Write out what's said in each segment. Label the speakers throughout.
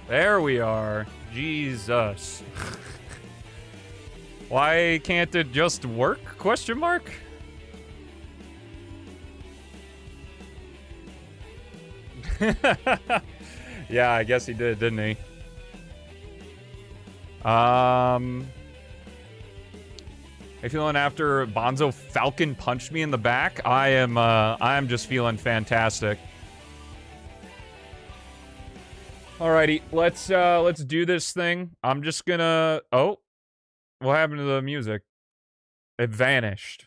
Speaker 1: There we are. Jesus. Why can't it just work? Question mark? Yeah, I guess he did, didn't he? How you feeling after Bonzo Falcon punched me in the back? I am just feeling fantastic. Alrighty, let's do this thing. I'm just gonna... Oh, what happened to the music? It vanished.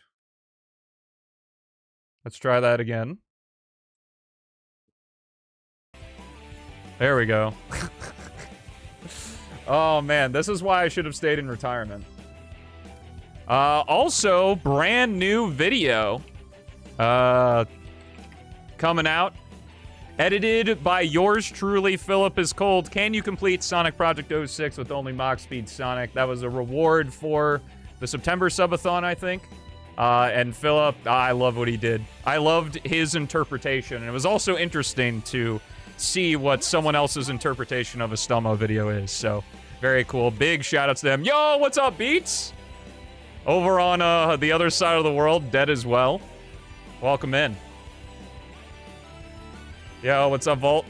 Speaker 1: Let's try that again. There we go. Oh man, this is why I should have stayed in retirement. Also, brand new video coming out. Edited by yours truly, Philip is Cold. Can you complete Sonic Project 06 with only Mach Speed Sonic? That was a reward for the September subathon, I think. And Philip, I love what he did. I loved his interpretation. And it was also interesting to see what someone else's interpretation of a Stelmo video is. So, very cool. Big shout outs to them. Yo, what's up, Beats? Over on the other side of the world, dead as well. Welcome in. Yo, what's up, Volt?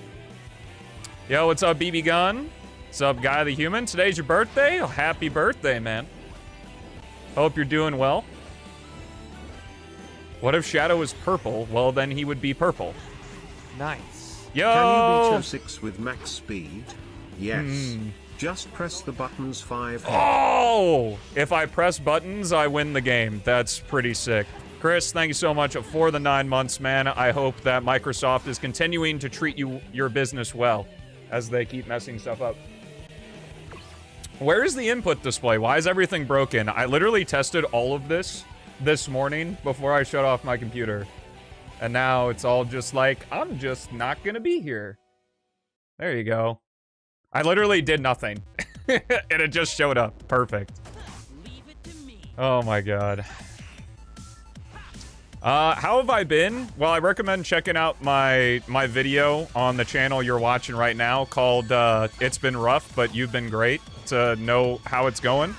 Speaker 1: Yo, what's up, BB Gun? What's up, Guy the Human? Today's your birthday? Oh, happy birthday, man. Hope you're doing well. What if Shadow is purple? Well, then he would be purple.
Speaker 2: Nice.
Speaker 1: Yo!
Speaker 3: Can you beat 06 with max speed? Yes. Just press the buttons 5.
Speaker 1: Oh! If I press buttons, I win the game. That's pretty sick. Chris, thank you so much for the 9 months, man. I hope that Microsoft is continuing to treat your business well as they keep messing stuff up. Where is the input display? Why is everything broken? I literally tested all of this morning before I shut off my computer. And now it's all just like, I'm just not gonna be here. There you go. I literally did nothing. And it just showed up. Perfect. Oh my god. How have I been? Well, I recommend checking out my video on the channel you're watching right now called It's Been Rough, But You've Been Great, to know how it's going.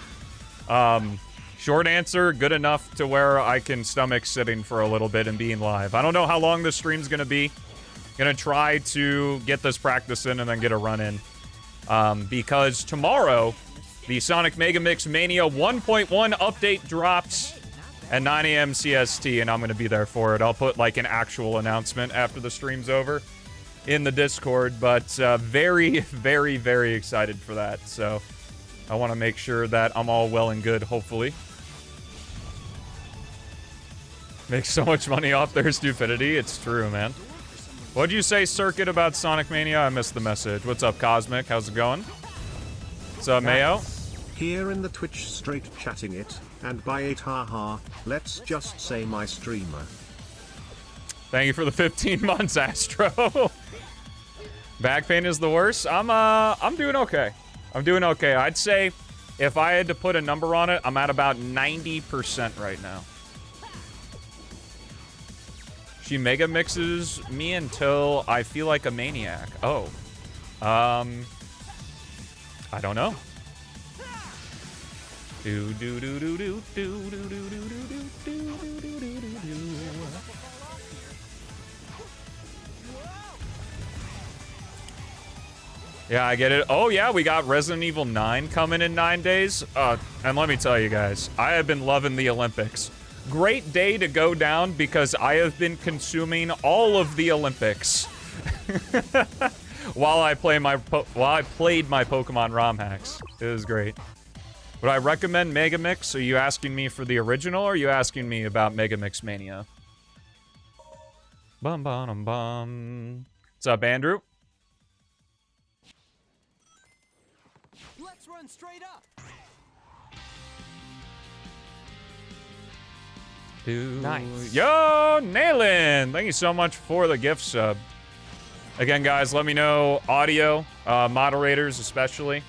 Speaker 1: Short answer, good enough to where I can stomach sitting for a little bit and being live. I don't know how long this stream's gonna be. Gonna try to get this practice in and then get a run in. Because tomorrow, the Sonic MEGAMIX Mania 1.1 update drops at 9 AM CST, and I'm going to be there for it. I'll put, like, an actual announcement after the stream's over in the Discord, but very, very, very excited for that. So I want to make sure that I'm all well and good, hopefully. Make so much money off their stupidity. It's true, man. What'd you say, Circuit, about Sonic Mania? I missed the message. What's up, Cosmic? How's it going? What's up, Mayo?
Speaker 3: Here in the Twitch straight chatting it, and by 8 haha, let's just say my streamer.
Speaker 1: Thank you for the 15 months, Astro. Back pain is the worst. I'm doing okay. I'm doing okay. I'd say if I had to put a number on it, I'm at about 90% right now. She mega mixes me until I feel like a maniac. Oh. I don't know. Do do do do do do do do do do do do do do. Yeah, I get it. Oh yeah, we got Resident Evil 9 coming in 9 days. And let me tell you guys, I have been loving the Olympics. Great day to go down because I have been consuming all of the Olympics while I played my Pokemon ROM hacks. It was great. Would I recommend MEGAMIX? Are you asking me for the original, or are you asking me about MEGAMIX Mania? Bum bum bum. What's up, Andrew?
Speaker 2: Let's run straight up. Nice.
Speaker 1: Yo, Nailin! Thank you so much for the gift sub. Again, guys, let me know audio, moderators especially.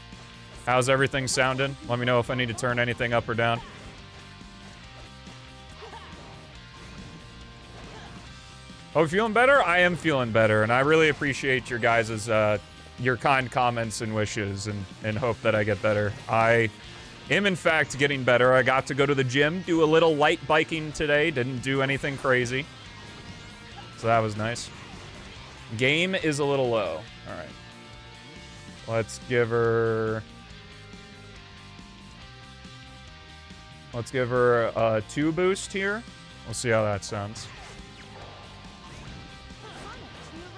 Speaker 1: How's everything sounding? Let me know if I need to turn anything up or down. Oh, feeling better? I am feeling better, and I really appreciate your guys' your kind comments and wishes and hope that I get better. I am, in fact, getting better. I got to go to the gym, do a little light biking today. Didn't do anything crazy. So that was nice. Game is a little low. All right. Let's give her a 2 boost here. We'll see how that sounds.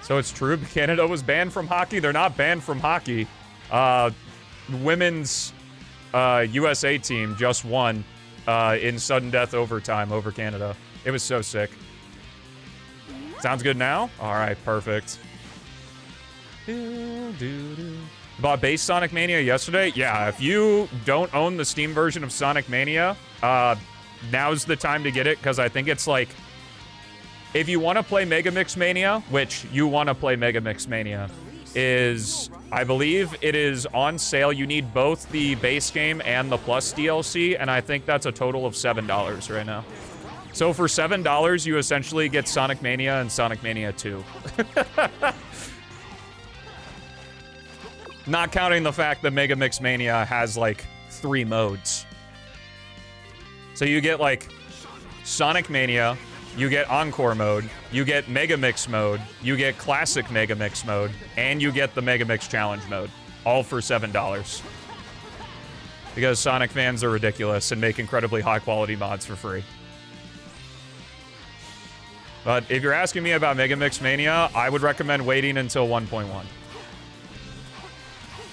Speaker 1: So it's true, Canada was banned from hockey? They're not banned from hockey. Women's USA team just won in sudden death overtime over Canada. It was so sick. Sounds good now? All right, perfect. Bought base Sonic Mania yesterday? Yeah, if you don't own the Steam version of Sonic Mania, now's the time to get it, because I think it's like, if you want to play MEGAMIX Mania, which you want to play MEGAMIX Mania, I believe it is on sale. You need both the base game and the Plus DLC, and I think that's a total of $7 right now. So for $7, you essentially get Sonic Mania and Sonic Mania 2. Not counting the fact that MEGAMIX Mania has, like, 3 modes. So you get, like, Sonic Mania, you get Encore mode, you get Megamix mode, you get Classic Megamix mode, and you get the Megamix Challenge mode. All for $7. Because Sonic fans are ridiculous and make incredibly high-quality mods for free. But if you're asking me about Megamix Mania, I would recommend waiting until 1.1.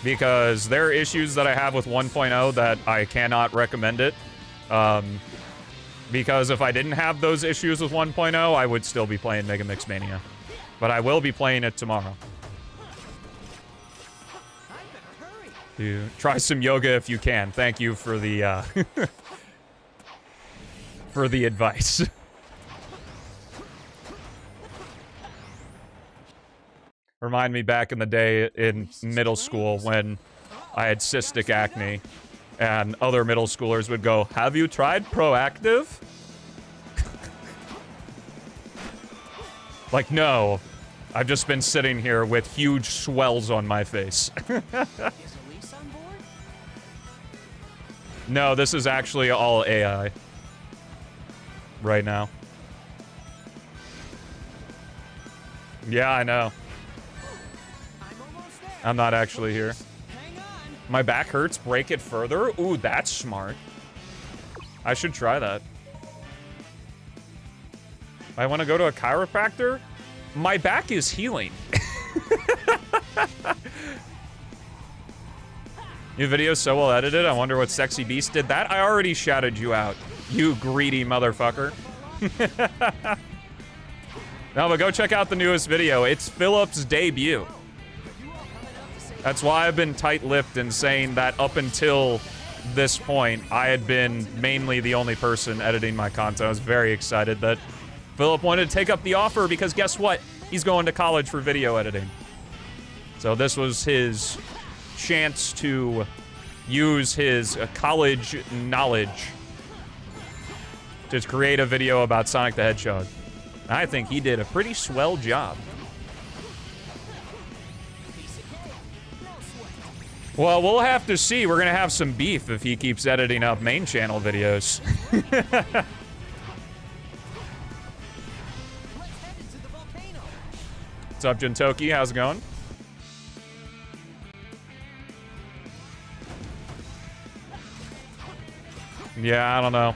Speaker 1: Because there are issues that I have with 1.0 that I cannot recommend it. Because if I didn't have those issues with 1.0, I would still be playing MEGAMIX Mania. But I will be playing it tomorrow. Dude, try some yoga if you can. Thank you for the, for the advice. Remind me back in the day in middle school when I had cystic acne. And other middle schoolers would go, "Have you tried Proactive?" Like, no. I've just been sitting here with huge swells on my face. No, this is actually all AI. Right now. Yeah, I know. I'm not actually here. My back hurts, break it further? Ooh, that's smart. I should try that. I want to go to a chiropractor? My back is healing. New video so well edited. I wonder what Sexy Beast did that. I already shouted you out, you greedy motherfucker. No, but go check out the newest video. It's Philip's debut. That's why I've been tight-lipped and saying that up until this point, I had been mainly the only person editing my content. I was very excited that Philip wanted to take up the offer because guess what? He's going to college for video editing. So this was his chance to use his college knowledge to create a video about Sonic the Hedgehog. I think he did a pretty swell job. Well, we'll have to see. We're gonna have some beef if he keeps editing up main channel videos. What's up, Jintoki? How's it going? Yeah, I don't know.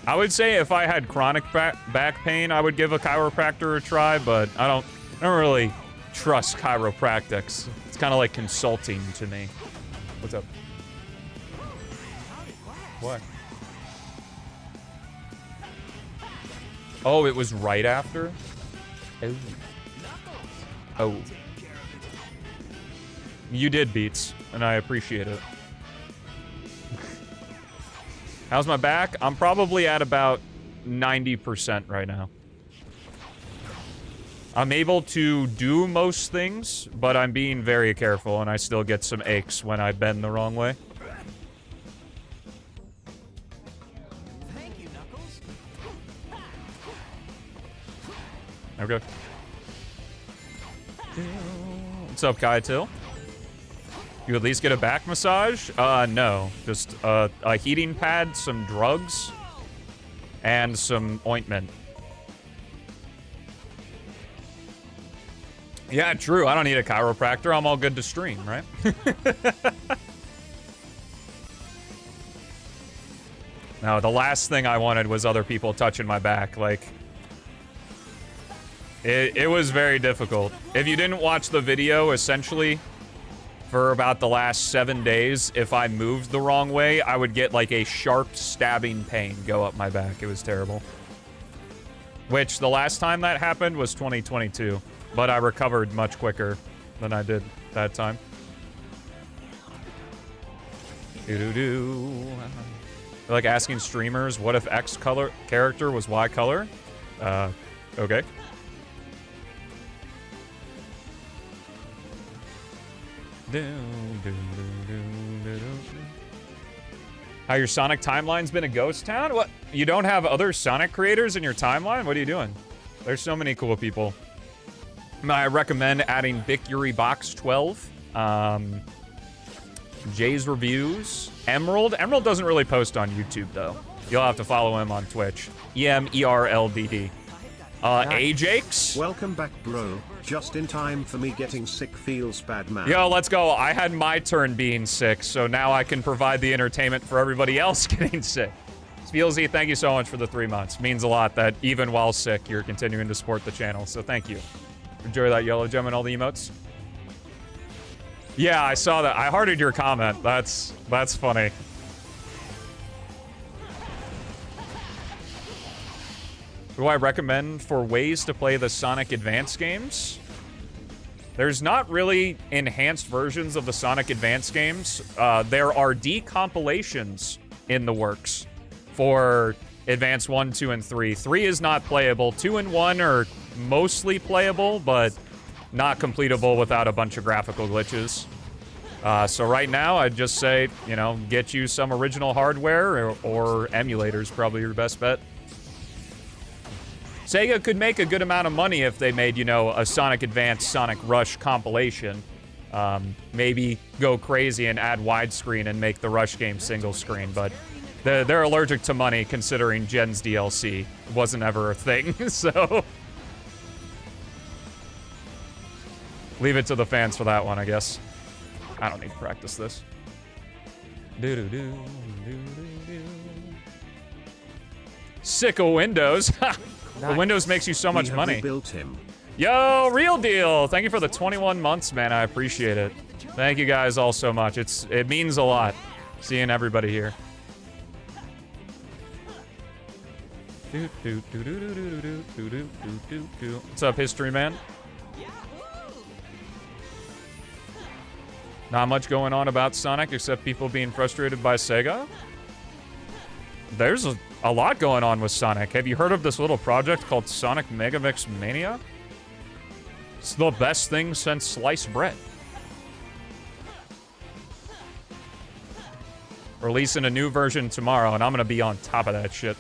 Speaker 1: I would say if I had chronic back pain, I would give a chiropractor a try, but I don't really trust chiropractics. It's kind of like consulting to me. What's up? What? Oh, it was right after? Oh. Oh. You did, Beats, and I appreciate it. How's my back? I'm probably at about 90% right now. I'm able to do most things, but I'm being very careful, and I still get some aches when I bend the wrong way. Thank you, Knuckles. Okay. What's up, Kaitil? You at least get a back massage? No. Just a heating pad, some drugs, and some ointment. Yeah, true. I don't need a chiropractor. I'm all good to stream, right? No, the last thing I wanted was other people touching my back. Like, it was very difficult. If you didn't watch the video, essentially, for about the last 7 days, if I moved the wrong way, I would get like a sharp stabbing pain go up my back. It was terrible. Which, the last time that happened was 2022. But I recovered much quicker than I did that time. Doo-doo-doo. They're like asking streamers, what if X color character was Y color? Okay. How your Sonic timeline's been a ghost town? What? You don't have other Sonic creators in your timeline? What are you doing? There's so many cool people. I recommend adding Big Yuri Box 12. Jay's Reviews. Emerald. Emerald doesn't really post on YouTube, though. You'll have to follow him on Twitch. EMERLDD. Ajax.
Speaker 3: Welcome back, bro. Just in time for me getting sick feels bad, man.
Speaker 1: Yo, let's go. I had my turn being sick, so now I can provide the entertainment for everybody else getting sick. Spielzy, thank you so much for the 3 months. Means a lot that even while sick, you're continuing to support the channel, so thank you. Enjoy that yellow gem and all the emotes. Yeah, I saw that. I hearted your comment. That's funny. What do I recommend for ways to play the Sonic Advance games? There's not really enhanced versions of the Sonic Advance games. There are decompilations in the works for Advance 1, 2, and 3. 3 is not playable. 2 and 1 are mostly playable, but not completable without a bunch of graphical glitches. So right now, I'd just say, you know, get you some original hardware or emulators, probably your best bet. Sega could make a good amount of money if they made, you know, a Sonic Advance, Sonic Rush compilation. Maybe go crazy and add widescreen and make the Rush game single screen, but they're allergic to money considering Gen's DLC wasn't ever a thing, so... Leave it to the fans for that one, I guess. I don't need to practice this. Sick of Windows. The Windows makes you so much money.
Speaker 3: Built him.
Speaker 1: Yo, real deal. Thank you for the 21 months, man. I appreciate it. Thank you guys all so much. It means a lot seeing everybody here. What's up, History Man? Not much going on about Sonic except people being frustrated by Sega. There's a lot going on with Sonic. Have you heard of this little project called Sonic MEGAMIX Mania? It's the best thing since sliced bread. Releasing a new version tomorrow, and I'm gonna be on top of that shit.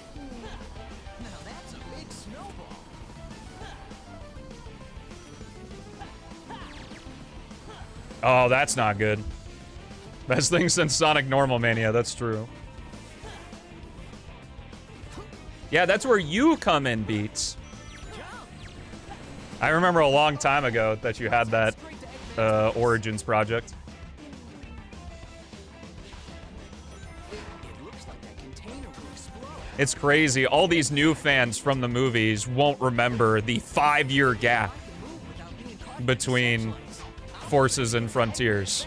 Speaker 2: Now that's a big snowball.
Speaker 1: Oh, that's not good. Best thing since Sonic Normal Mania, that's true. Yeah, that's where you come in, Beats. I remember a long time ago that you had that Origins project. It's crazy. All these new fans from the movies won't remember the 5-year gap between Forces and Frontiers.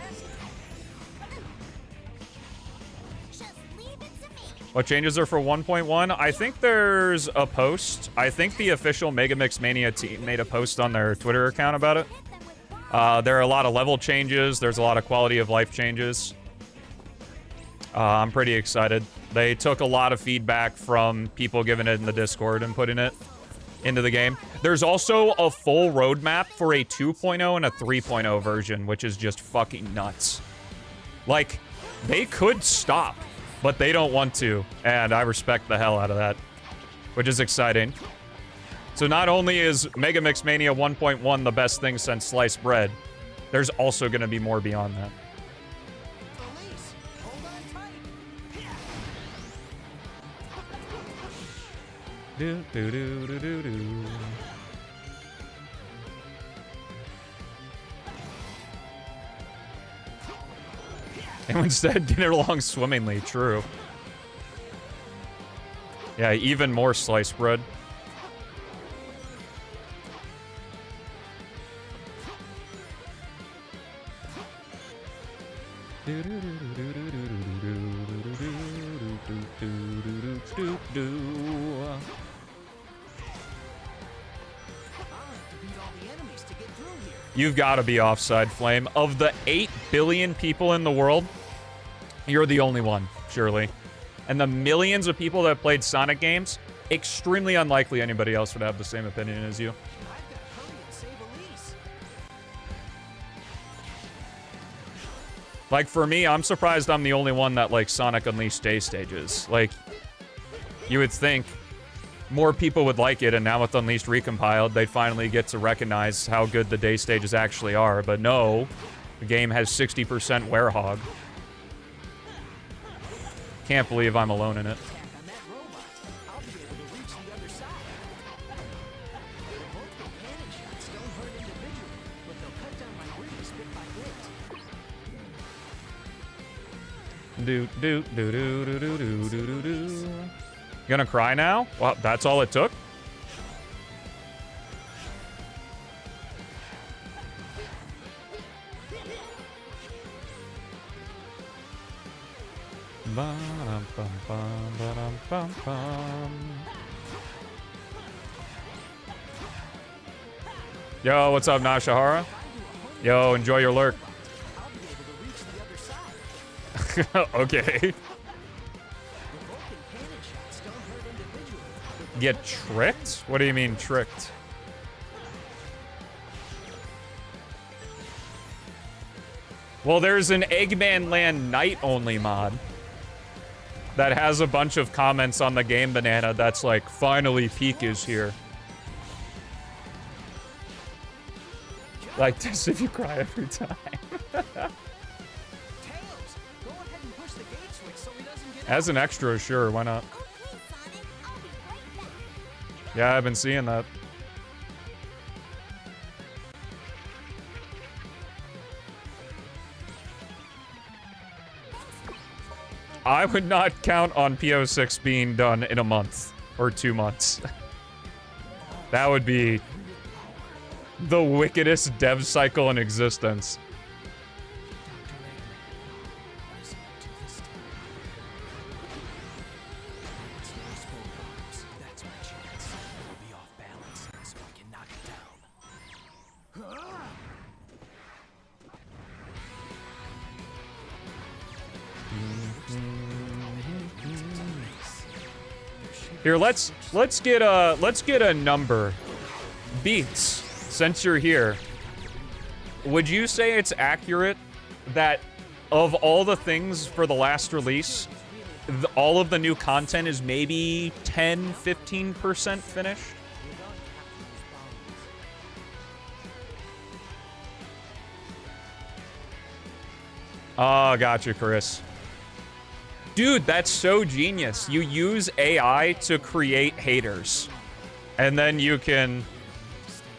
Speaker 1: What changes are for 1.1? I think there's a post. I think the official Megamix Mania team made a post on their Twitter account about it. There are a lot of level changes. There's a lot of quality of life changes. I'm pretty excited. They took a lot of feedback from people giving it in the Discord and putting it into the game. There's also a full roadmap for a 2.0 and a 3.0 version, which is just fucking nuts. Like, they could stop, but they don't want to, and I respect the hell out of that, which is exciting. So not only is Megamix Mania 1.1 the best thing since sliced bread, there's also going to be more beyond that.
Speaker 2: Elise, hold on tight.
Speaker 1: Do, do, do, do, do, do. And instead, get it along swimmingly. True. Yeah, even more sliced bread. You've got to be offside, Flame. Of the 8 billion people in the world, you're the only one, surely. And the millions of people that played Sonic games, extremely unlikely anybody else would have the same opinion as you. Like, for me, I'm surprised I'm the only one that likes Sonic Unleashed day stages. Like, you would think more people would like it, and now with Unleashed recompiled, they'd finally get to recognize how good the day stages actually are. But no, the game has 60% werehog. Can't believe I'm alone in it. Do do do do do do do do do. Gonna cry now? Well, that's all it took. Yo, what's up, Nashahara? Yo, enjoy your lurk. Okay. Get tricked? What do you mean tricked? Well, there's an Eggman Land night only mod that has a bunch of comments on the Game Banana that's like, finally Peak is here. Like this if you cry every time. As an extra, sure, why not? Yeah, I've been seeing that. I would not count on P-06 being done in a month or 2 months. That would be the wickedest dev cycle in existence. Here, let's get a number. Beats, since you're here, would you say it's accurate that of all the things for the last release, all of the new content is maybe 10-15% finished? Oh, gotcha, Chris. Dude, that's so genius. You use AI to create haters. And then you can...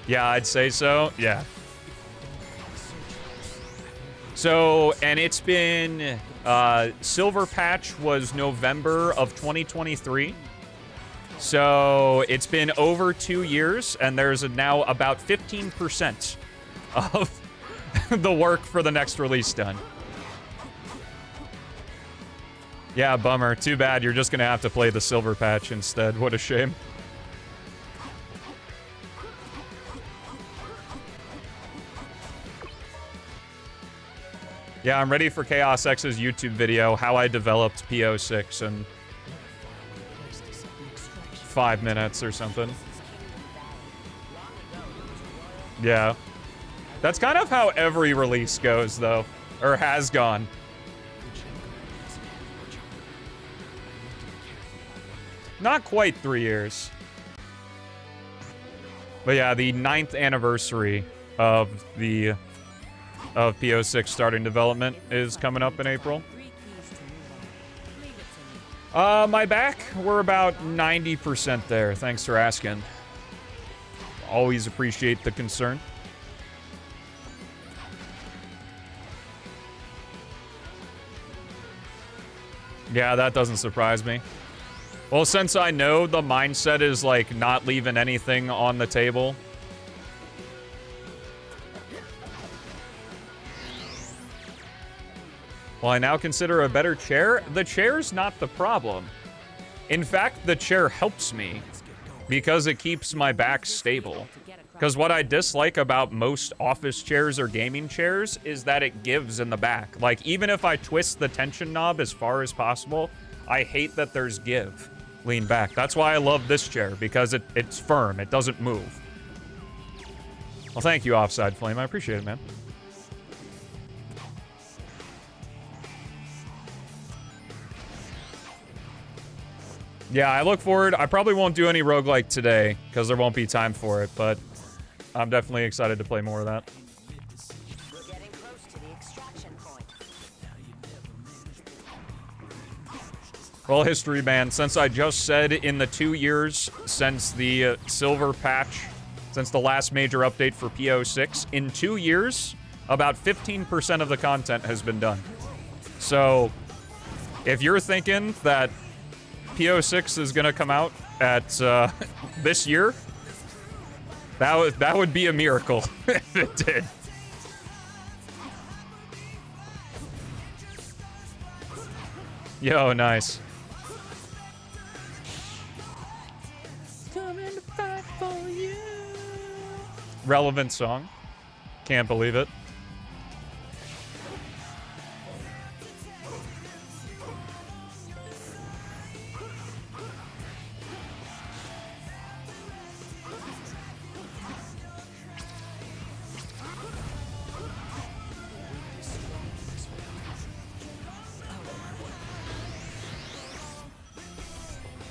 Speaker 1: Yeah, I'd say so. Yeah. So, and it's been... Silver Patch was November of 2023. So, it's been over 2 years, and there's now about 15% of the work for the next release done. Yeah, bummer. Too bad. You're just gonna have to play the Silver Patch instead. What a shame. Yeah, I'm ready for Chaos X's YouTube video, how I developed P-06 in 5 minutes or something. Yeah. That's kind of how every release goes, though. Or has gone. Not quite 3 years. But yeah, the 9th anniversary of the of P-06 starting development is coming up in April. My back, we're about 90% there. Thanks for asking. Always appreciate the concern. Yeah, that doesn't surprise me. Well, since I know the mindset is, like, not leaving anything on the table. Well, I now consider a better chair. The chair's not the problem. In fact, the chair helps me because it keeps my back stable. Because what I dislike about most office chairs or gaming chairs is that it gives in the back. Like, even if I twist the tension knob as far as possible, I hate that there's give. Lean back. That's why I love this chair, because it's firm. It doesn't move. Well, thank you, Offside Flame. I appreciate it, man. Yeah, I look forward. I probably won't do any roguelike today, because there won't be time for it, but I'm definitely excited to play more of that.
Speaker 2: We're getting close to the extraction point.
Speaker 1: Well, history, man, since I just said in the 2 years since the silver patch, since the last major update for P-06, in 2 years, about 15% of the content has been done. So, if you're thinking that P-06 is gonna come out at this year, that would be a miracle if it did. Yo, nice. Coming to fight for you. Relevant song. Can't believe it.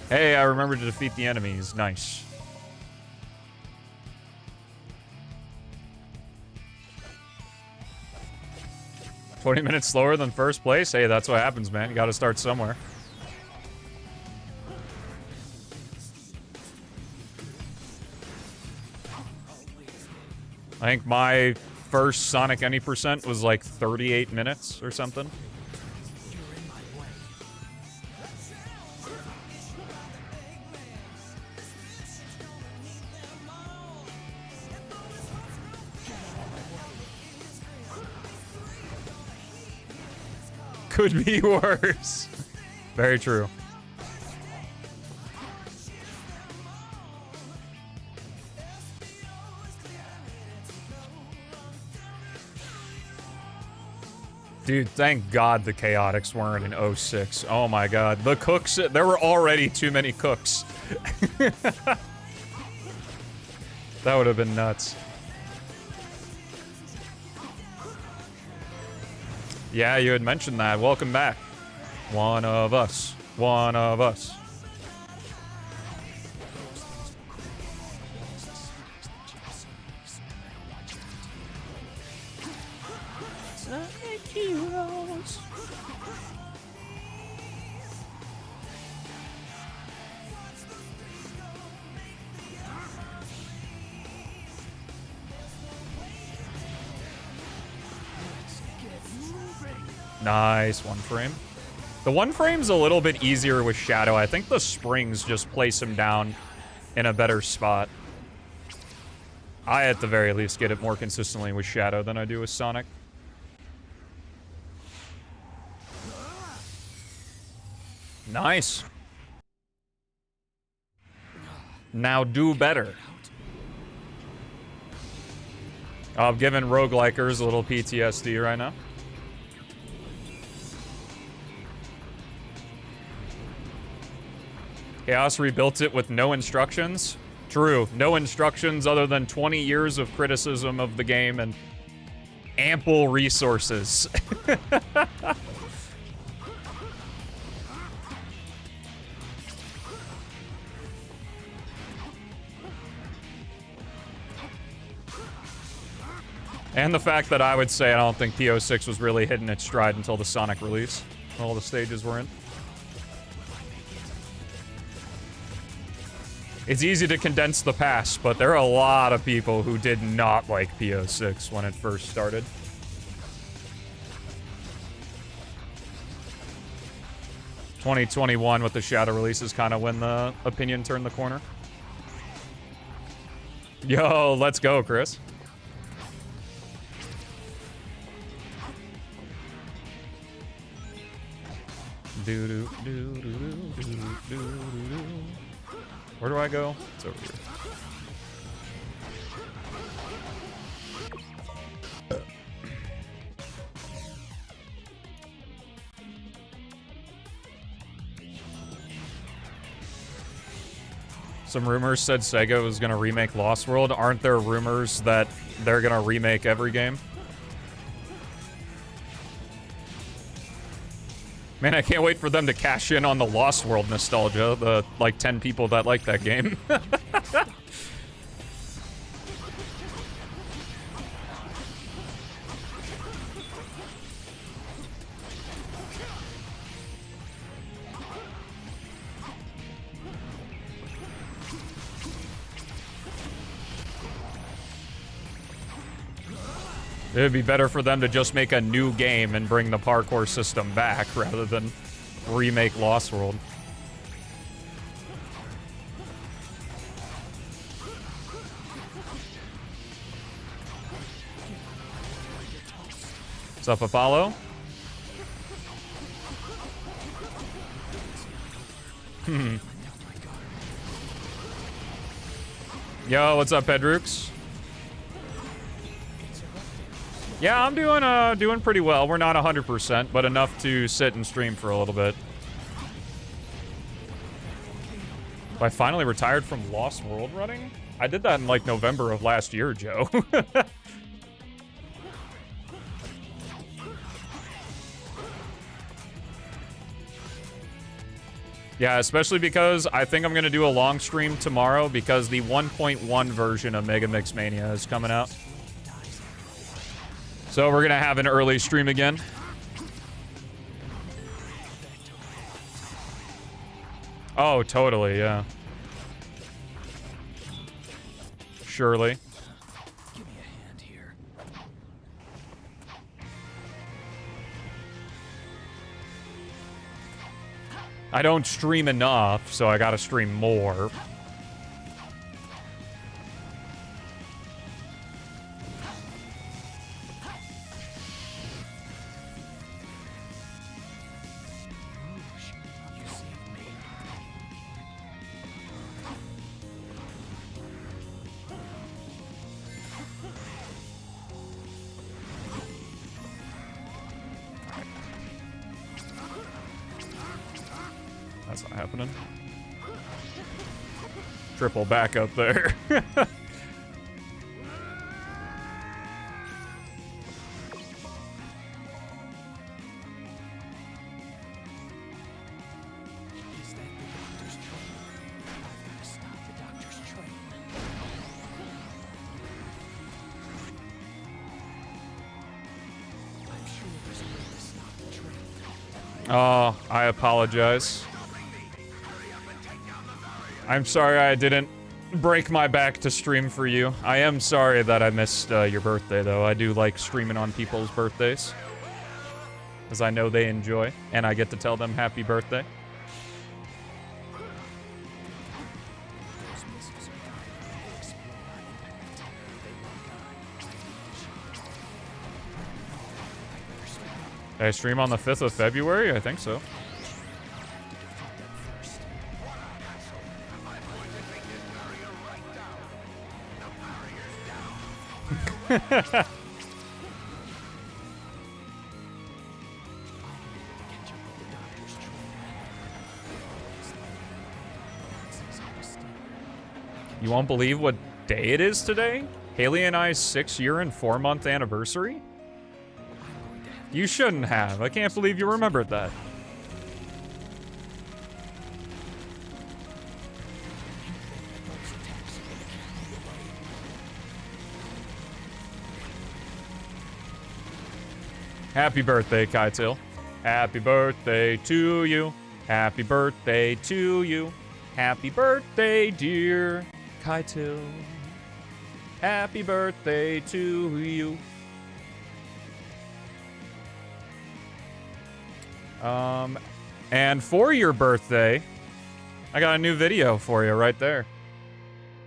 Speaker 1: Hey, I remembered to defeat the enemies. Nice. "20 minutes slower than first place?" Hey, that's what happens, man. You gotta start somewhere. I think my first Sonic Any % was like 38 minutes or something. Could be worse. Very true. Dude, thank God the Chaotix weren't in 06. Oh my God. The cooks, there were already too many cooks. That would have been nuts. Yeah, you had mentioned that. Welcome back. One of us. One of us. Heroes. Nice, one frame. The one frame's a little bit easier with Shadow. I think the springs just place him down in a better spot. I, at the very least, get it more consistently with Shadow than I do with Sonic. Nice. Now do better. I'm giving roguelikers a little PTSD right now. Chaos rebuilt it with no instructions. True, no instructions other than 20 years of criticism of the game and ample resources. And the fact that I would say I don't think P-06 was really hitting its stride until the Sonic release. All the stages were in. It's easy to condense the past, but there are a lot of people who did not like P-06 when it first started. ...2021 with the Shadow releases kind of when the opinion turned the corner. Yo, let's go, Chris. Where do I go? It's over here. Some rumors said Sega was gonna remake Lost World. Aren't there rumors that they're gonna remake every game? Man, I can't wait for them to cash in on the Lost World nostalgia. The, like, 10 people that like that game. It would be better for them to just make a new game and bring the parkour system back rather than remake Lost World. What's up, Apollo? Yo, what's up, Pedrux? Yeah, I'm doing pretty well. We're not 100%, but enough to sit and stream for a little bit. I finally retired from Lost World running? I did that in, like, November of last year, Joe. Yeah, especially because I think I'm going to do a long stream tomorrow because the 1.1 version of MEGAMIX Mania is coming out. So we're gonna have an early stream again. Oh, totally, yeah. Surely.
Speaker 4: Give me a hand here.
Speaker 1: I don't stream enough, so I gotta stream more. That's not happening. Triple back up there. Oh, I apologize. I'm sorry I didn't break my back to stream for you. I am sorry that I missed your birthday, though. I do like streaming on people's birthdays, as I know they enjoy, and I get to tell them happy birthday. Did I stream on the 5th of February? I think so. You won't believe what day it is today? Haley and I's 6-year and 4-month anniversary? You shouldn't have. I can't believe you remembered that. Happy birthday, Kaitil. Happy birthday to you. Happy birthday to you. Happy birthday, dear Kaitil. Happy birthday to you. And for your birthday, I got a new video for you right there.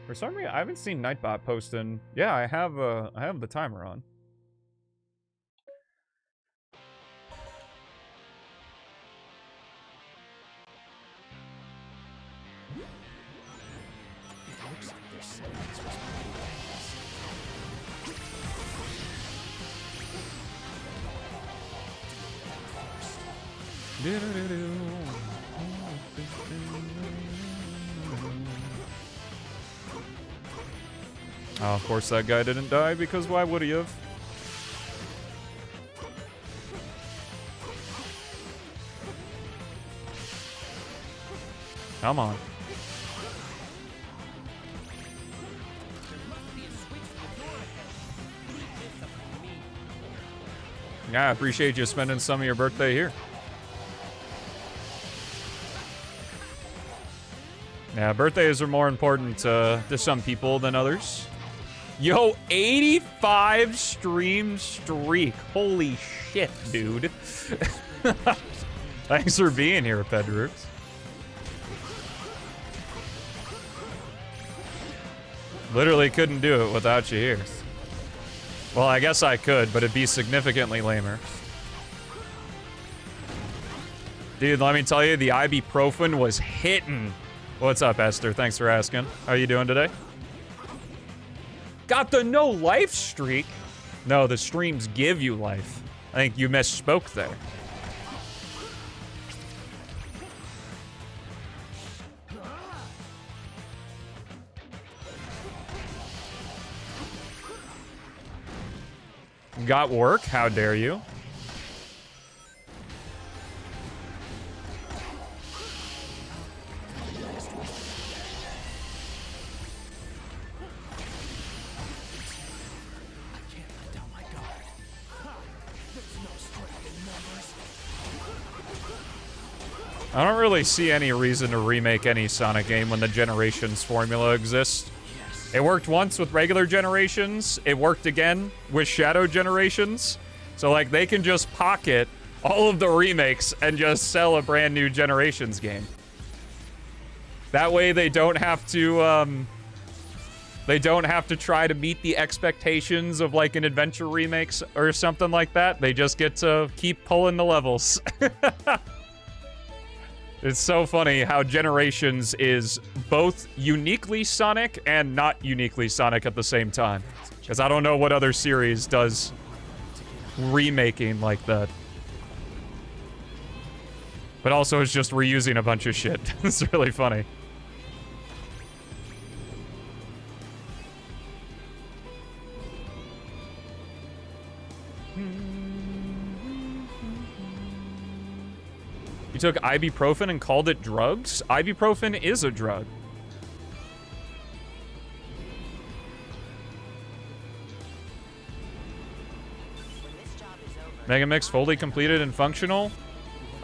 Speaker 1: For some reason, I haven't seen Nightbot posting. Yeah, I have the timer on.
Speaker 4: It looks like their settings was
Speaker 1: Oh, of course that guy didn't die, because why would he have? Come on. Yeah, I appreciate you spending some of your birthday here. Yeah, birthdays are more important to some people than others. Yo, 85 stream streak. Holy shit, dude. Thanks for being here, Pedrooks. Literally couldn't do it without you here. Well, I guess I could, but it'd be significantly lamer. Dude, let me tell you, the ibuprofen was hitting. What's up, Esther? Thanks for asking. How are you doing today? Got the no life streak? No, the streams give you life. I think you misspoke there. Got work? How dare you? I don't really see any reason to remake any Sonic game when the Generations formula exists. It worked once with regular Generations. It worked again with Shadow Generations. So, like, they can just pocket all of the remakes and just sell a brand new Generations game. That way they don't have to, try to meet the expectations of, like, an Adventure remakes or something like that. They just get to keep pulling the levels. It's so funny how Generations is both uniquely Sonic and not uniquely Sonic at the same time. Because I don't know what other series does remaking like that. But also it's just reusing a bunch of shit. It's really funny. You took ibuprofen and called it drugs? Ibuprofen is a drug. Megamix fully completed and functional.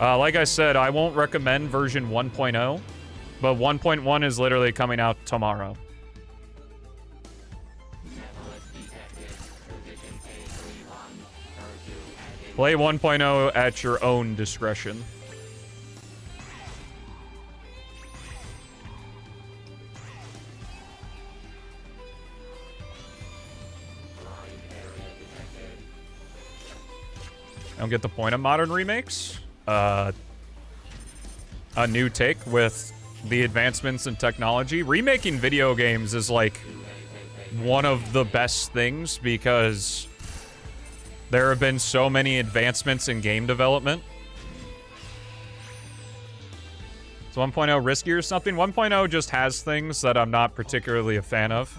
Speaker 1: Like I said, I won't recommend version 1.0, but 1.1 is literally coming out tomorrow. Play 1.0 at your own discretion. I don't get the point of modern remakes. A new take with the advancements in technology. Remaking video games is like one of the best things because there have been so many advancements in game development. Is 1.0 risky or something? 1.0 just has things that I'm not particularly a fan of.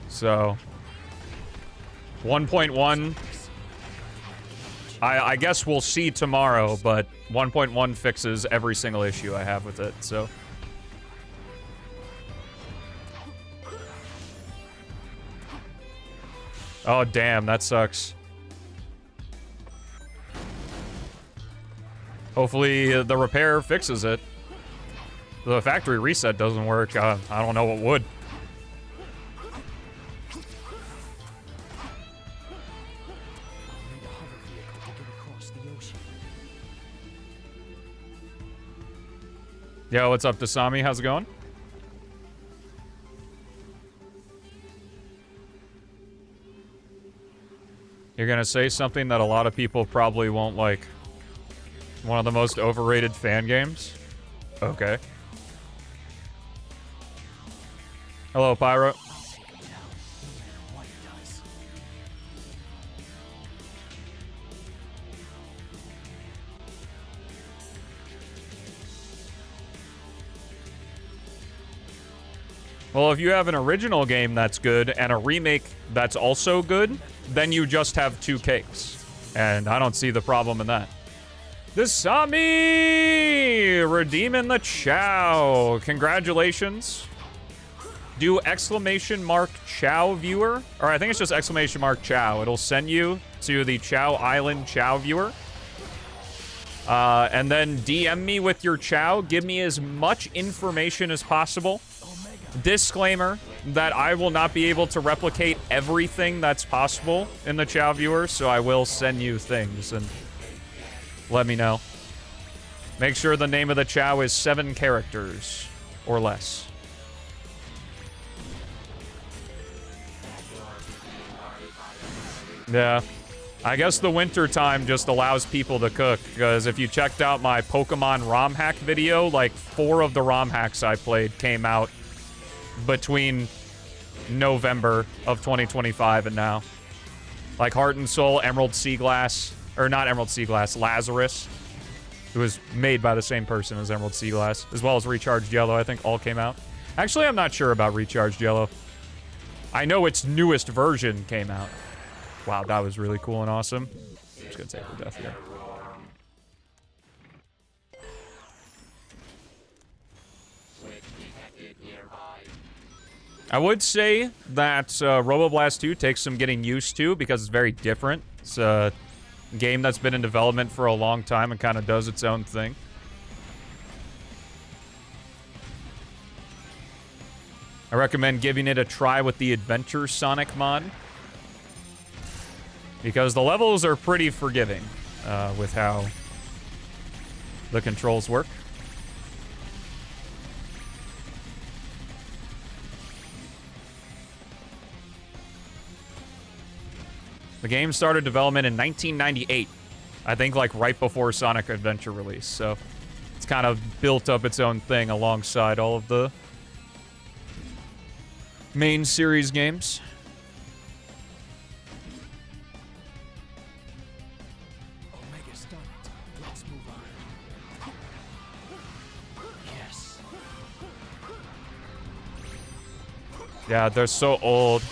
Speaker 1: So 1.1, I guess we'll see tomorrow, but 1.1 fixes every single issue I have with it, so. Oh, damn, that sucks. Hopefully the repair fixes it. The factory reset doesn't work. I don't know what would.
Speaker 4: Need a hover vehicle to get across the ocean.
Speaker 1: Yo, what's up, Dasami? How's it going? You're gonna say something that a lot of people probably won't like. One of the most overrated fan games? Okay. Hello, Pyro.
Speaker 4: Take him down, no matter what he does.
Speaker 1: Well, if you have an original game that's good and a remake that's also good, then you just have two cakes. And I don't see the problem in that. The Sami! Redeeming the Chow. Congratulations. Do exclamation mark Chow viewer. Or I think it's just exclamation mark Chow. It'll send you to the Chow Island Chow viewer. And then DM me with your Chow. Give me as much information as possible. Disclaimer that I will not be able to replicate everything that's possible in the Chow viewer, so I will send you things and let me know. Make sure the name of the Chow is 7 characters or less. Yeah. I guess the winter time just allows people to cook, because if you checked out my Pokemon ROM hack video, like 4 of the ROM hacks I played came out between November of 2025 and now. Like Heart and Soul, Emerald Sea Glass, or not Emerald Sea Glass, Lazarus. It was made by the same person as Emerald Sea Glass, as well as Recharged Yellow, I think all came out. Actually, I'm not sure about Recharged Yellow. I know its newest version came out. Wow, that was really cool and awesome. I'm just gonna take the death here. I would say that Roboblast 2 takes some getting used to because it's very different. It's a game that's been in development for a long time and kind of does its own thing. I recommend giving it a try with the Adventure Sonic mod, because the levels are pretty forgiving with how the controls work. The game started development in 1998. I think like right before Sonic Adventure release. So it's kind of built up its own thing alongside all of the main series games.
Speaker 4: Omega stunned. Let's move on. Yes.
Speaker 1: Yeah, they're so old.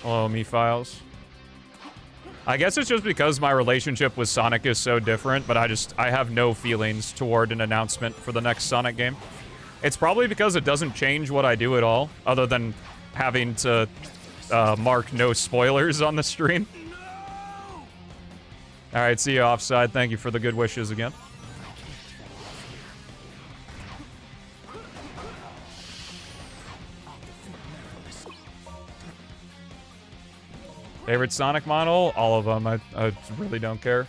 Speaker 1: Hello, me files. I guess it's just because my relationship with Sonic is so different, but I have no feelings toward an announcement for the next Sonic game. It's probably because it doesn't change what I do at all, other than having to mark no spoilers on the stream. Alright, see you offside. Thank you for the good wishes again. Favorite Sonic model? All of them. I really don't care.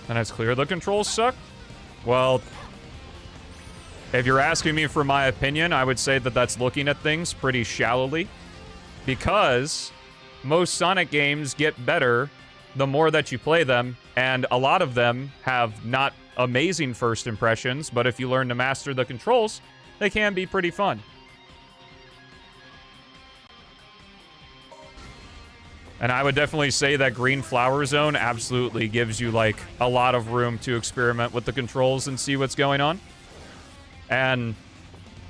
Speaker 1: And it's clear the controls suck? Well, if you're asking me for my opinion, I would say that that's looking at things pretty shallowly. Because most Sonic games get better the more that you play them, and a lot of them have not amazing first impressions, but if you learn to master the controls, they can be pretty fun. And I would definitely say that Green Flower Zone absolutely gives you, like, a lot of room to experiment with the controls and see what's going on. And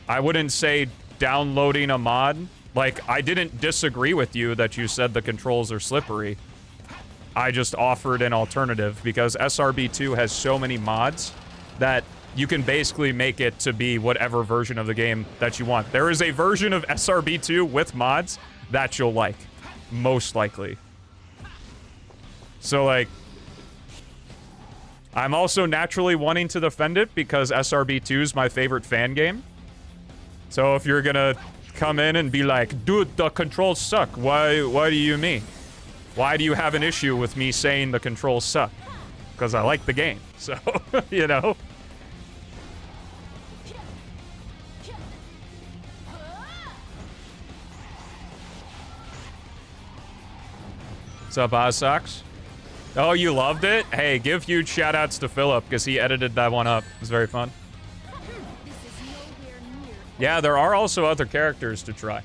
Speaker 1: I wouldn't say downloading a mod. Like, I didn't disagree with you that you said the controls are slippery. I just offered an alternative because SRB2 has so many mods that you can basically make it to be whatever version of the game that you want. There is a version of SRB2 with mods that you'll like, most likely. So, like, I'm also naturally wanting to defend it because SRB2 is my favorite fan game. So if you're gonna come in and be like, dude, the controls suck, what do you mean? Why do you have an issue with me saying the controls suck? Because I like the game, so, you know? What's up, Ozsox? Oh, you loved it? Hey, give huge shout-outs to Philip, because he edited that one up. It was very fun. Yeah, there are also other characters to try.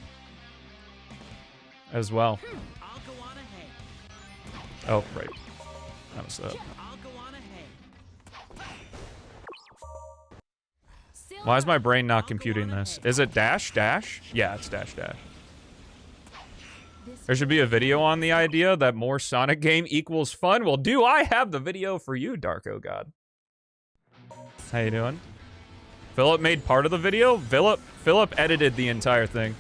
Speaker 1: As well. Oh, right. That was that. Why is my brain not computing this? Is it dash dash? Yeah, it's dash dash. There should be a video on the idea that more Sonic game equals fun. Well, do I have the video for you, Darko God? How you doing? Philip made part of the video. Philip edited the entire thing.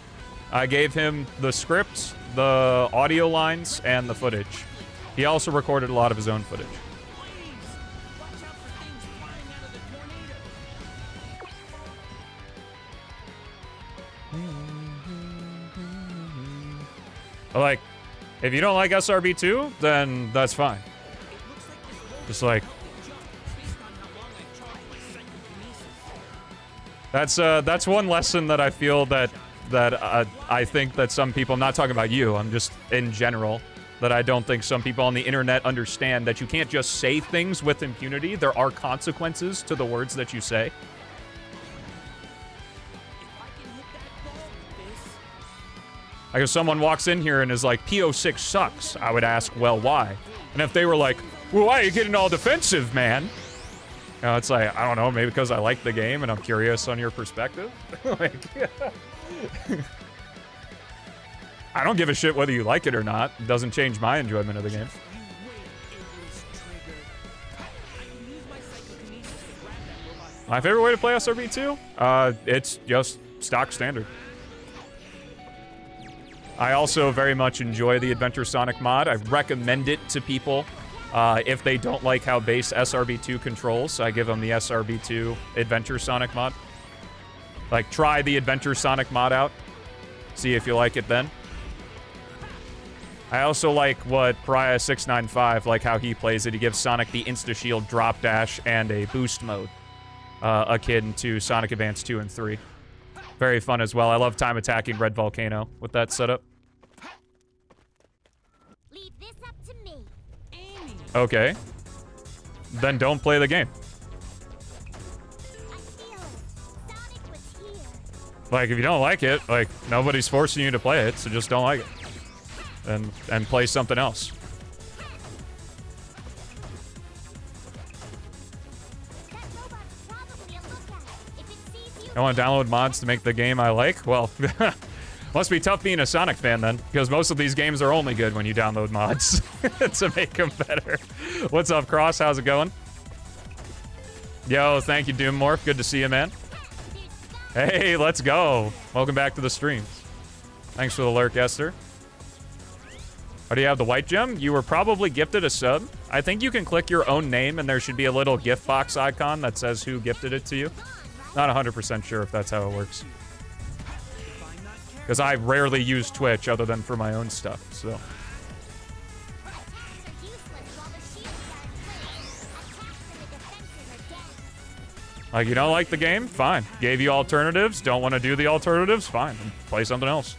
Speaker 1: I gave him the script, the audio lines, and the footage. He also recorded a lot of his own footage. Like, if you don't like SRB2, then that's fine. Just like... That's one lesson that I feel that I think that some people, I'm not talking about you, I'm just in general, that I don't think some people on the internet understand that you can't just say things with impunity. There are consequences to the words that you say. Like, if someone walks in here and is like, P-06 sucks, I would ask, well, why? And if they were like, well, why are you getting all defensive, man? You know, it's like, I don't know, maybe because I like the game and I'm curious on your perspective. Like, I don't give a shit whether you like it or not. It doesn't change my enjoyment of the game. My favorite way to play SRB2? It's just stock standard. I also very much enjoy the Adventure Sonic mod. I recommend it to people if they don't like how base SRB2 controls. I give them the SRB2 Adventure Sonic mod. Like, try the Adventure Sonic mod out. See if you like it then. I also like what Pariah695, like how he plays it. He gives Sonic the Insta-Shield drop dash and a boost mode, akin to Sonic Advance 2 and 3. Very fun as well. I love time attacking Red Volcano with that setup.
Speaker 2: Leave this up to me.
Speaker 1: Okay. Then don't play the game.
Speaker 2: I feel it. Sonic was here.
Speaker 1: Like, if you don't like it, like, nobody's forcing you to play it, so just don't like it. And play something else. I want to download mods to make the game I like? Well, must be tough being a Sonic fan then, because most of these games are only good when you download mods to make them better. What's up, Cross? How's it going? Yo, thank you, Doommorph. Good to see you, man. Hey, let's go. Welcome back to the streams. Thanks for the lurk, Esther. Oh, do you have the white gem? You were probably gifted a sub. I think you can click your own name, and there should be a little gift box icon that says who gifted it to you. Not 100% sure if that's how it works. Because I rarely use Twitch other than for my own stuff, so. Like, you don't like the game? Fine. Gave you alternatives? Don't want to do the alternatives? Fine. Play something else.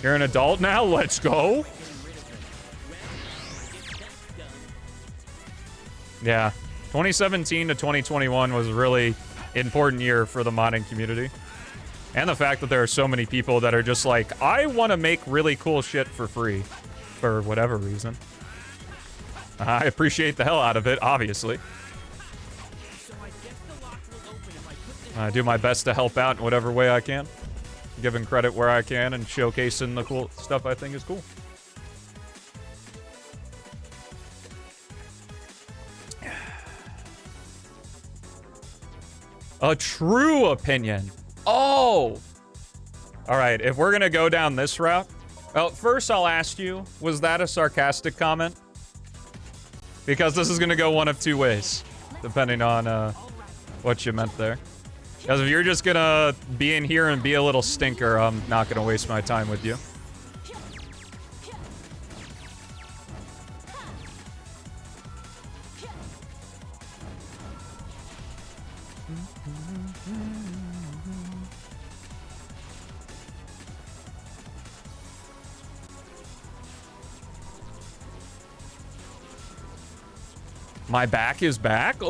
Speaker 1: You're an adult now? Let's go. Yeah, 2017 to 2021 was a really important year for the modding community. And the fact that there are so many people that are just like, I want to make really cool shit for free. For whatever reason. I appreciate the hell out of it, obviously. I do my best to help out in whatever way I can. giving credit where I can and showcasing the cool stuff I think is cool. A true opinion. Oh! Alright, if we're gonna go down this route... Well, first I'll ask you, was that a sarcastic comment? Because this is gonna go one of two ways, depending on what you meant there. Because if you're just gonna be in here and be a little stinker, I'm not gonna waste my time with you. My back is back?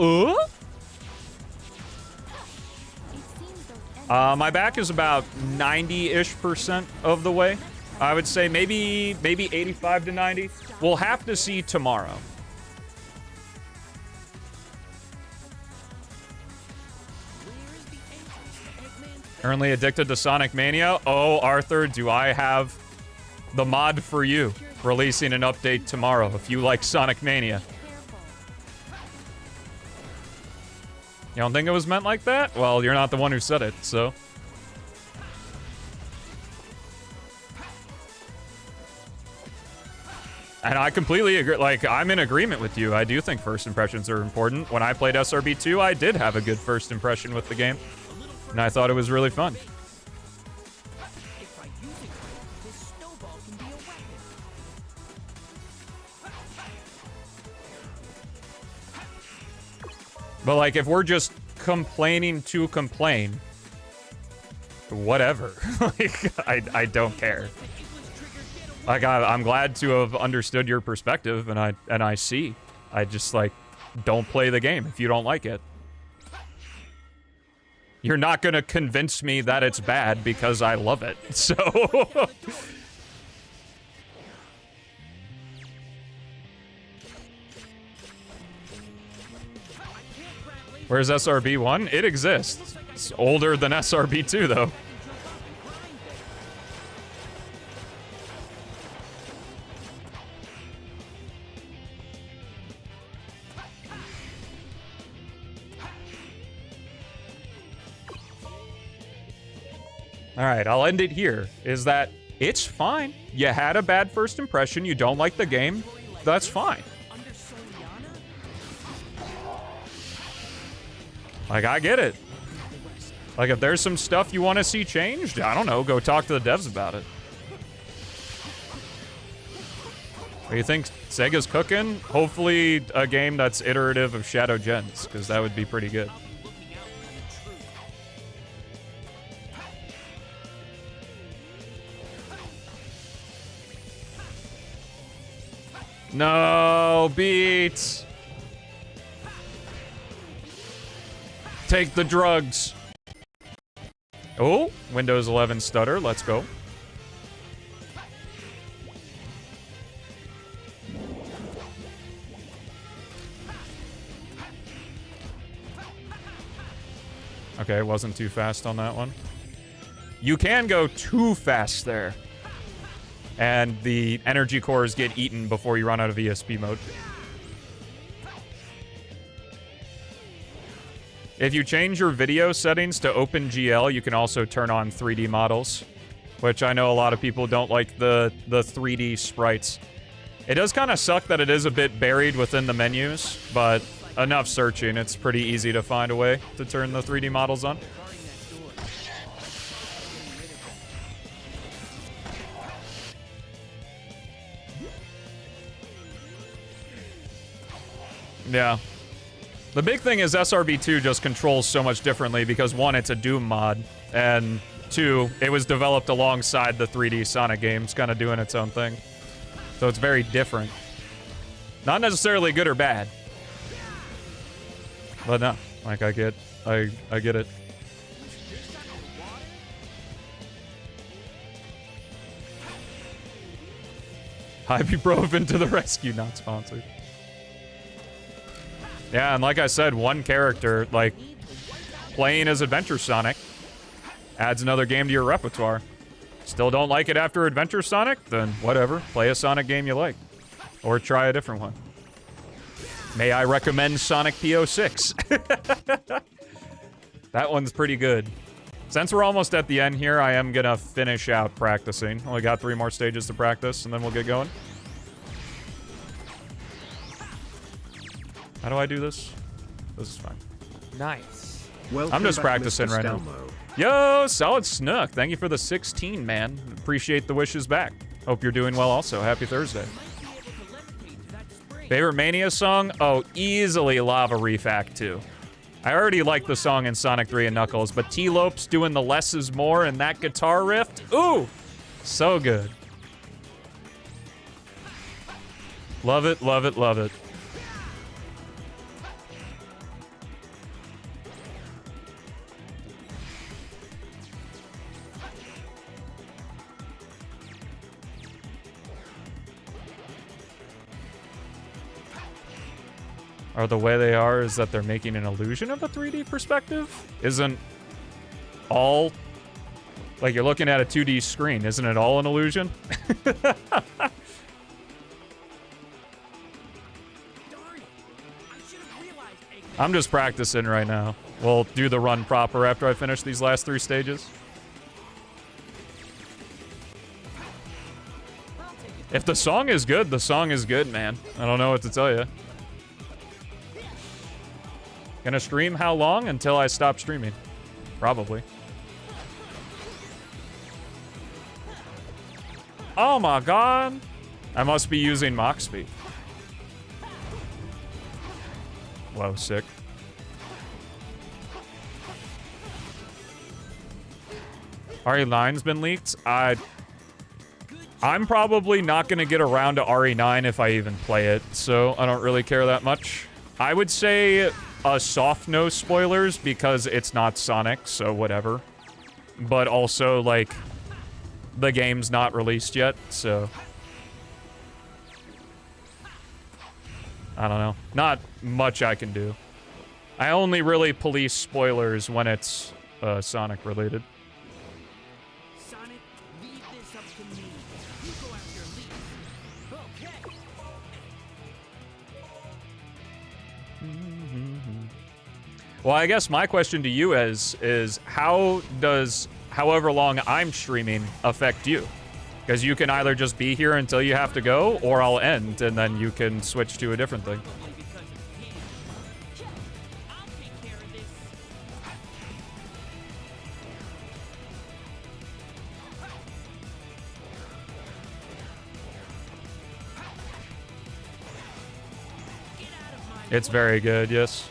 Speaker 1: My back is about 90-ish% of the way. I would say maybe 85 to 90. We'll have to see tomorrow. Currently addicted to Sonic Mania. Oh, Arthur, do I have the mod for you? Releasing an update tomorrow if you like Sonic Mania. You don't think it was meant like that? Well, you're not the one who said it, so. And I completely agree. Like, I'm in agreement with you. I do think first impressions are important. When I played SRB2, I did have a good first impression with the game. And I thought it was really fun. But, like, if we're just complaining to complain, whatever. Like, I don't care. Like, I'm glad to have understood your perspective, and I see. I just, like, don't play the game if you don't like it. You're not gonna convince me that it's bad because I love it, so... Where's SRB1? It exists. It's older than SRB2, though. Alright, I'll end it here. Is that it's fine. You had a bad first impression, you don't like the game, that's fine. Like, I get it. Like, if there's some stuff you want to see changed, I don't know, go talk to the devs about it. What do you think Sega's cooking? Hopefully a game that's iterative of Shadow Gens, because that would be pretty good. No, Beats. Take the drugs. Oh, Windows 11 stutter. Let's go. Okay, wasn't too fast on that one. You can go too fast there. And the energy cores get eaten before you run out of ESP mode. If you change your video settings to OpenGL, you can also turn on 3D models, which I know a lot of people don't like the 3D sprites. It does kind of suck that it is a bit buried within the menus, but enough searching, it's pretty easy to find a way to turn the 3D models on. Yeah. The big thing is SRB2 just controls so much differently because, one, it's a Doom mod, and two, it was developed alongside the 3D Sonic games, kind of doing its own thing. So it's very different. Not necessarily good or bad. But no, like, I get it. Ibuprofen to the rescue, not sponsored. Yeah, and like I said, one character, like, playing as Adventure Sonic, Adds another game to your repertoire. Still don't like it after Adventure Sonic? Then whatever. Play a Sonic game you like. Or try a different one. May I recommend Sonic P-06? That one's pretty good. Since we're almost at the end here, I am gonna finish out practicing. Only got 3 more stages to practice, and then we'll get going. How do I do this? This is fine.
Speaker 4: Nice.
Speaker 1: I'm just practicing right now. Yo, Solid Snook. Thank you for the 16, man. Appreciate the wishes back. Hope you're doing well also. Happy Thursday. Favorite Mania song? Oh, easily Lava Reef Act 2. I already like the song in Sonic 3 and Knuckles, but T-Lopes doing the less is more and that guitar riff, ooh, so good. Love it, love it, love it. Or the way they are is that they're making an illusion of a 3D perspective? Isn't all... Like, you're looking at a 2D screen. Isn't it all an illusion? I'm just practicing right now. We'll do the run proper after I finish these last 3 stages. If the song is good, the song is good, man. I don't know what to tell you. Gonna stream how long? Until I stop streaming. Probably. Oh my god. I must be using Mach Speed. Whoa, sick. RE9's been leaked? I'm probably not gonna get around to RE9 if I even play it, so I don't really care that much. I would say soft no spoilers because it's not Sonic, so whatever. But also, like, the game's not released yet, so I don't know. Not much I can do. I only really police spoilers when it's Sonic related.
Speaker 5: Sonic, leave this up to me. You go after Elise. Okay.
Speaker 1: Well, I guess my question to you is how does however long I'm streaming affect you? Because you can either just be here until you have to go, or I'll end, and then you can switch to a different thing.
Speaker 5: I'll take care of this.
Speaker 1: It's very good, yes.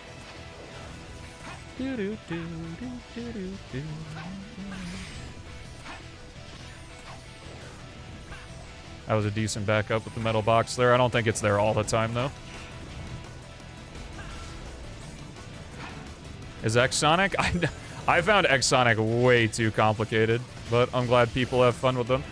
Speaker 1: That was a decent backup with the metal box there. I don't think it's there all the time, though. Is X Sonic? I found X Sonic way too complicated, but I'm glad people have fun with them.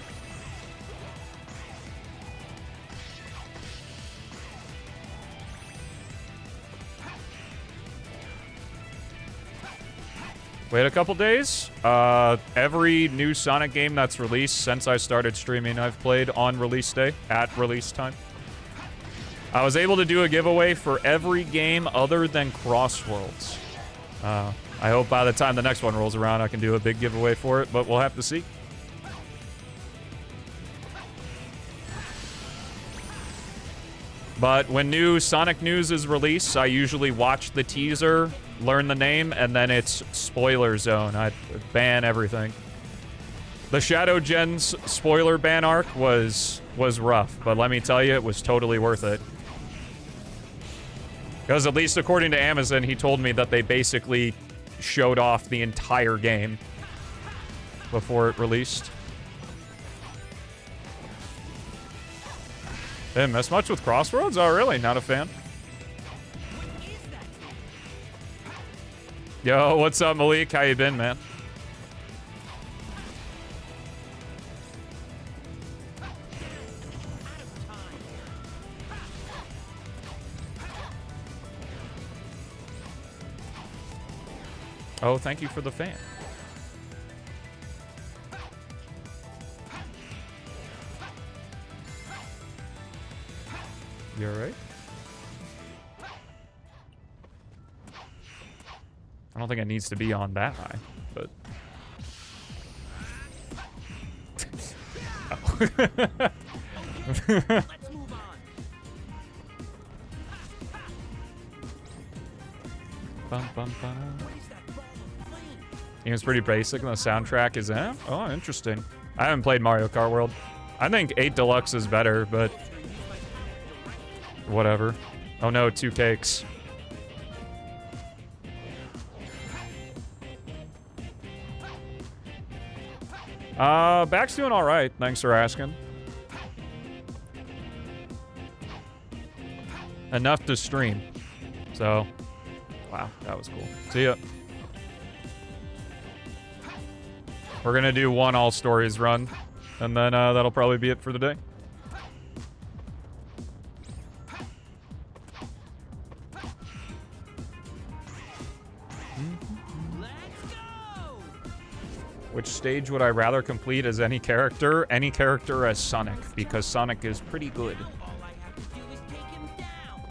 Speaker 1: Wait a couple days. Every new Sonic game that's released since I started streaming, I've played on release day, at release time. I was able to do a giveaway for every game other than Crossworlds. I hope by the time the next one rolls around, I can do a big giveaway for it, but we'll have to see. But when new Sonic news is released, I usually watch the teaser, learn the name, and then it's spoiler zone. I ban everything. The Shadow Gens spoiler ban arc was rough, but let me tell you, it was totally worth it. Because at least according to Amazon, he told me that they basically showed off the entire game before it released. Didn't miss much with Crossroads? Oh, really? Not a fan? Yo, what's up, Malik? How you been, man? Oh, thank you for the fan. You alright? I don't think it needs to be on that high, but...
Speaker 5: Let's move on.
Speaker 1: Bum, bum, bum.
Speaker 5: What is that ball of flame?
Speaker 1: Game's pretty basic and the soundtrack is oh, interesting. I haven't played Mario Kart World. I think 8 Deluxe is better, but whatever. Oh no, 2 cakes. Back's doing all right. Thanks for asking. Enough to stream. So, wow, that was cool. See ya. We're gonna do one All Stories run, and then that'll probably be it for the day.
Speaker 5: Let's go.
Speaker 1: Which stage would I rather complete as any character? Any character as Sonic, because Sonic is pretty good.
Speaker 5: All I have to do is take him down.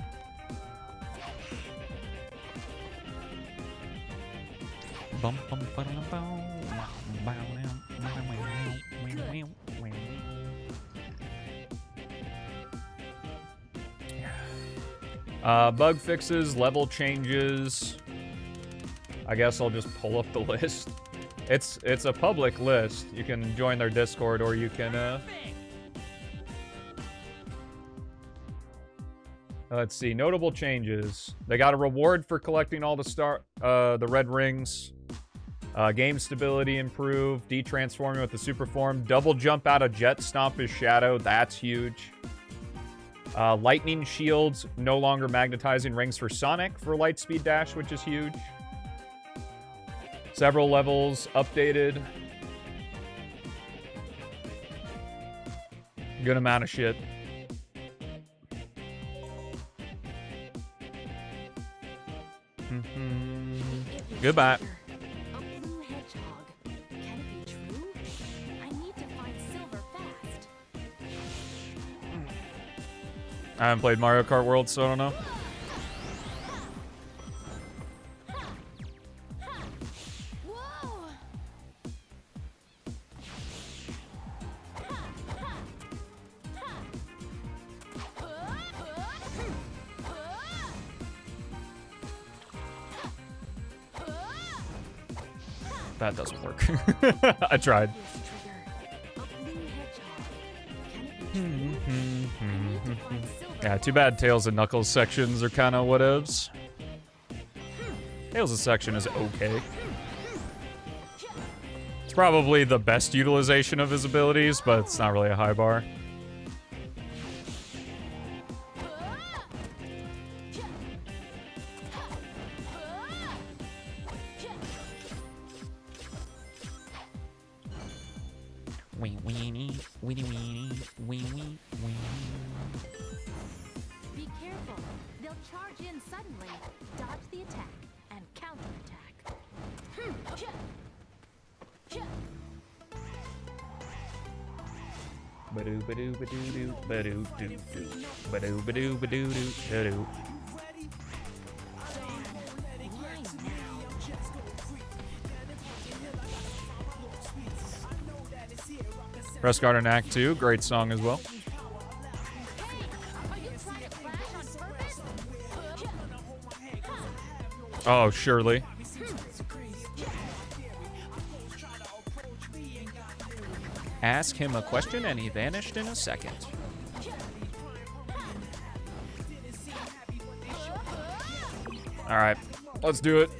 Speaker 1: Bum, bum, ba-dum, bow. Bug fixes, level changes. I guess I'll just pull up the list. It's a public list. You can join their Discord, or you can let's see, notable changes. They got a reward for collecting all the red rings. Game stability improved. De-transforming with the super form. Double jump out of jet stomp his shadow. That's huge. Lightning shields, no longer magnetizing rings for Sonic for light speed dash, which is huge. Several levels updated. Good amount of shit. Goodbye.
Speaker 2: A blue hedgehog. Can it be true? I need to find silver fast.
Speaker 1: I haven't played Mario Kart World, so I don't know.
Speaker 2: Whoa!
Speaker 1: That doesn't work. I tried.
Speaker 2: This trigger. A blue hedgehog. Can it be true? I need to find silver.
Speaker 1: Yeah, too bad Tails and Knuckles sections are kind of whatevs. Tails' section is okay. It's probably the best utilization of his abilities, but it's not really a high bar. Wee weenie, weenie weenie, wee wee wee.
Speaker 2: Be careful. They'll charge in suddenly. Dodge the attack and counterattack.
Speaker 1: Ba-doo ba-doo ba-doo doo ba-doo doo doo ba-doo ba-doo ba-doo doo ba-doo.
Speaker 2: Mine now.
Speaker 1: Press Garden Act 2, great song as well.
Speaker 2: Are you trying to crash on purpose?
Speaker 1: Oh, surely. Ask him a question and he vanished in a second. Alright, let's do it.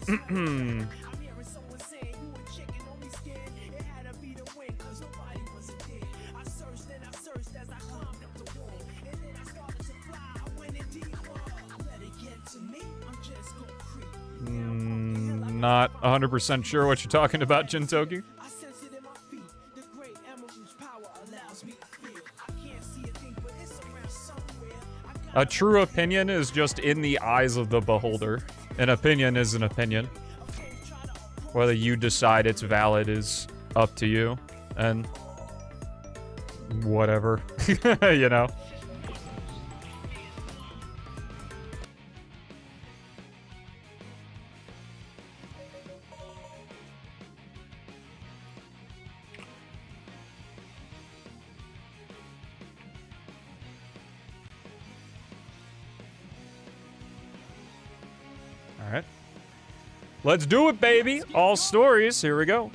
Speaker 1: Not 100% sure what you're talking about, Jintoki. A true opinion is just in the eyes of the beholder. An opinion is an opinion. Whether you decide it's valid is up to you. And whatever. You know. Let's do it, baby. All stories. Here we go.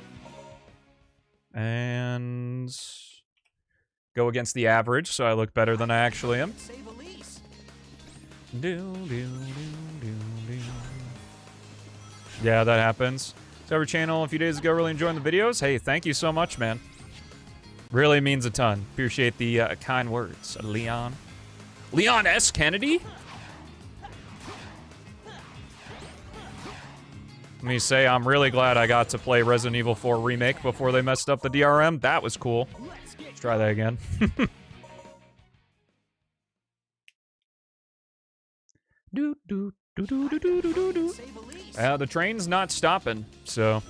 Speaker 1: And go against the average, so I look better than I actually am.
Speaker 5: Save Elise.
Speaker 1: Yeah, that happens. Discovered channel a few days ago. Really enjoying the videos. Hey, thank you so much, man. Really means a ton. Appreciate the kind words, Leon. Leon S. Kennedy? Let me say, I'm really glad I got to play Resident Evil 4 Remake before they messed up the DRM. That was cool. Let's try that again. The train's not stopping, so...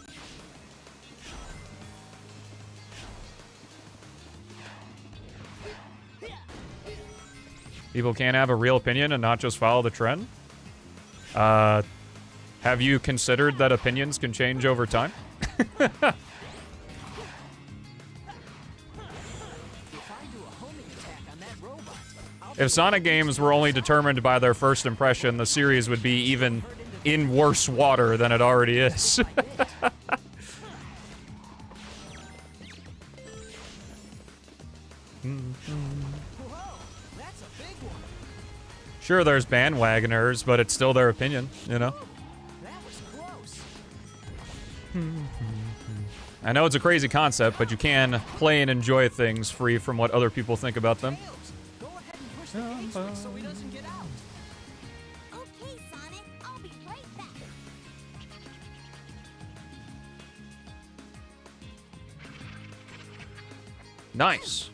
Speaker 1: People can't have a real opinion and not just follow the trend? Have you considered that opinions can change over time? If Sonic games were only determined by their first impression, the series would be even in worse water than it already is. Sure, there's bandwagoners, but it's still their opinion, you know? I know it's a crazy concept, but you can play and enjoy things free from what other people think about them.
Speaker 5: Go ahead and push the game switch so he doesn't get out.
Speaker 2: Okay, Sonic, I'll be right back.
Speaker 1: Nice.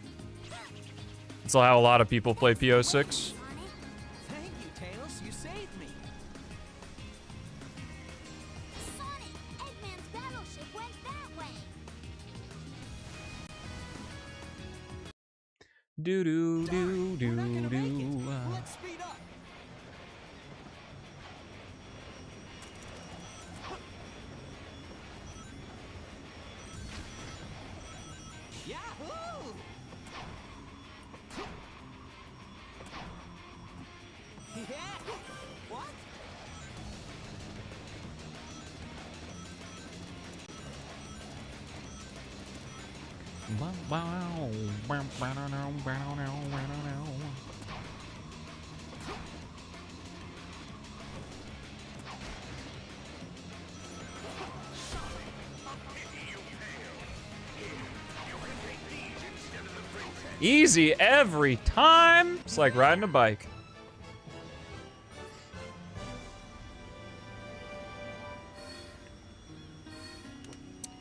Speaker 1: That's how a lot of people play P-06.
Speaker 5: Thank you, Tails. You saved me.
Speaker 2: Sonic, Eggman's battleship went that way.
Speaker 1: Do do do do
Speaker 5: We're not gonna make it.
Speaker 1: do.
Speaker 5: Let's speed up. Yahoo! Yeah. What?
Speaker 1: Easy every time. It's like riding a bike.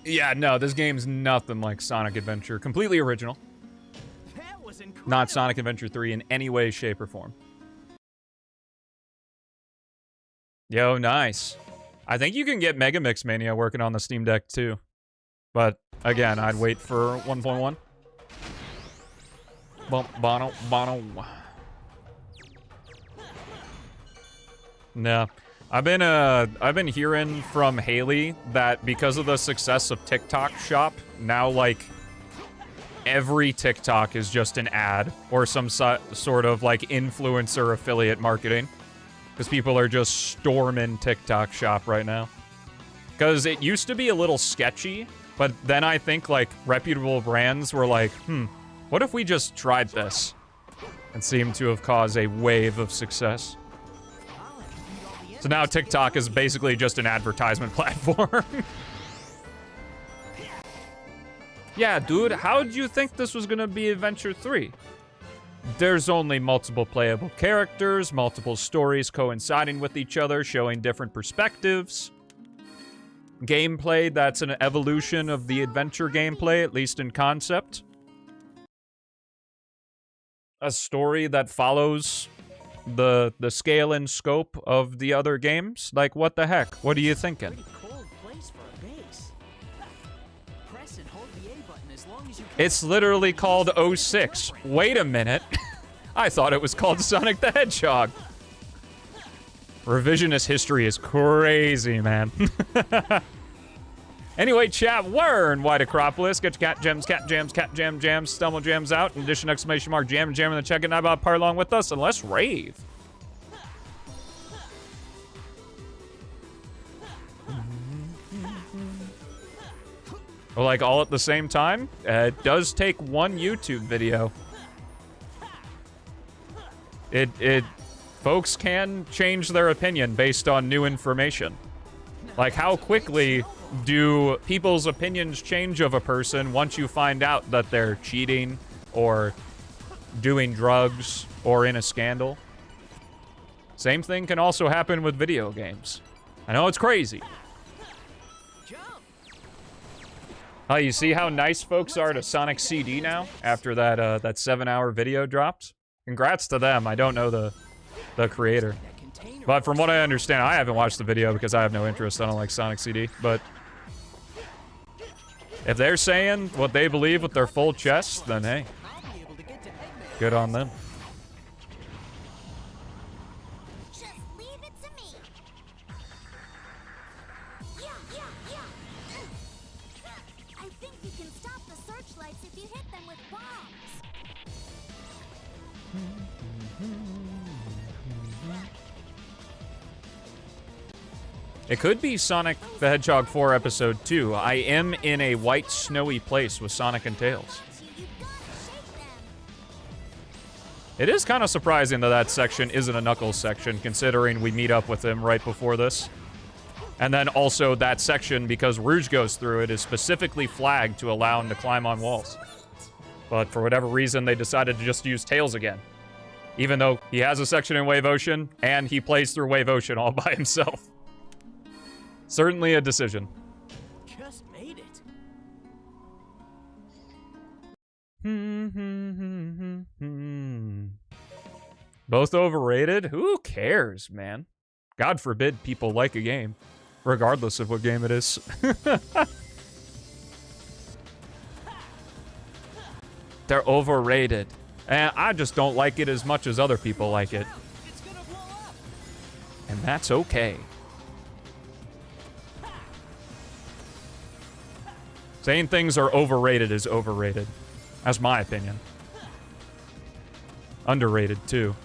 Speaker 1: Yeah, no, this game's nothing like Sonic Adventure. Completely original.
Speaker 5: That was incredible.
Speaker 1: Not Sonic Adventure 3 in any way, shape, or form. Yo, nice. I think you can get Megamix Mania working on the Steam Deck, too. But, again, I'd wait for 1.1. Bono. No. I've been hearing from Haley that because of the success of TikTok Shop, now, like, every TikTok is just an ad or some sort of, like, influencer affiliate marketing. Because people are just storming TikTok Shop right now. Because it used to be a little sketchy, but then I think, like, reputable brands were like, what if we just tried this? And seemed to have caused a wave of success. So now TikTok is basically just an advertisement platform. Yeah, dude, how did you think this was gonna be Adventure 3? There's only multiple playable characters, multiple stories coinciding with each other, showing different perspectives. Gameplay that's an evolution of the adventure gameplay, at least in concept. A story that follows the scale and scope of the other games. Like, what the heck? What are you thinking?
Speaker 5: Pretty cold place for a base. Press and hold the A button as long as you can.
Speaker 1: It's literally called 06. Wait a minute. I thought it was called Sonic the Hedgehog. Revisionist history is crazy, man. Anyway, chat, we're in White Acropolis. Get your cat gems, cat jams, stumble jams out. In addition, exclamation mark, jam in the check-in. How about part along with us and let's rave. or like all at the same time, it does take one YouTube video. Folks can change their opinion based on new information. Like, how quickly do people's opinions change of a person once you find out that they're cheating or doing drugs or in a scandal? Same thing can also happen with video games. I know it's crazy. Oh, you see how nice folks are to Sonic CD now after that that 7-hour video dropped? Congrats to them. I don't know the creator. But from what I understand, I haven't watched the video because I have no interest. I don't like Sonic CD. But if they're saying what they believe with their full chest, then hey, good on them.
Speaker 2: Just leave it to me. I think you can stop the searchlights if you hit them with bombs.
Speaker 1: It could be Sonic the Hedgehog 4 Episode 2. I am in a white, snowy place with Sonic and Tails.
Speaker 2: You gotta shake them.
Speaker 1: It is kind of surprising that that section isn't a Knuckles section, considering we meet up with him right before this. And then also that section, because Rouge goes through it, is specifically flagged to allow him to climb on walls. But for whatever reason, they decided to just use Tails again. Even though he has a section in Wave Ocean, and he plays through Wave Ocean all by himself. Certainly a decision.
Speaker 5: Just made it.
Speaker 1: Both overrated? Who cares, man? God forbid people like a game, regardless of what game it is. They're overrated. And I just don't like it as much as other people like it.
Speaker 5: It's gonna blow up.
Speaker 1: And that's okay. Saying things are overrated is overrated. That's my opinion. Underrated, too.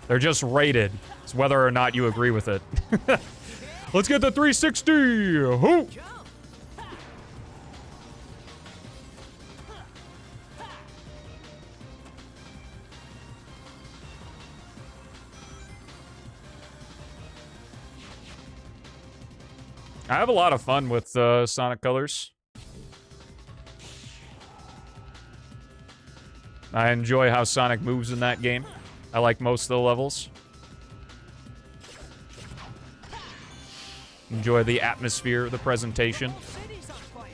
Speaker 1: They're just rated. It's whether or not you agree with it. Let's get the 360! Hoo! I have a lot of fun with Sonic Colors. I enjoy how Sonic moves in that game. I like most of the levels. Enjoy the atmosphere, the presentation.
Speaker 5: City's on fire.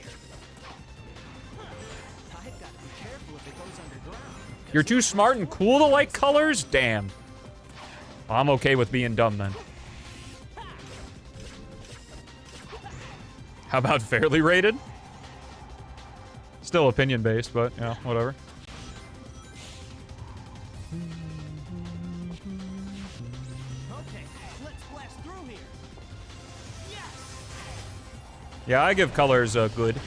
Speaker 5: I've got to be careful if it goes underground.
Speaker 1: You're too smart and cool to like colors? Damn. I'm okay with being dumb then. How about fairly rated? Still opinion-based, but, yeah, whatever.
Speaker 5: Okay, let's blast through here. Yes.
Speaker 1: Yeah, I give colors a good.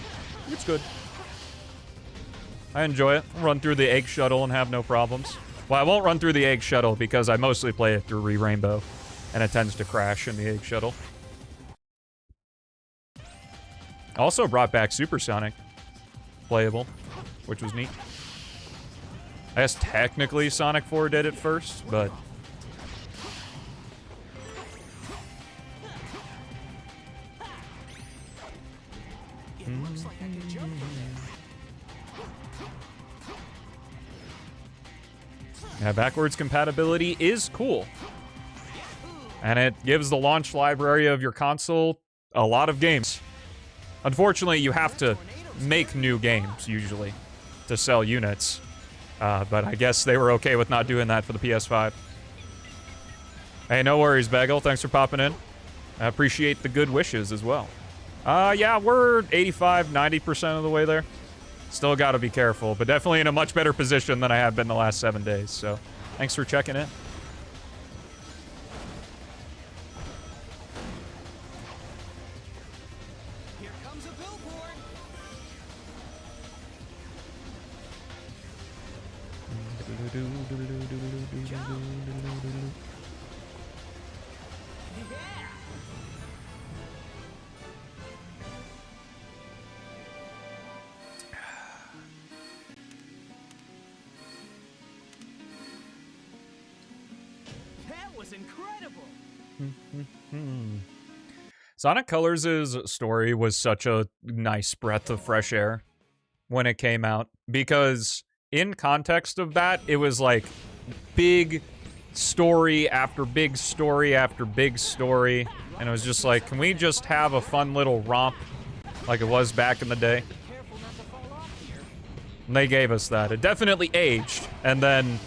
Speaker 1: It's good. I enjoy it. I'll run through the egg shuttle and have no problems. Well, I won't run through the egg shuttle because I mostly play it through Re-Rainbow, and it tends to crash in the egg shuttle. Also brought back Supersonic playable, which was neat. I guess technically Sonic 4 did it first, but...
Speaker 5: It looks like I can jump from there.
Speaker 1: Yeah, backwards compatibility is cool. And it gives the launch library of your console a lot of games. Unfortunately, you have to make new games, usually, to sell units. But I guess they were okay with not doing that for the PS5. Hey, no worries, Bagel. Thanks for popping in. I appreciate the good wishes as well. Yeah, we're 85, 90% of the way there. Still gotta be careful, but definitely in a much better position than I have been the last 7 days, so thanks for checking in.
Speaker 5: Here comes a billboard. Yeah. was incredible.
Speaker 1: Sonic Colors' story was such a nice breath of fresh air when it came out, because in context of that, it was like big story after big story after big story, and it was just like, can we just have a fun little romp like it was back in the day?
Speaker 5: Careful not to fall off here.
Speaker 1: And they gave us that. It definitely aged, and then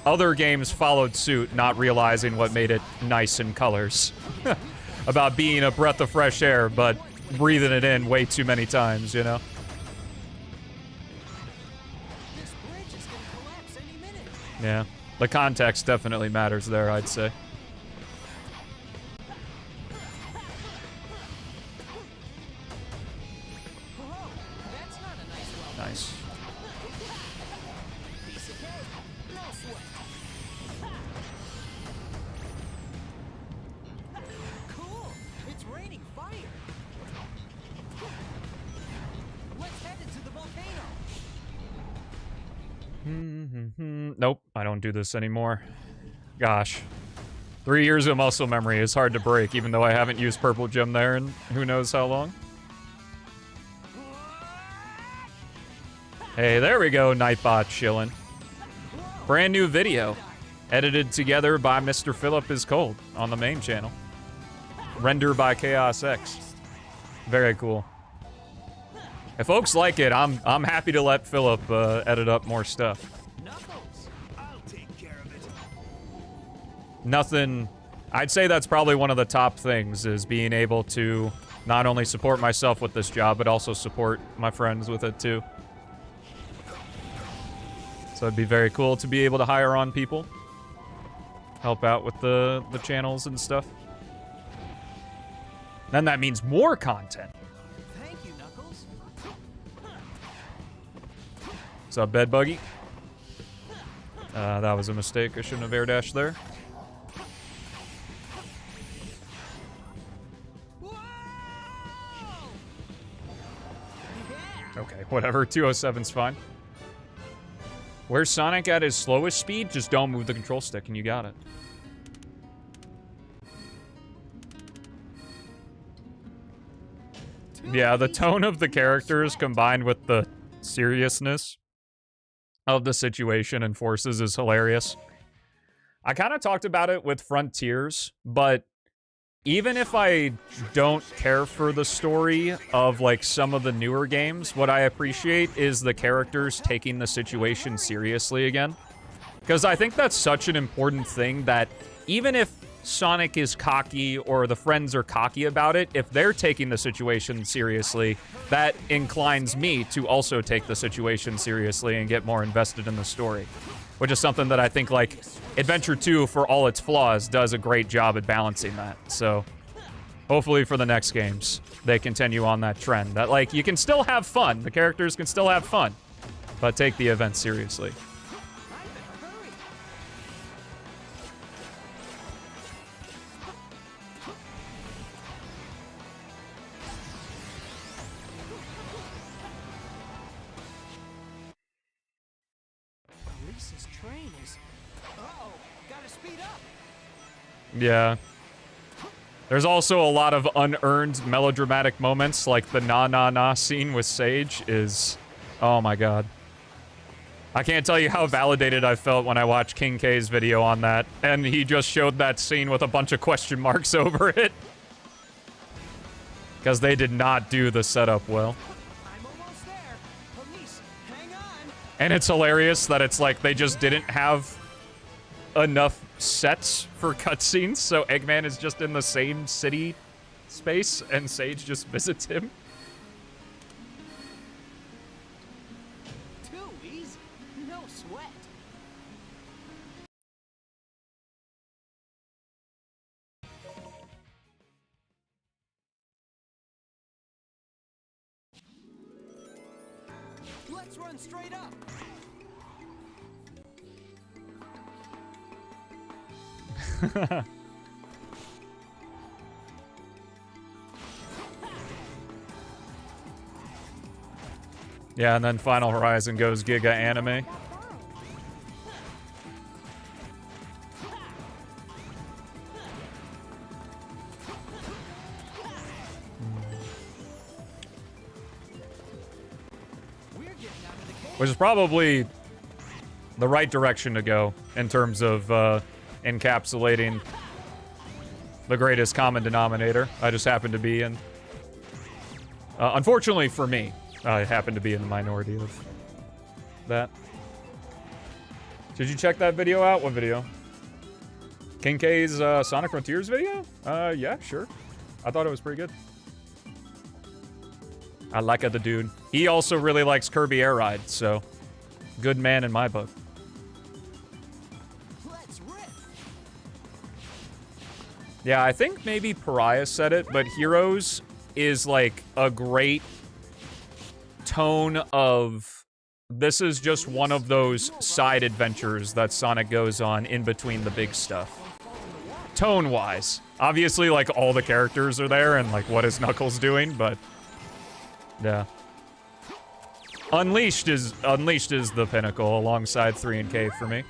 Speaker 1: other games followed suit, not realizing what made it nice in Colors. About being a breath of fresh air, but breathing it in way too many times, you know?
Speaker 5: This bridge is gonna collapse any minute.
Speaker 1: Yeah. The context definitely matters there, I'd say.
Speaker 5: Whoa, that's not a nice well.
Speaker 1: Nice.
Speaker 5: Piece of cake. No sweat. Cool. It's raining fire. Let's head into the volcano.
Speaker 1: Nope, I don't do this anymore. Gosh. 3 years of muscle memory is hard to break, even though I haven't used Purple Gem there in who knows how long. Hey, there we go, Nightbot chillin'. Brand new video. Edited together by Mr. Philip is Cold on the main channel. Render by Chaos X. Very cool. If folks like it, I'm happy to let Philip edit up more stuff.
Speaker 5: Knuckles. I'll take care of it.
Speaker 1: Nothing. I'd say that's probably one of the top things, is being able to not only support myself with this job, but also support my friends with it too. So it'd be very cool to be able to hire on people, help out with the channels and stuff. Then that means more content.
Speaker 5: Thank you, Knuckles.
Speaker 1: What's up, Bed Buggy? That was a mistake. I shouldn't have air dashed there.
Speaker 5: Whoa! Yeah.
Speaker 1: Okay, whatever. 207's fine. Where's Sonic at his slowest speed? Just don't move the control stick and you got it. Yeah, the tone of the characters combined with the seriousness of the situation and forces is hilarious. I kind of talked about it with Frontiers, but even if I don't care for the story of, like, some of the newer games, what I appreciate is the characters taking the situation seriously again. Because I think that's such an important thing, that even if Sonic is cocky or the friends are cocky about it, if they're taking the situation seriously, that inclines me to also take the situation seriously and get more invested in the story. Which is something that I think, like, Adventure 2, for all its flaws, does a great job at balancing that. So, hopefully for the next games, they continue on that trend. That, like, you can still have fun. The characters can still have fun. But take the event seriously.
Speaker 5: Lisa's train is... Uh-oh, gotta speed up.
Speaker 1: Yeah. There's also a lot of unearned melodramatic moments, like the na-na-na scene with Sage is... Oh my god. I can't tell you how validated I felt when I watched King K's video on that, and he just showed that scene with a bunch of question marks over it. Because they did not do the setup well.
Speaker 5: I'm almost there. Police, hang on.
Speaker 1: And it's hilarious that it's like they just didn't have enough sets for cutscenes, so Eggman is just in the same city space, and Sage just visits him.
Speaker 5: Too easy. No sweat. Let's run straight up.
Speaker 1: Yeah, and then Final Horizon goes Giga Anime. which is probably the right direction to go in terms of encapsulating the greatest common denominator. I just happen to be in. Unfortunately for me, I happen to be in the minority of that. Did you check that video out? What video? King K's Sonic Frontiers video? Yeah, sure. I thought it was pretty good. I like the dude. He also really likes Kirby Air Ride, so good man in my book.
Speaker 5: Let's rip.
Speaker 1: Yeah, I think maybe Pariah said it, but Heroes is like a great tone of this is just one of those side adventures that Sonic goes on in between the big stuff. Tone-wise. Obviously, like, all the characters are there and, like, what is Knuckles doing, but... yeah. Unleashed is the pinnacle alongside 3 and K for me.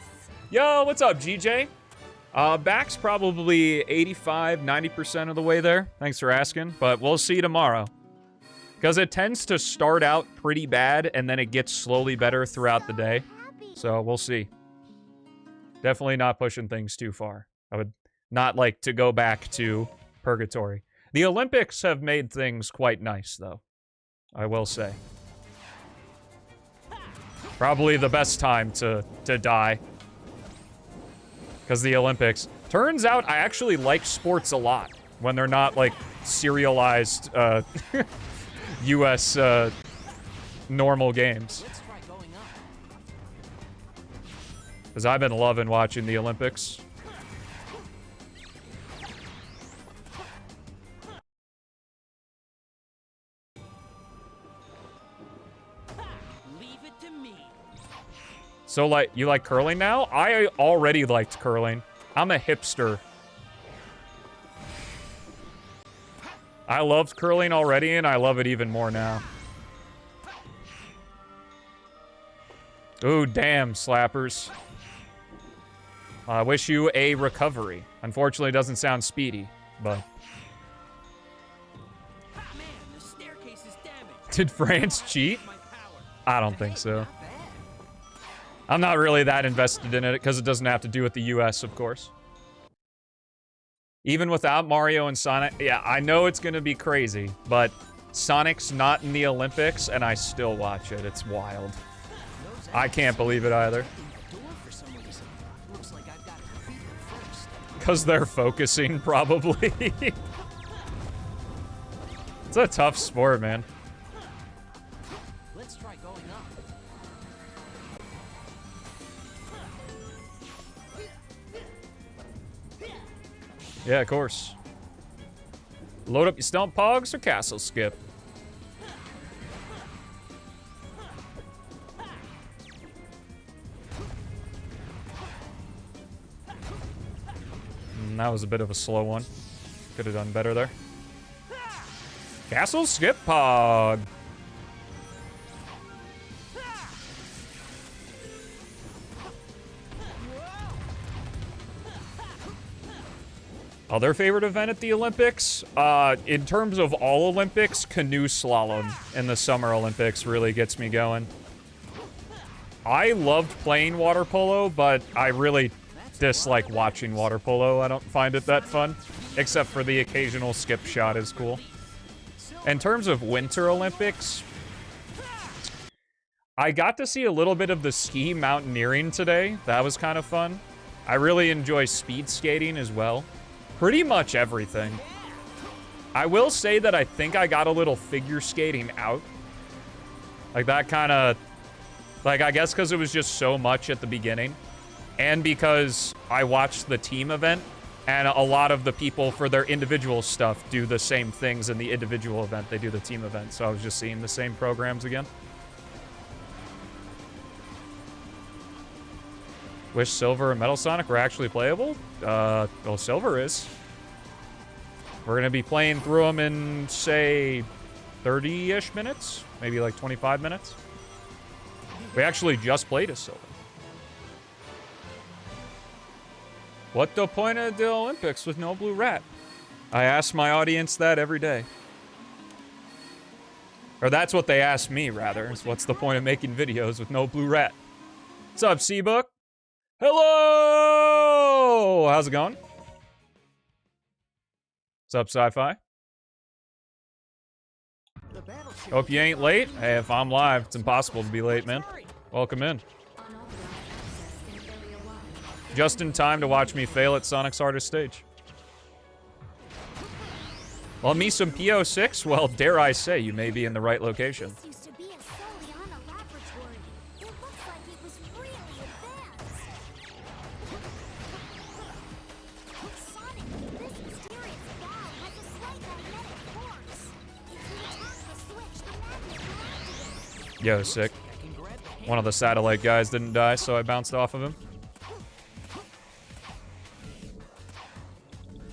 Speaker 1: Yo, what's up, GJ? Back's probably 85, 90% of the way there. Thanks for asking, but we'll see tomorrow. Because it tends to start out pretty bad, and then it gets slowly better throughout the day. So, we'll see. Definitely not pushing things too far. I would not like to go back to purgatory. The Olympics have made things quite nice, though. I will say. Probably the best time to die. Because the Olympics. Turns out I actually like sports a lot. When they're not, like, serialized, U.S. Normal games. Because I've been loving watching the Olympics.
Speaker 5: Leave it to me.
Speaker 1: So, like, you like curling now? I already liked curling. I'm a hipster. I loved curling already, and I love it even more now. Ooh, damn, slappers. I wish you a recovery. Unfortunately, it doesn't sound speedy, but...
Speaker 5: Ah, man, the staircase is damaged.
Speaker 1: Did France cheat?
Speaker 5: My power.
Speaker 1: I don't think so. I'm not really that invested in it, because it doesn't have to do with the US, of course. Even without Mario and Sonic, yeah, I know it's gonna be crazy, but Sonic's not in the Olympics, and I still watch it. It's wild. I can't believe it either. Because they're focusing, probably. It's a tough sport, man.
Speaker 5: Let's try going up.
Speaker 1: Yeah, of course. Load up your stump pogs or castle skip. That was a bit of a slow one. Could have done better there. Castle skip pog. Other favorite event at the Olympics? In terms of all Olympics, canoe slalom in the Summer Olympics really gets me going. I loved playing water polo, but I really dislike watching water polo. I don't find it that fun, except for the occasional skip shot is cool. In terms of Winter Olympics, I got to see a little bit of the ski mountaineering today. That was kind of fun. I really enjoy speed skating as well. Pretty much everything. I will say that I think I got a little figure skating out. Like that kind of, like I guess because it was just so much at the beginning. And because I watched the team event, and a lot of the people for their individual stuff do the same things in the individual event they do the team event. So I was just seeing the same programs again. Wish Silver and Metal Sonic were actually playable? Well, Silver is. We're going to be playing through them in, say, 30-ish minutes? Maybe like 25 minutes? We actually just played a Silver. What the point of the Olympics with no blue rat? I ask my audience that every day. Or that's what they asked me, rather. Is what's the point of making videos with no blue rat? What's up, C-Book? Hello! How's it going? What's up, Sci-Fi? Hope you ain't late. Hey, if I'm live, it's impossible to be late, man. Welcome in. Just in time to watch me fail at Sonic's hardest stage. Well, me some P-06? Well, dare I say, you may be in the right location.
Speaker 2: This used to be a Soliana laboratory. It looks like it was really advanced. Sonic, this mysterious ball has a slight magnetic force. If you tap the switch, the magnet will activate.
Speaker 1: Yo, sick. One of the satellite guys didn't die, so I bounced off of him.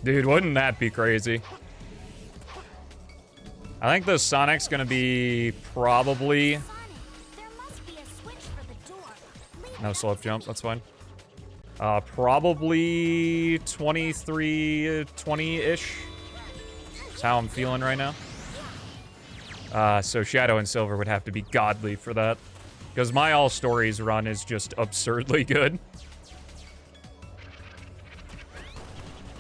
Speaker 1: Dude, wouldn't that be crazy? I think the Sonic's gonna be probably...
Speaker 2: Sonic, there must be a switch for the door. Leave
Speaker 1: No
Speaker 2: that
Speaker 1: slope jump, that's fine. Probably 23, 20-ish. That's how I'm feeling right now. So Shadow and Silver would have to be godly for that. Because my All Stories run is just absurdly good.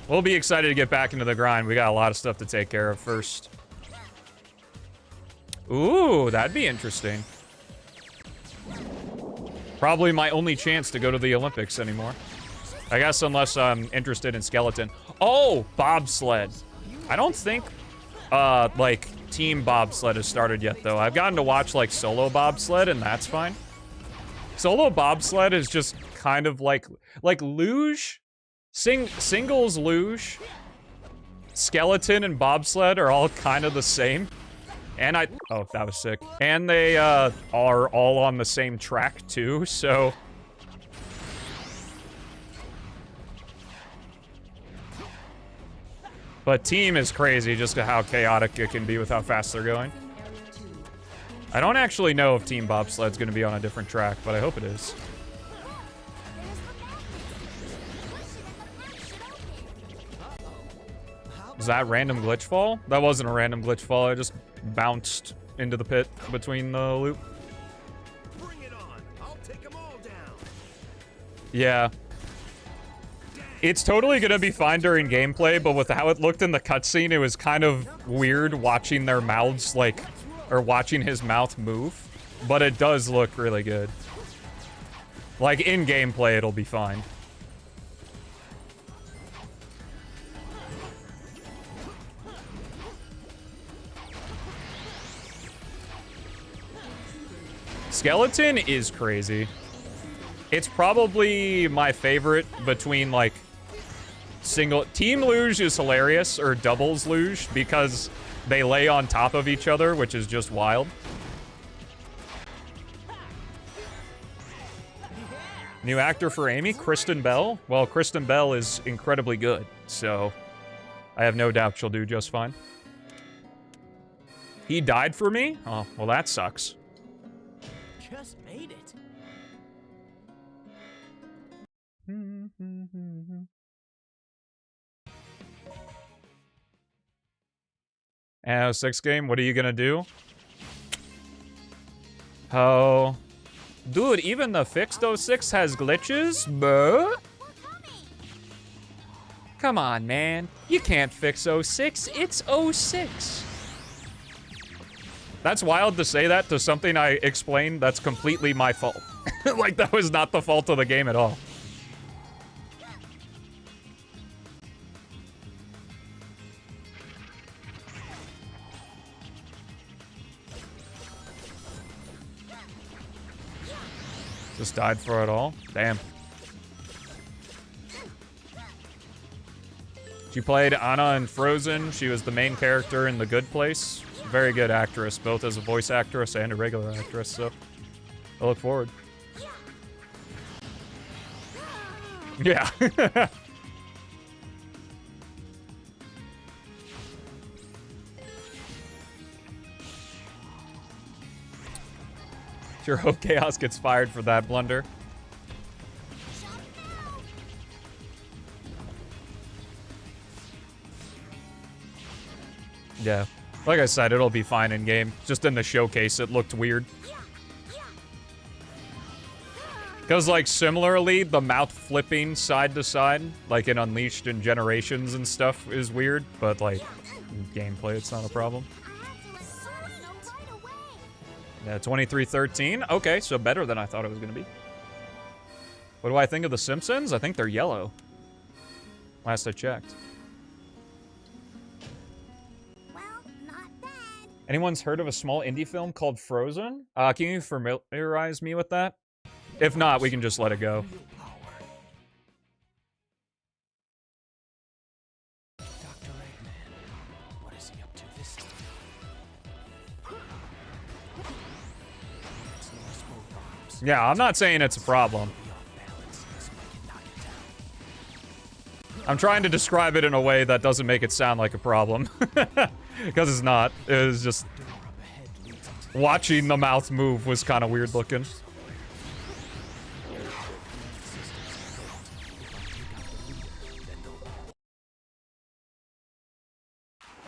Speaker 1: We'll be excited to get back into the grind. We got a lot of stuff to take care of first. Ooh, that'd be interesting. Probably my only chance to go to the Olympics anymore. I guess unless I'm interested in skeleton. Oh, bobsled. I don't think, like, team bobsled has started yet, though. I've gotten to watch, like, solo bobsled, and that's fine. Solo bobsled is just kind of like luge. Singles luge, skeleton, and bobsled are all kind of the same. And oh, that was sick. And they are all on the same track too, so. But team is crazy just to how chaotic it can be with how fast they're going. I don't actually know if team bobsled's gonna be on a different track, but I hope it is. Was that random glitch fall? That wasn't a random glitch fall. I just bounced into the pit between the loop.
Speaker 5: Bring it on. I'll take them all down.
Speaker 1: Yeah. It's totally gonna be fine during gameplay, but with how it looked in the cutscene, it was kind of weird watching their mouths, like, or watching his mouth move. But it does look really good. Like, in gameplay, it'll be fine. Skeleton is crazy. It's probably my favorite between, like, team luge is hilarious, or doubles luge, because they lay on top of each other, which is just wild. New actor for Amy, Kristen Bell. Well, Kristen Bell is incredibly good, so I have no doubt she'll do just fine. He died for me? Oh, well, that sucks.
Speaker 5: Just made it.
Speaker 1: M6 game, what are you gonna do? Oh. Dude, even the fixed 06 has glitches? Bruh? Come on, man. You can't fix 06. It's 06. That's wild to say that to something I explained that's completely my fault. Like, that was not the fault of the game at all. Just died for it all? Damn. She played Anna in Frozen. She was the main character in The Good Place. Very good actress, both as a voice actress and a regular actress, so I look forward. Yeah. Sure hope Chaos gets fired for that blunder. Yeah. Like I said, it'll be fine in game. Just in the showcase, it looked weird. Because, like, similarly, the mouth flipping side to side, like in Unleashed and Generations and stuff, is weird. But, like, in gameplay, it's not a problem. Yeah, 2313. Okay, so better than I thought it was going to be. What do I think of The Simpsons? I think they're yellow. Last I checked.
Speaker 2: Well, not bad.
Speaker 1: Anyone's heard of a small indie film called Frozen? Can you familiarize me with that? If not, we can just let it go.
Speaker 4: Dr. Eggman, what is he up to this time? It's lost both arms.
Speaker 1: Yeah, I'm not saying it's a problem.
Speaker 4: Be off balance, so I can knock it down.
Speaker 1: I'm trying to describe it in a way that doesn't make it sound like a problem. Because it's not. It was just...
Speaker 4: Door up ahead leads into
Speaker 1: Watching the mouth move was kind of weird looking.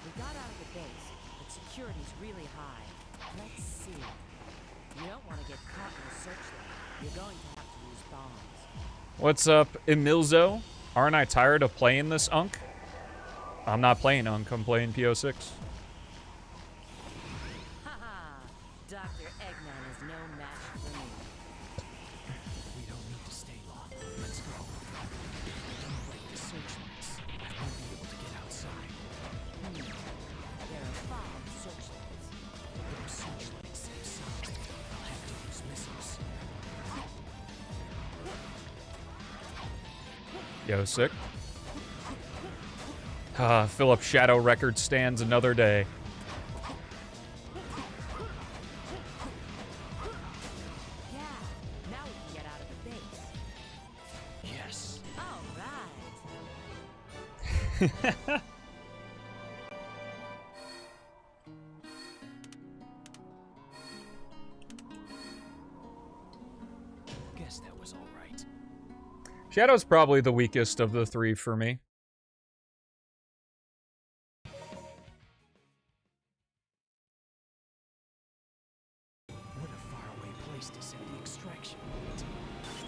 Speaker 6: We got out of the base, but security's really high. Let's see. You don't want to get caught in a searchlight. You're going to have to use bombs.
Speaker 1: What's up, Emilzo? Aren't I tired of playing this Unk? I'm not playing Unk, I'm playing P-06.
Speaker 6: Haha! Dr. Eggman is no match for me.
Speaker 4: We don't need to stay long. Let's go. Don't break the searchlights. I won't be able to get outside.
Speaker 6: There are 5 searchlights.
Speaker 4: Those searchlights save some. I'll have to use missiles.
Speaker 1: Yo, sick. Philip Shadow record stands another day.
Speaker 6: Yeah, now we can get out of the base.
Speaker 4: Yes.
Speaker 6: All right.
Speaker 4: Guess that was all right.
Speaker 1: Shadow's probably the weakest of the 3 for me.
Speaker 4: What a faraway place to set the extraction point.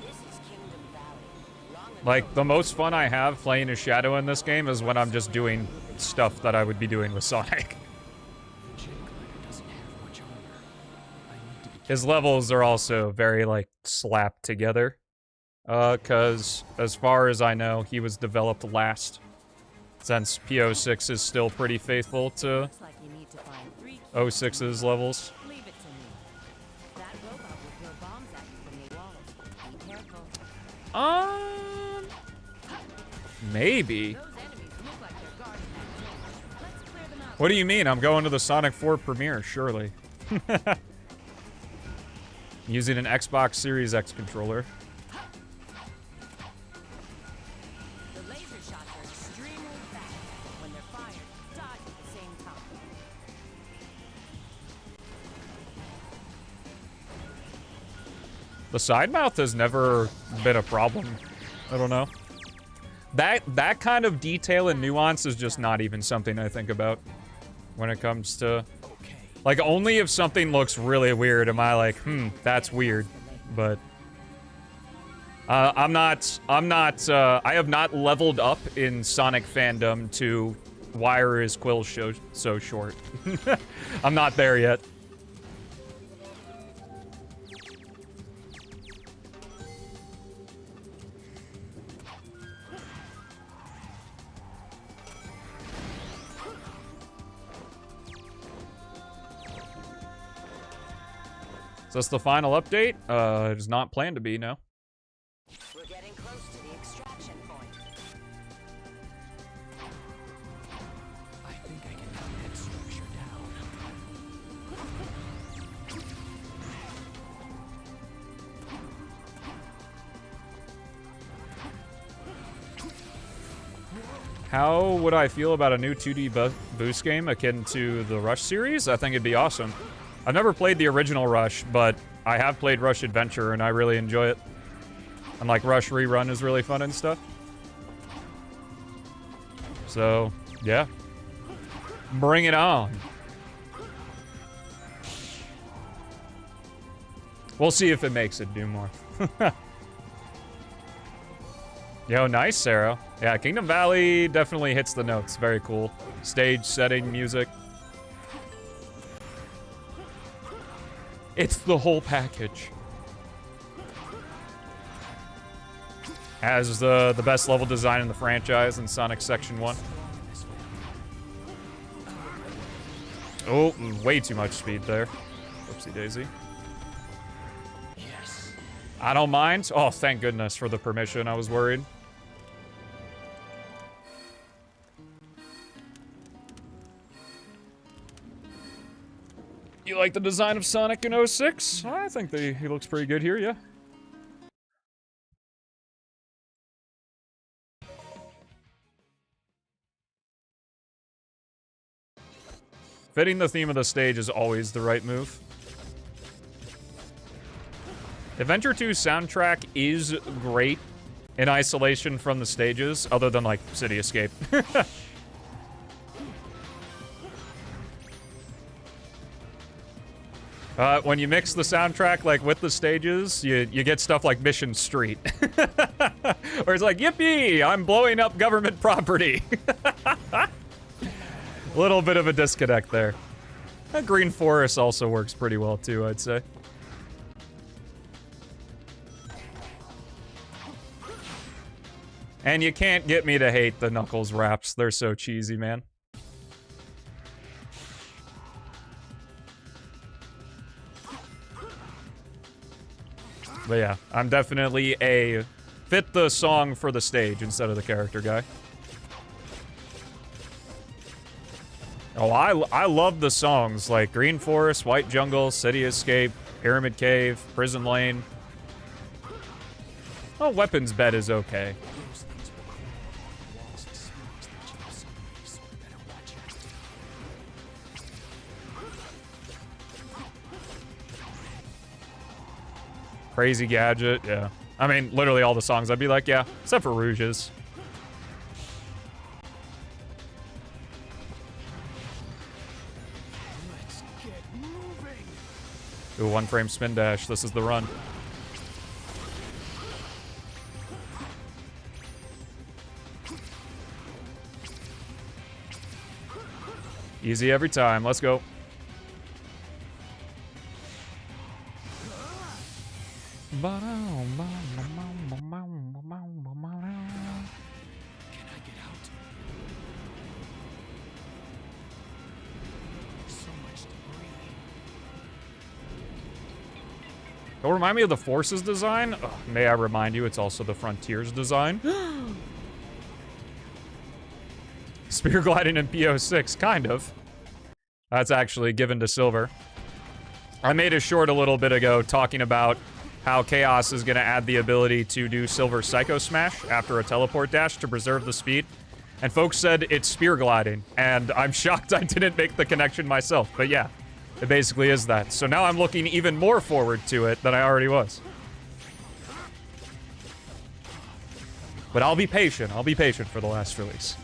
Speaker 6: This is Kingdom Valley. Long ago,
Speaker 1: Like, the most fun I have playing as Shadow in this game is when I'm just doing stuff that I would be doing with Sonic.
Speaker 4: The jet glider doesn't have much armor. I need to be
Speaker 1: His levels are also very, like, slapped together. Cause, as far as I know, he was developed last. Since P-06 is still pretty faithful to
Speaker 6: looks like you need to find 3 keys.
Speaker 1: 06's levels.
Speaker 6: Leave it to me. That robot will throw bombs at you from the walls. Be careful.
Speaker 1: Maybe.
Speaker 6: Those enemies look like they're guarding that door. Let's clear them out.
Speaker 1: What do you mean? I'm going to the Sonic 4 premiere, surely. Using an Xbox Series X controller.
Speaker 6: The laser shots are extremely fast. When they're fired, dodge at the same time.
Speaker 1: The side mouth has never been a problem. I don't know. That kind of detail and nuance is just not even something I think about when it comes to...
Speaker 4: okay.
Speaker 1: Like, only if something looks really weird am I like, that's weird. But... I have not leveled up in Sonic fandom to why are his quills so short. I'm not there yet. Is this the final update? It is not planned to be, no.
Speaker 6: We're getting close to the extraction point.
Speaker 4: I think I can knock that structure down.
Speaker 1: How would I feel about a new 2D boost game akin to the Rush series? I think it'd be awesome. I've never played the original Rush, but I have played Rush Adventure, and I really enjoy it. And, like, Rush Rerun is really fun and stuff. So, yeah. Bring it on. We'll see if it makes it do more. Yo, nice, Sarah. Yeah, Kingdom Valley definitely hits the notes. Very cool. Stage setting, music. It's the whole package. Has the best level design in the franchise in Sonic Section 1. Oh, way too much speed there. Whoopsie daisy.
Speaker 4: Yes.
Speaker 1: I don't mind. Oh, thank goodness for the permission. I was worried. You like the design of Sonic in 06? I think he looks pretty good here, yeah. Fitting the theme of the stage is always the right move. Adventure 2 soundtrack is great in isolation from the stages, other than, like, City Escape. When you mix the soundtrack, like, with the stages, you get stuff like Mission Street. Where it's like, yippee, I'm blowing up government property. A little bit of a disconnect there. Green Forest also works pretty well, too, I'd say. And you can't get me to hate the Knuckles raps. They're so cheesy, man. But yeah, I'm definitely a fit the song for the stage instead of the character guy. Oh, I love the songs like Green Forest, White Jungle, City Escape, Pyramid Cave, Prison Lane. Oh, Weapons Bed is okay.
Speaker 4: Those things will crawl walls and sparks that you have somebody, so you better watch out.
Speaker 1: Crazy Gadget, yeah. I mean, literally all the songs, I'd be like, yeah, except for Rouge's.
Speaker 4: Let's get moving.
Speaker 1: Ooh, one frame spin dash. This is the run. Easy every time. Let's go.
Speaker 4: Can I get out? So much debris.
Speaker 1: Don't remind me of the Forces design? Ugh, may I remind you, it's also the Frontiers design. Spear gliding in P-06, kind of. That's actually given to Silver. I made a short a little bit ago talking about how Chaos is going to add the ability to do Silver Psycho Smash after a teleport dash to preserve the speed. And folks said it's spear gliding, and I'm shocked I didn't make the connection myself. But yeah, it basically is that. So now I'm looking even more forward to it than I already was. But I'll be patient. I'll be patient for the last release.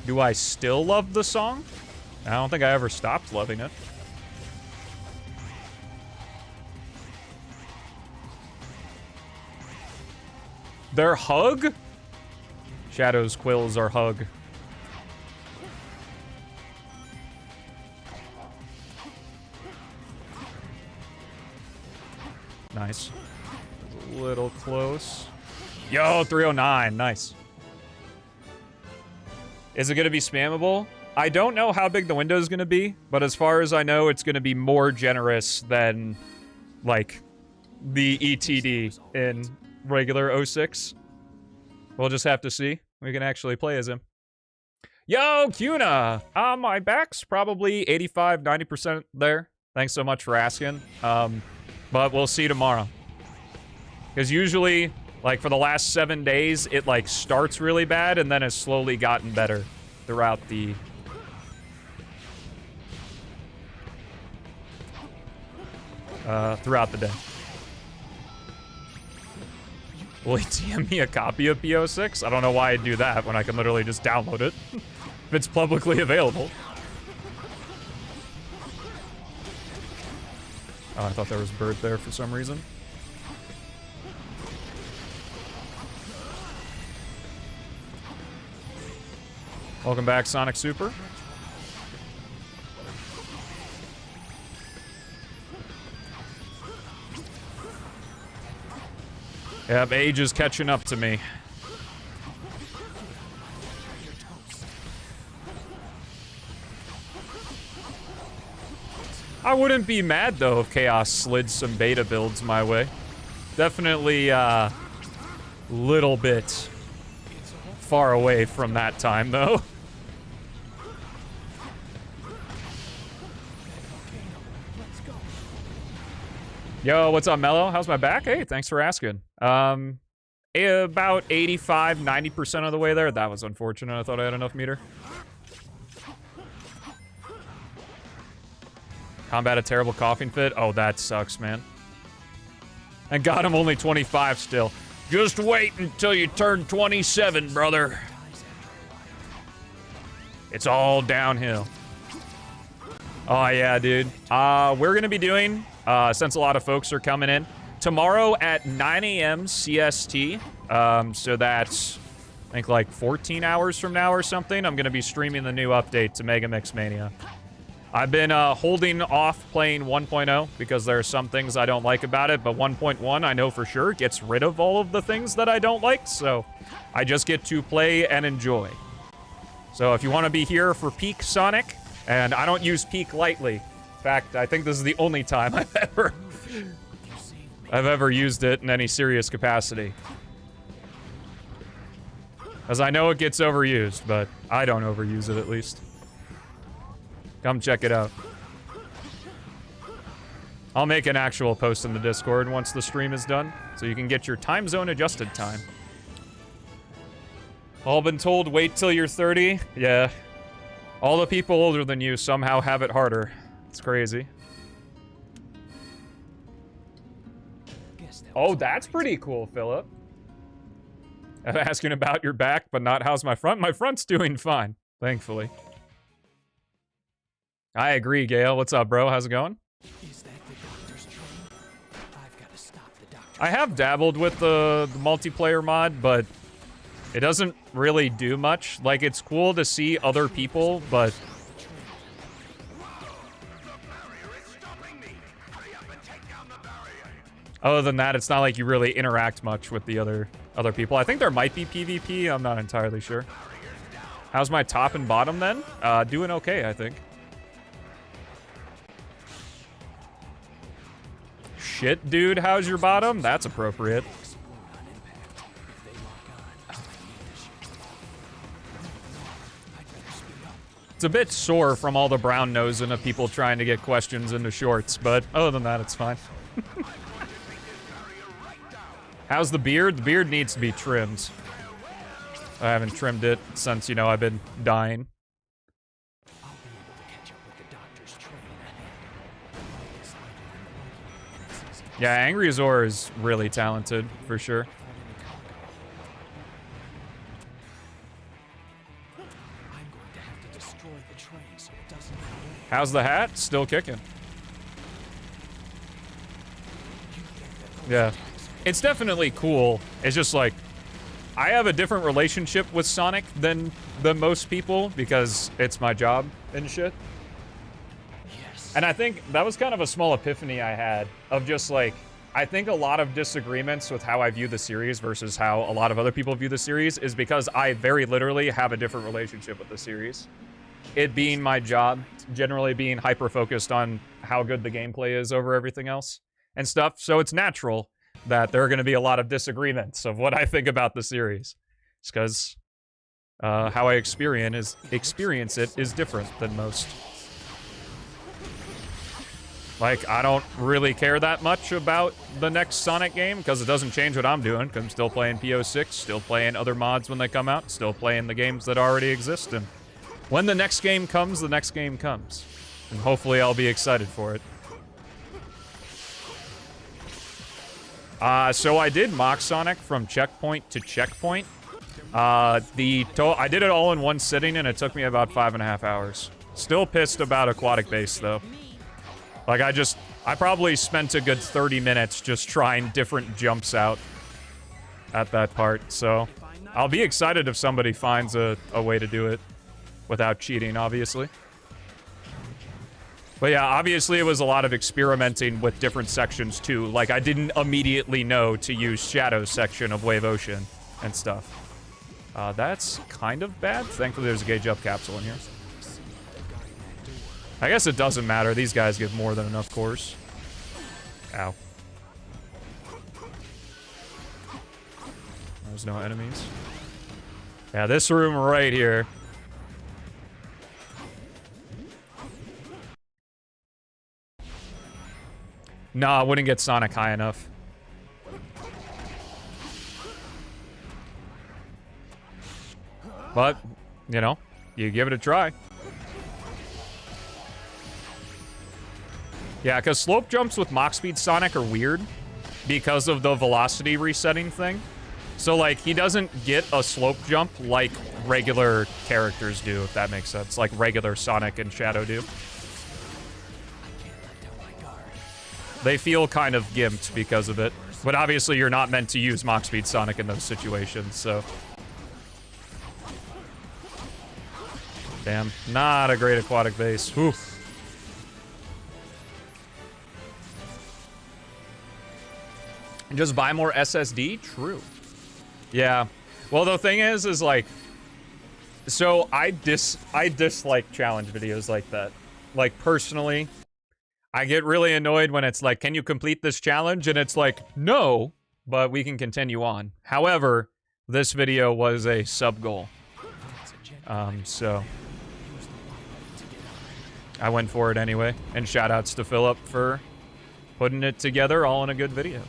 Speaker 1: Do I still love the song? I don't think I ever stopped loving it. Their hug? Shadow's quills are hug. Nice. A little close. Yo, 309. Nice. Is it going to be spammable? I don't know how big the window is going to be, but as far as I know, it's going to be more generous than, like, the ETD in regular 06. We'll just have to see. We can actually play as him. Yo, Cuna! My back's probably 85, 90% there. Thanks so much for asking. But we'll see tomorrow. Because usually, like, for the last 7 days, it, like, starts really bad and then has slowly gotten better throughout the... throughout the day. Will he DM me a copy of P-06? I don't know why I'd do that when I can literally just download it. if it's publicly available. Oh, I thought there was a bird there for some reason. Welcome back, Sonic Super. Yep, age is catching up to me. I wouldn't be mad, though, if Chaos slid some beta builds my way. Definitely, little bit far away from that time, though. Yo, what's up, Mello? How's my back? Hey, thanks for asking. About 85, 90% of the way there. That was unfortunate. I thought I had enough meter. Combat a terrible coughing fit. Oh, that sucks, man. And God, I'm only 25 still. Just wait until you turn 27, brother. It's all downhill. Oh, yeah, dude. We're gonna be doing, since a lot of folks are coming in, tomorrow at 9 a.m. CST. So that's, I think, like 14 hours from now or something. I'm gonna be streaming the new update to MEGAMIX Mania. I've been holding off playing 1.0 because there are some things I don't like about it, but 1.1 I know for sure gets rid of all of the things that I don't like, so I just get to play and enjoy. So if you want to be here for peak Sonic, and I don't use peak lightly. In fact, I think this is the only time I've ever used it in any serious capacity. Because I know it gets overused, but I don't overuse it at least. Come check it out. I'll make an actual post in the Discord once the stream is done, so you can get your time zone adjusted time. All been told, wait till you're 30? Yeah. All the people older than you somehow have it harder. It's crazy. Oh, that's pretty cool, Philip. I'm asking about your back, but not how's my front. My front's doing fine, thankfully. I agree, Gail. What's up, bro? How's it going?
Speaker 4: Is that the doctor's train? I've got to stop the doctor.
Speaker 1: I have dabbled with the multiplayer mod, but it doesn't really do much. Like, it's cool to see other people, but... other than that, it's not like you really interact much with the other people. I think there might be PvP. I'm not entirely sure. How's my top and bottom, then? Doing okay, I think. Shit, dude, how's your bottom? That's appropriate. It's a bit sore from all the brown nosing of people trying to get questions into shorts, but other than that, it's fine. How's the beard? The beard needs to be trimmed. I haven't trimmed it since, you know, I've been dying. Yeah, Angry Azor is really talented, for sure. How's the hat? Still kicking. Yeah. It's definitely cool. It's just like, I have a different relationship with Sonic than most people because it's my job and shit. And I think that was kind of a small epiphany I had of just like, I think a lot of disagreements with how I view the series versus how a lot of other people view the series is because I very literally have a different relationship with the series. It being my job, generally being hyper-focused on how good the gameplay is over everything else and stuff. So it's natural that there are going to be a lot of disagreements of what I think about the series. It's because how I experience it is different than most. Like, I don't really care that much about the next Sonic game because it doesn't change what I'm doing. Because I'm still playing P-06, still playing other mods when they come out, still playing the games that already exist. And when the next game comes, the next game comes. And hopefully I'll be excited for it. So I did mock Sonic from checkpoint to checkpoint. I did it all in one sitting, and it took me about 5.5 hours. Still pissed about aquatic base, though. Like, I probably spent a good 30 minutes just trying different jumps out at that part, so I'll be excited if somebody finds a way to do it without cheating, obviously. But yeah, obviously it was a lot of experimenting with different sections, too. Like, I didn't immediately know to use Shadow's section of Wave Ocean and stuff. That's kind of bad. Thankfully, there's a gauge up capsule in here. I guess it doesn't matter. These guys give more than enough cores. Ow. There's no enemies. Yeah, this room right here. Nah, I wouldn't get Sonic high enough. But, you know, you give it a try. Yeah, because slope jumps with Mach Speed Sonic are weird because of the velocity resetting thing. So, like, he doesn't get a slope jump like regular characters do, if that makes sense. Like regular Sonic and Shadow do. They feel kind of gimped because of it. But obviously, you're not meant to use Mach Speed Sonic in those situations, so... Damn, not a great aquatic base. Whew. And just buy more SSD? True. Yeah. Well, the thing is like... So, I dislike challenge videos like that. Like, personally, I get really annoyed when it's like, can you complete this challenge? And it's like, no, but we can continue on. However, this video was a sub-goal. So... I went for it anyway, and shoutouts to Philip for putting it together all in a good video.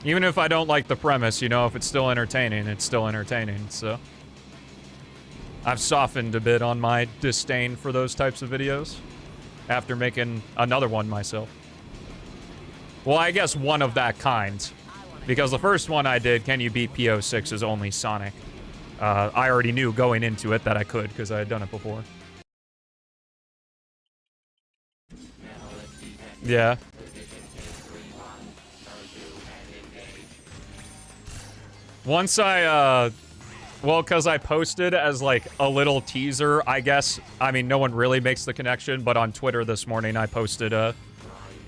Speaker 1: Even if I don't like the premise, you know, if it's still entertaining, it's still entertaining, so. I've softened a bit on my disdain for those types of videos after making another one myself. Well, I guess one of that kind. Because the first one I did, Can You Beat P-06, is only Sonic. I already knew going into it that I could, because I had done it before. Yeah. Once I, well, because I posted as, like, a little teaser, I guess. I mean, no one really makes the connection, but on Twitter this morning, I posted a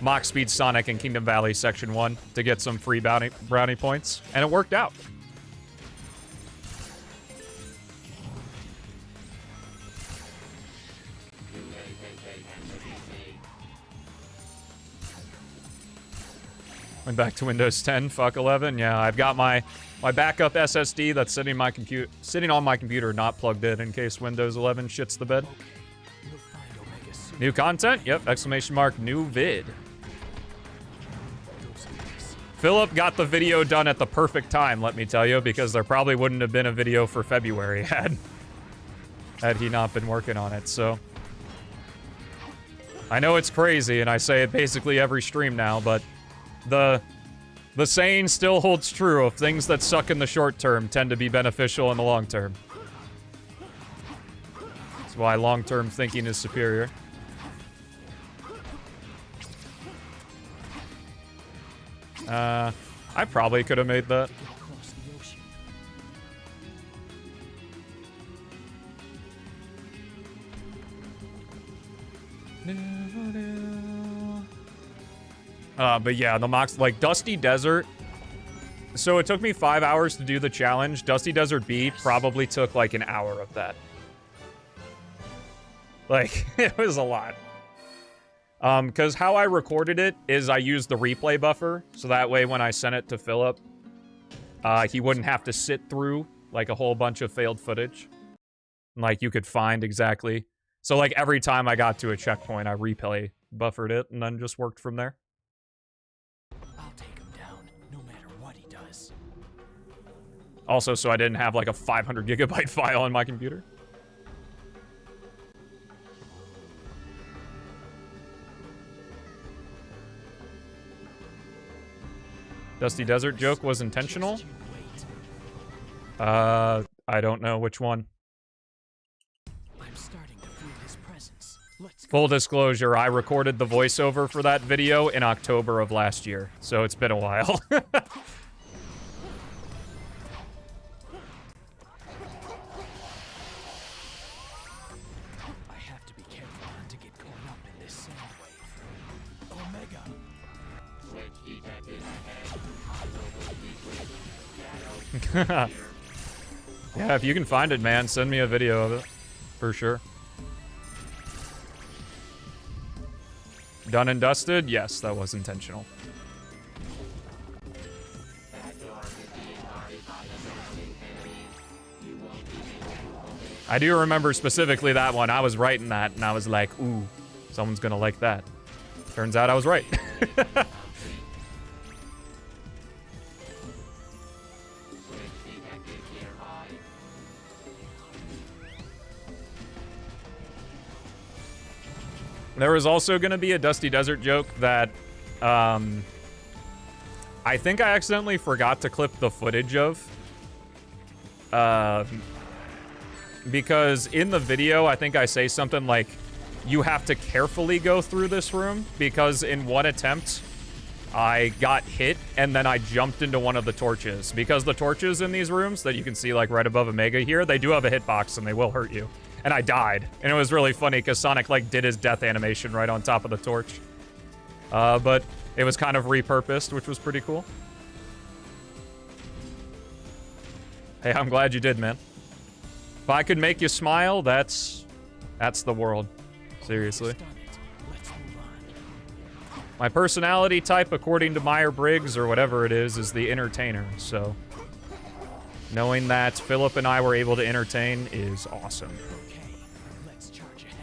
Speaker 1: Mach Speed Sonic in Kingdom Valley Section 1 to get some free brownie points, and it worked out. Went back to Windows 10, fuck 11. Yeah, I've got my backup SSD that's sitting on my computer, not plugged in case Windows 11 shits the bed. New content? Yep, exclamation mark, new vid. Philip got the video done at the perfect time, let me tell you, because there probably wouldn't have been a video for February had he not been working on it, so. I know it's crazy, and I say it basically every stream now, but the saying still holds true of things that suck in the short term tend to be beneficial in the long term. That's why long-term thinking is superior. I probably could have made that. But yeah, the mocks, like Dusty Desert. So it took me 5 hours to do the challenge. Dusty Desert B probably took like an hour of that. Like, it was a lot. Because how I recorded it is I used the replay buffer, so that way when I sent it to Philip, he wouldn't have to sit through, like, a whole bunch of failed footage. Like, you could find exactly. So, like, every time I got to a checkpoint, I replay buffered it, and then just worked from there.
Speaker 4: I'll take him down, no matter what he does.
Speaker 1: Also, so I didn't have, like, a 500 gigabyte file on my computer. Dusty Desert joke was intentional?
Speaker 4: Just you wait.
Speaker 1: I don't know which one.
Speaker 4: I'm starting to feel his presence. Let's go.
Speaker 1: Full disclosure, I recorded the voiceover for that video in October of last year, so it's been a while.
Speaker 4: I have to be careful not to get caught up in this sound wave. Omega.
Speaker 1: Yeah, if you can find it, man, send me a video of it. For sure. Done and dusted? Yes, that was intentional. I do remember specifically that one. I was writing that, and I was like, ooh, someone's gonna like that. Turns out I was right. There was also going to be a Dusty Desert joke that I think I accidentally forgot to clip the footage of. Because in the video, I think I say something like, you have to carefully go through this room, because in one attempt, I got hit, and then I jumped into one of the torches. Because the torches in these rooms that you can see like right above Omega here, they do have a hitbox, and they will hurt you. And I died. And it was really funny because Sonic, like, did his death animation right on top of the torch. But it was kind of repurposed, which was pretty cool. Hey, I'm glad you did, man. If I could make you smile, that's the world. Seriously.
Speaker 4: Done it. Let's move on.
Speaker 1: My personality type, according to Meyer-Briggs, or whatever it is the entertainer, so... knowing that Philip and I were able to entertain is awesome.
Speaker 4: Okay, let's charge ahead.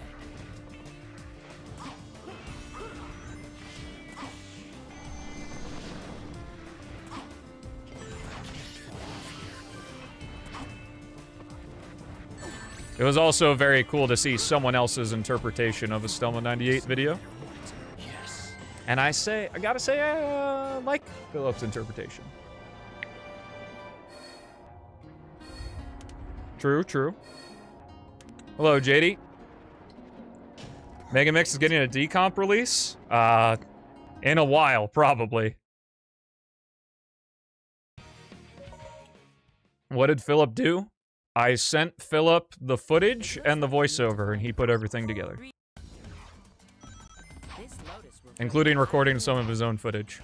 Speaker 1: It was also very cool to see someone else's interpretation of a Stelma 98 video.
Speaker 4: Yes.
Speaker 1: And I gotta say, I like Philip's interpretation. True, true. Hello, JD. Megamix is getting a decomp release? In a while, probably. What did Philip do? I sent Philip the footage and the voiceover, and he put everything together.
Speaker 6: This Lotus will
Speaker 1: Including recording some of his own footage.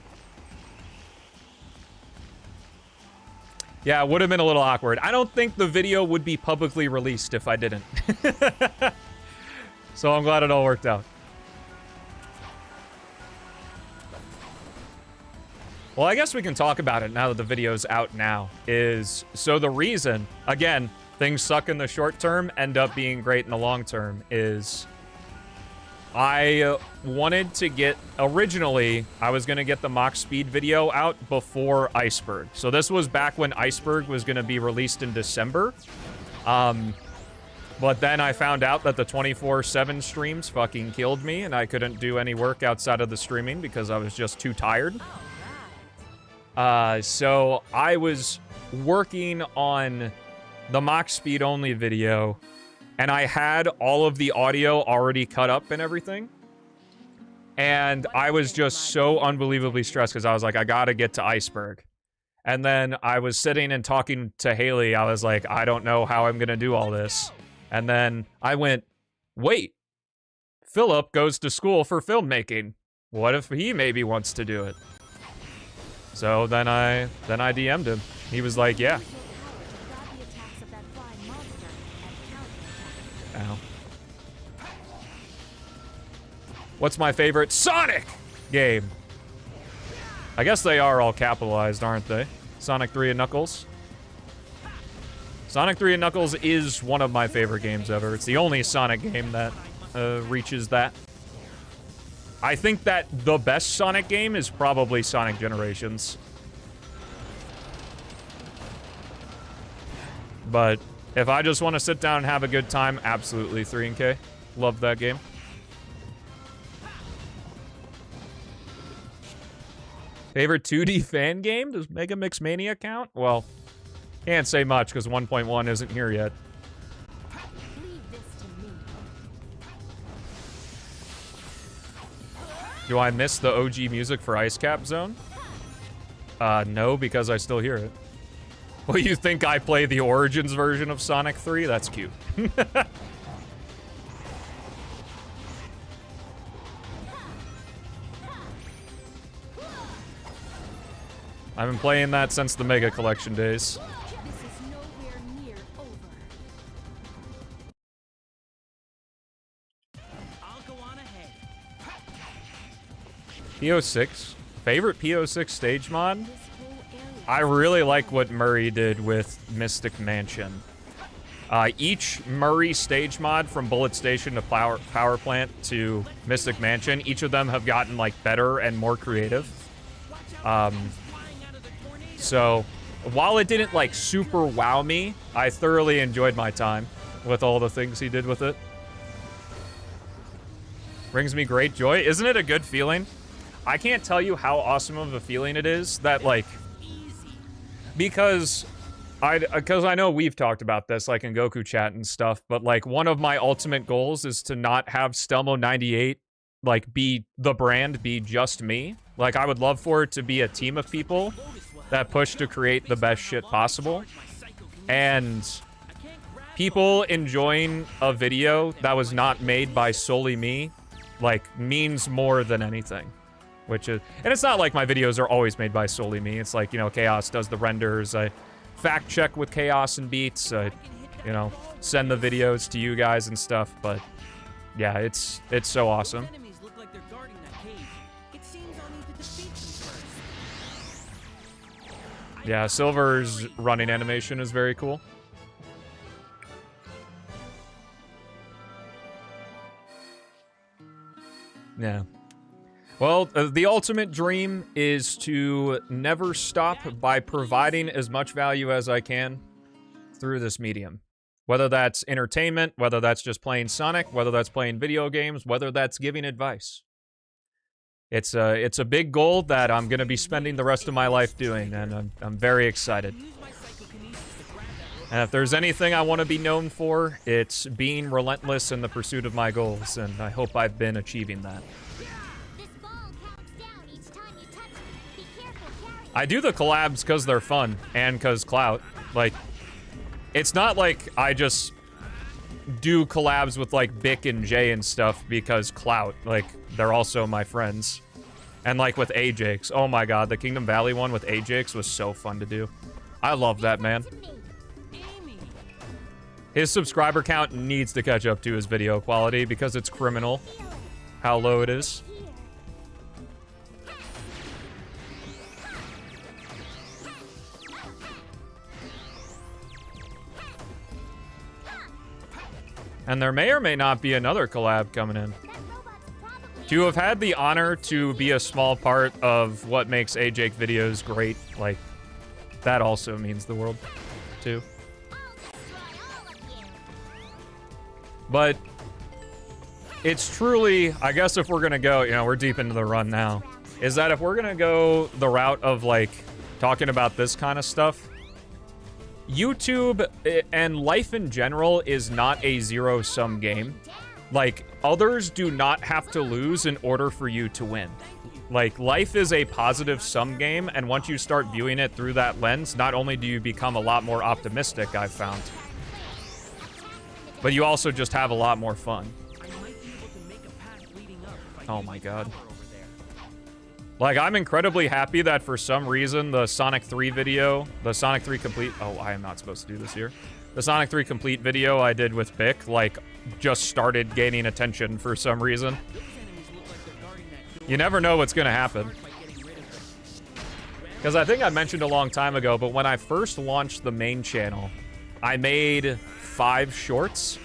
Speaker 1: Yeah, it would have been a little awkward. I don't think the video would be publicly released if I didn't. So I'm glad it all worked out. Well, I guess we can talk about it now that the video's out now. So the reason, again, things suck in the short term, end up being great in the long term, is I wanted to get, originally, I was going to get the Mach Speed video out before Iceberg. So this was back when Iceberg was going to be released in December. But then I found out that the 24/7 streams fucking killed me, and I couldn't do any work outside of the streaming because I was just too tired. So I was working on the Mach Speed only video, and I had all of the audio already cut up and everything. And I was just so unbelievably stressed because I was like, I gotta get to Iceberg. And then I was sitting and talking to Haley. I was like, I don't know how I'm gonna do all this. And then I went, wait, Philip goes to school for filmmaking. What if he maybe wants to do it? So then I DM'd him. He was like, yeah. Ow. What's my favorite Sonic game? I guess they are all capitalized, aren't they? Sonic 3 and Knuckles. Sonic 3 and Knuckles is one of my favorite games ever. It's the only Sonic game that reaches that. I think that the best Sonic game is probably Sonic Generations. But if I just want to sit down and have a good time, absolutely 3 and K. Love that game. Favorite 2D fan game? Does MEGAMIX Mania count? Well, can't say much because 1.1 isn't here yet.
Speaker 2: Leave this to me.
Speaker 1: Do I miss the OG music for Ice Cap Zone? No, because I still hear it. Well, you think I play the Origins version of Sonic 3? That's cute. I've been playing that since the Mega Collection days.
Speaker 2: This is nowhere near over.
Speaker 5: I'll go on ahead.
Speaker 1: P-06. Favorite P-06 stage mod?
Speaker 2: This whole area.
Speaker 1: I really like what Murray did with Mystic Mansion. Each Murray stage mod from Bullet Station to Power Plant to Mystic Mansion, each of them have gotten like better and more creative. So while it didn't like super wow me, I thoroughly enjoyed my time with all the things he did with it. Brings me great joy. Isn't it a good feeling? I can't tell you how awesome of a feeling it is that like, because I know we've talked about this like in Goku chat and stuff, but like one of my ultimate goals is to not have Stelmo 98 like be the brand, be just me. Like I would love for it to be a team of people that push to create the best shit possible. And people enjoying a video that was not made by solely me, like, means more than anything. Which is, and it's not like my videos are always made by solely me. It's like, you know, Chaos does the renders. I fact check with Chaos and Beats. I, you know, send the videos to you guys and stuff. But yeah, it's so awesome.
Speaker 5: Enemies look like they're guarding that cave. It seems I'll need to defeat them first.
Speaker 1: Yeah, Silver's running animation is very cool. Yeah. Well, the ultimate dream is to never stop by providing as much value as I can through this medium. Whether that's entertainment, whether that's just playing Sonic, whether that's playing video games, whether that's giving advice. It's a big goal that I'm going to be spending the rest of my life doing, and I'm very excited. And if there's anything I want to be known for, it's being relentless in the pursuit of my goals, and I hope I've been achieving that.
Speaker 2: This ball counts down each time you touch it. Be careful carrying.
Speaker 1: I do the collabs because they're fun, and because clout. Like, it's not like I just do collabs with, like, Bic and Jay and stuff because clout. Like, they're also my friends. And, like, with Ajax. Oh my god, the Kingdom Valley one with Ajax was so fun to do. I love that, man.
Speaker 2: To me.
Speaker 1: His subscriber count needs to catch up to his video quality because it's criminal how low it is. And there may or may not be another collab coming in. To have had the honor to be a small part of what makes Ajax videos great, like, that also means the world, too. But it's truly, I guess if we're gonna go, you know, we're deep into the run now, is that if we're gonna go the route of, like, talking about this kind of stuff, YouTube and life in general is not a zero-sum game. Like, others do not have to lose in order for you to win. Like, life is a positive sum game, and once you start viewing it through that lens, not only do you become a lot more optimistic, I've found, but you also just have a lot more fun. Oh my god. Like, I'm incredibly happy that for some reason the Sonic 3 video, the Sonic 3 Complete... Oh, I am not supposed to do this here. The Sonic 3 Complete video I did with Bic, like, just started gaining attention for some reason. You never know what's gonna happen. Because I think I mentioned a long time ago, but when I first launched the main channel, I made 5 shorts,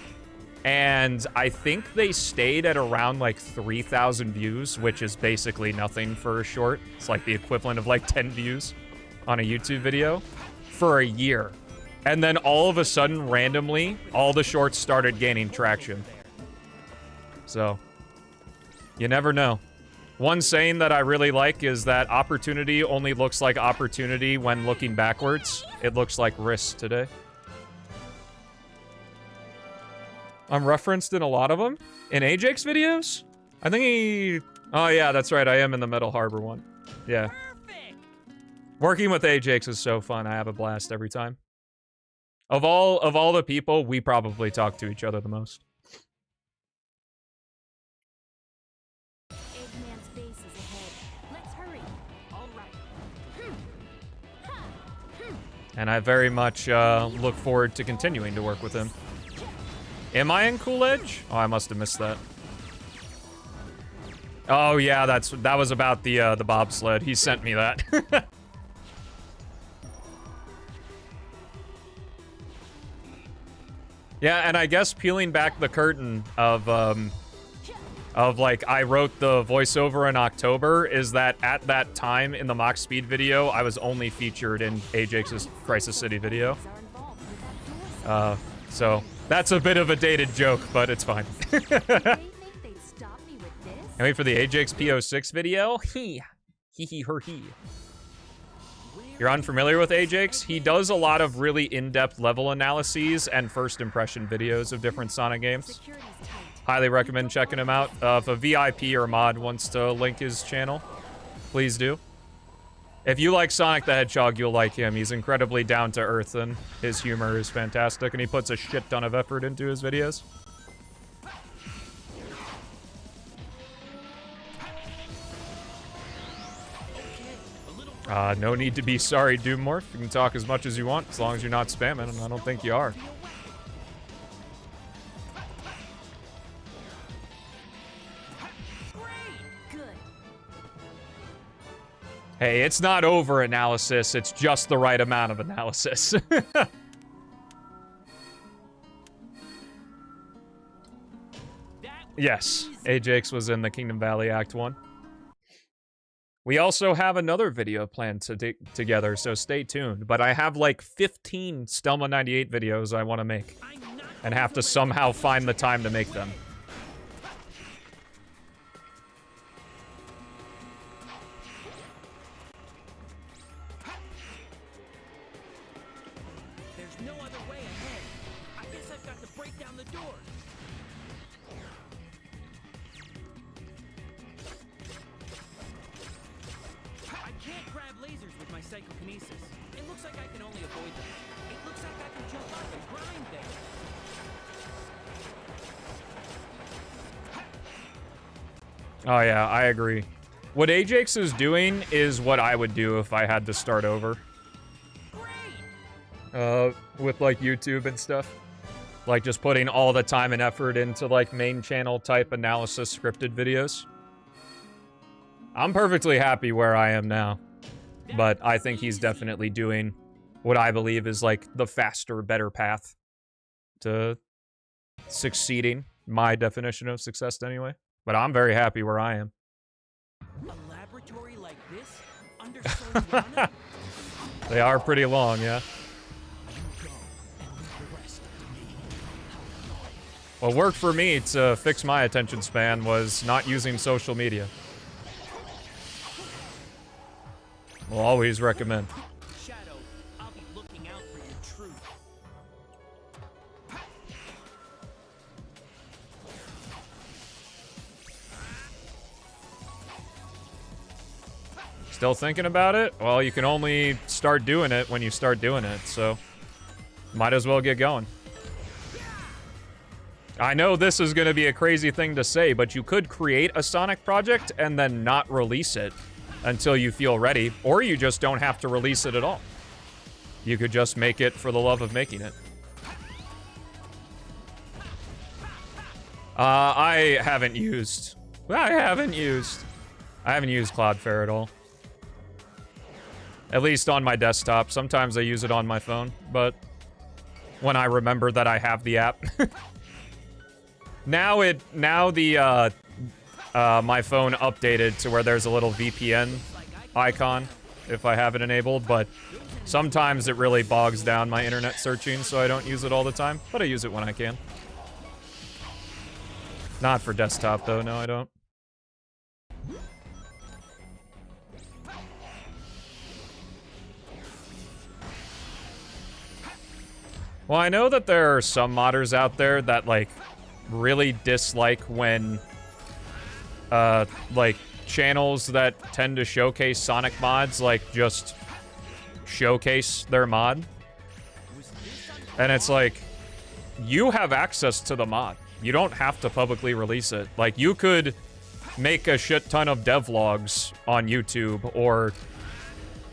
Speaker 1: and I think they stayed at around like 3,000 views, which is basically nothing for a short. It's like the equivalent of like 10 views on a YouTube video for a year. And then all of a sudden, randomly, all the shorts started gaining traction. So, you never know. One saying that I really like is that opportunity only looks like opportunity when looking backwards. It looks like risk today. I'm referenced in a lot of them. In Ajax videos? I think he... Oh yeah, that's right. I am in the Metal Harbor one. Yeah. Working with Ajax is so fun. I have a blast every time. Of all the people, we probably talk to each other the most.
Speaker 2: Eggman's base is ahead. Let's hurry.
Speaker 5: All right.
Speaker 1: And I very much look forward to continuing to work with him. Am I in Cool Edge? Oh, I must have missed that. Oh yeah, that was about the bobsled. He sent me that. Yeah, and I guess peeling back the curtain of like I wrote the voiceover in October is that at that time in the Mock Speed video, I was only featured in Ajax's Crisis City video. So that's a bit of a dated joke, but it's fine.
Speaker 2: They think they'd stop me with this?
Speaker 1: And wait for the Ajax P-06 video. He her he. You're unfamiliar with Ajax? He does a lot of really in-depth level analyses and first impression videos of different Sonic games.
Speaker 2: Security's tight.
Speaker 1: Highly recommend checking him out. If a VIP or mod wants to link his channel, please do. If you like Sonic the Hedgehog, you'll like him. He's incredibly down-to-earth, and his humor is fantastic, and he puts a shit ton of effort into his videos. No need to be sorry, Doommorph. You can talk as much as you want, as long as you're not spamming, and I don't think you are.
Speaker 2: Good.
Speaker 1: Hey, it's not over-analysis, it's just the right amount of analysis. Yes, Ajax was in the Kingdom Valley Act 1. We also have another video planned together, so stay tuned. But I have like 15 Stelma 98 videos I want to make, and have to somehow find the time to make them.
Speaker 5: There's no other way ahead. I guess I've got to break down the door. I can't grab lasers with my psychokinesis. It looks like I can only avoid them. It looks like I can jump up and grind there.
Speaker 1: Oh yeah, I agree. What Ajax is doing is what I would do if I had to start over. With like YouTube and stuff. Like just putting all the time and effort into like main channel type analysis scripted videos. I'm perfectly happy where I am now. But I think he's definitely doing what I believe is like the faster, better path to succeeding. My definition of success anyway. But I'm very happy where I am.
Speaker 5: A laboratory like this? Under Soriana?
Speaker 1: They are pretty long, yeah. What worked for me to fix my attention span was not using social media. Will always recommend.
Speaker 5: Shadow, I'll be looking out for your truth.
Speaker 1: Still thinking about it? Well, you can only start doing it when you start doing it, so might as well get going. I know this is going to be a crazy thing to say, but you could create a Sonic project and then not release it until you feel ready, or you just don't have to release it at all. You could just make it for the love of making it. I haven't used Cloudflare at all. At least on my desktop. Sometimes I use it on my phone, but when I remember that I have the app. Now my phone updated to where there's a little VPN icon if I have it enabled, but sometimes it really bogs down my internet searching, so I don't use it all the time, but I use it when I can. Not for desktop though, no I don't. Well, I know that there are some modders out there that, like, really dislike when, like, channels that tend to showcase Sonic mods, like, just showcase their mod. And it's like, you have access to the mod. You don't have to publicly release it. Like, you could make a shit ton of devlogs on YouTube, or,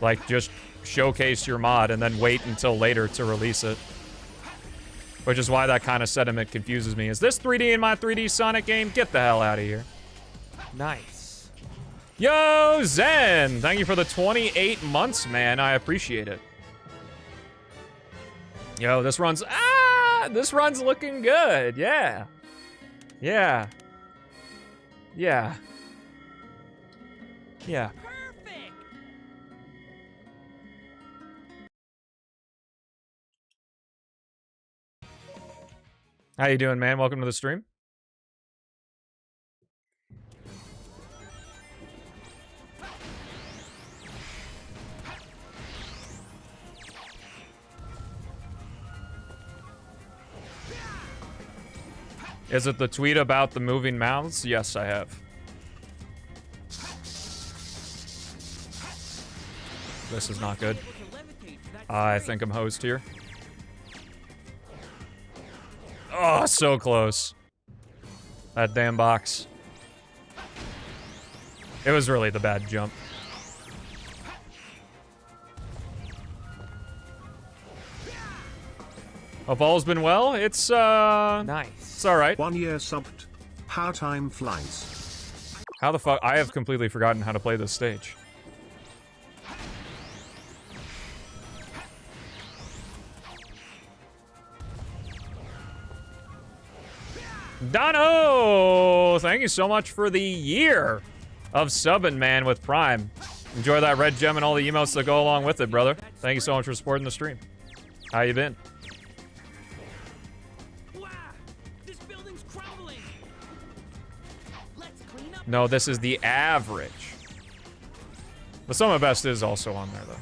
Speaker 1: like, just showcase your mod and then wait until later to release it. Which is why that kind of sentiment confuses me. Is this 3D in my 3D Sonic game? Get the hell out of here.
Speaker 4: Nice.
Speaker 1: Yo, Zen! Thank you for the 28 months, man. I appreciate it. Yo, this run's... Ah! This run's looking good. Yeah. Yeah. Yeah. Yeah.
Speaker 5: Perfect.
Speaker 1: How you doing, man? Welcome to the stream. Is it the tweet about the moving mouths? Yes, I have. This is not good. I think I'm hosed here. Oh, so close. That damn box. It was really the bad jump. Hope all's been well. It's,
Speaker 4: Nice.
Speaker 1: it's alright.
Speaker 3: 1 year subbed. How time flies.
Speaker 1: How the fuck? I have completely forgotten how to play this stage. Dono! Thank you so much for the year of subbing, man, with Prime. Enjoy that red gem and all the emotes that go along with it, brother. Thank you so much for supporting the stream. How you been?
Speaker 5: Wow, this building's crumbling. Let's clean up.
Speaker 1: No, this is the average. The Summer Best is also on there, though.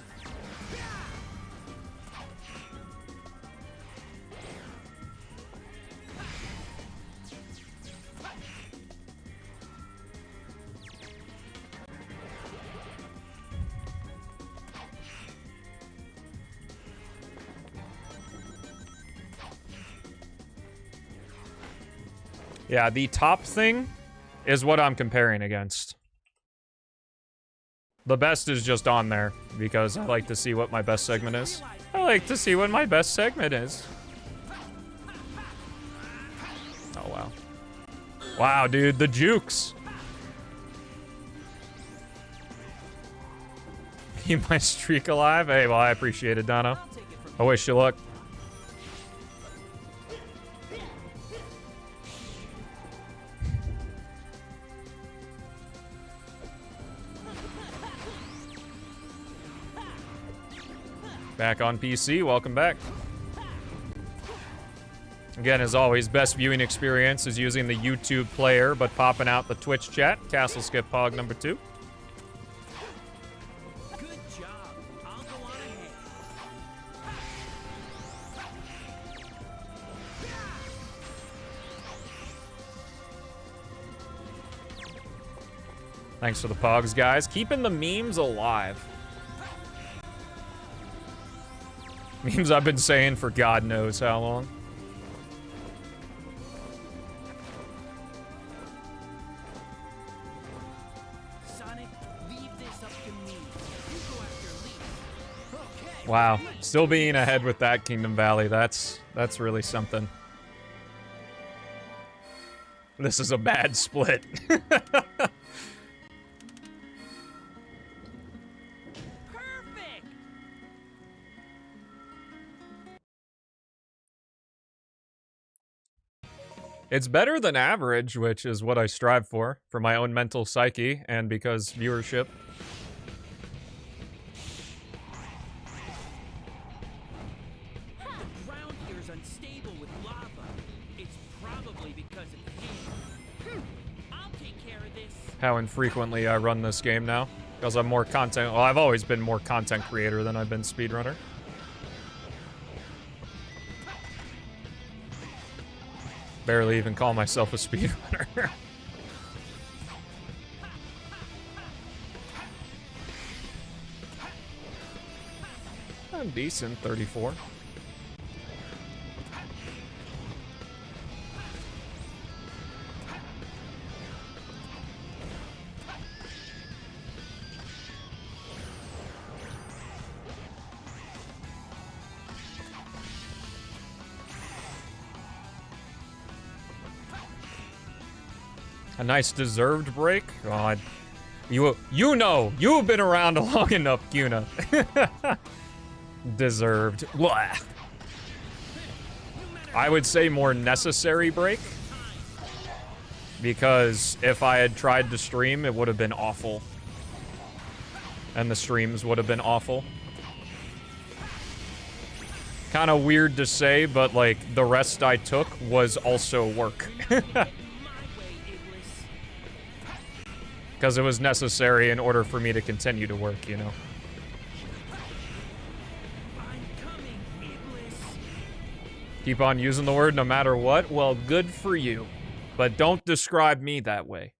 Speaker 1: Yeah, the top thing is what I'm comparing against. The best is just on there because I like to see what my best segment is. I like to see what my best segment is. Oh, wow. Wow, dude, the jukes. Keep my streak alive? Hey, well, I appreciate it, Dono. I wish you luck. Back on PC, welcome back. Again, as always, best viewing experience is using the YouTube player, but popping out the Twitch chat. Castle Skip Pog number 2.
Speaker 5: Good job. I'll go on ahead.
Speaker 1: Thanks for the Pogs, guys. Keeping the memes alive. Memes I've been saying for God knows how long.
Speaker 5: Sonic, leave this up to me. You go after Lee. Okay.
Speaker 1: Wow. Still being ahead with that, Kingdom Valley. That's really something. This is a bad split.
Speaker 5: Perfect.
Speaker 1: It's better than average, which is what I strive for my own mental psyche and because viewership.
Speaker 5: The ground here is unstable with lava. It's probably because of him. I'll take care of this.
Speaker 1: How infrequently I run this game now. Because I'm more content... Well, I've always been more content creator than I've been speedrunner. Barely even call myself a speedrunner. I'm decent, 34. A nice deserved break? God. You know, you've been around long enough, Cuna. Deserved. Blah. I would say more necessary break. Because if I had tried to stream, it would have been awful. And the streams would have been awful. Kind of weird to say, but like, the rest I took was also work. Because it was necessary in order for me to continue to work, you know? Keep on using the word no matter what? Well, good for you. But don't describe me that way.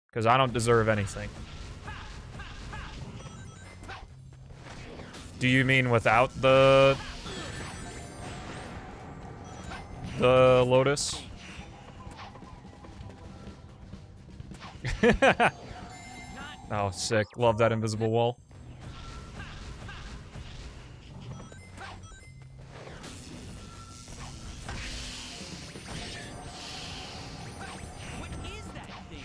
Speaker 1: Because I don't deserve anything. Do you mean without the Lotus? Oh, sick. Love that invisible wall.
Speaker 5: What is that thing?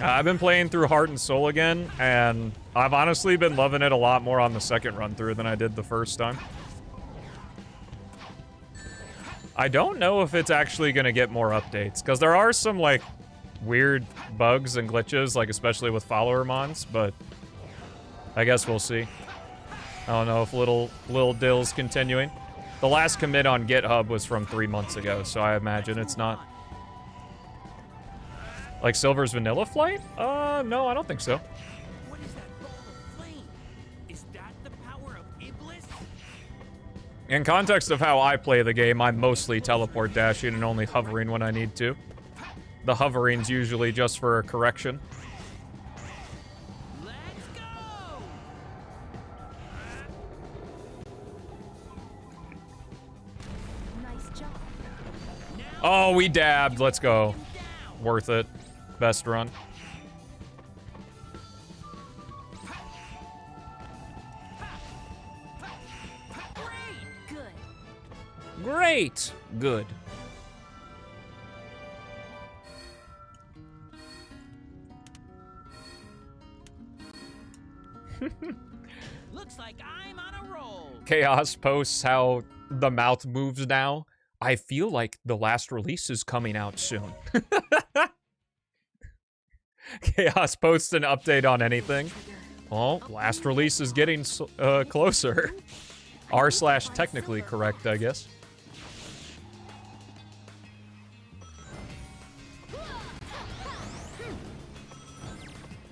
Speaker 1: I've been playing through Heart and Soul again, and I've honestly been loving it a lot more on the second run through than I did the first time. I don't know if it's actually going to get more updates, because there are some, like, weird bugs and glitches, like, especially with follower mons, but I guess we'll see. I don't know if Lil Dill's continuing. The last commit on GitHub was from 3 months ago, so I imagine it's not. Like Silver's Vanilla Flight? No, I don't think so.
Speaker 5: What is that ball of flame? Is that the power of Iblis?
Speaker 1: In context of how I play the game, I'm mostly teleport dashing and only hovering when I need to. The hovering's usually just for a correction.
Speaker 5: Let's go!
Speaker 2: Nice job.
Speaker 1: Oh, we dabbed. Let's go. Worth it. Best run.
Speaker 2: Good.
Speaker 1: Great. Good.
Speaker 5: Looks like I'm on a roll.
Speaker 1: Chaos posts how the mouth moves now. I feel like the last release is coming out soon. Chaos posts an update on anything. Oh, last release is getting closer. R/technically correct, I guess.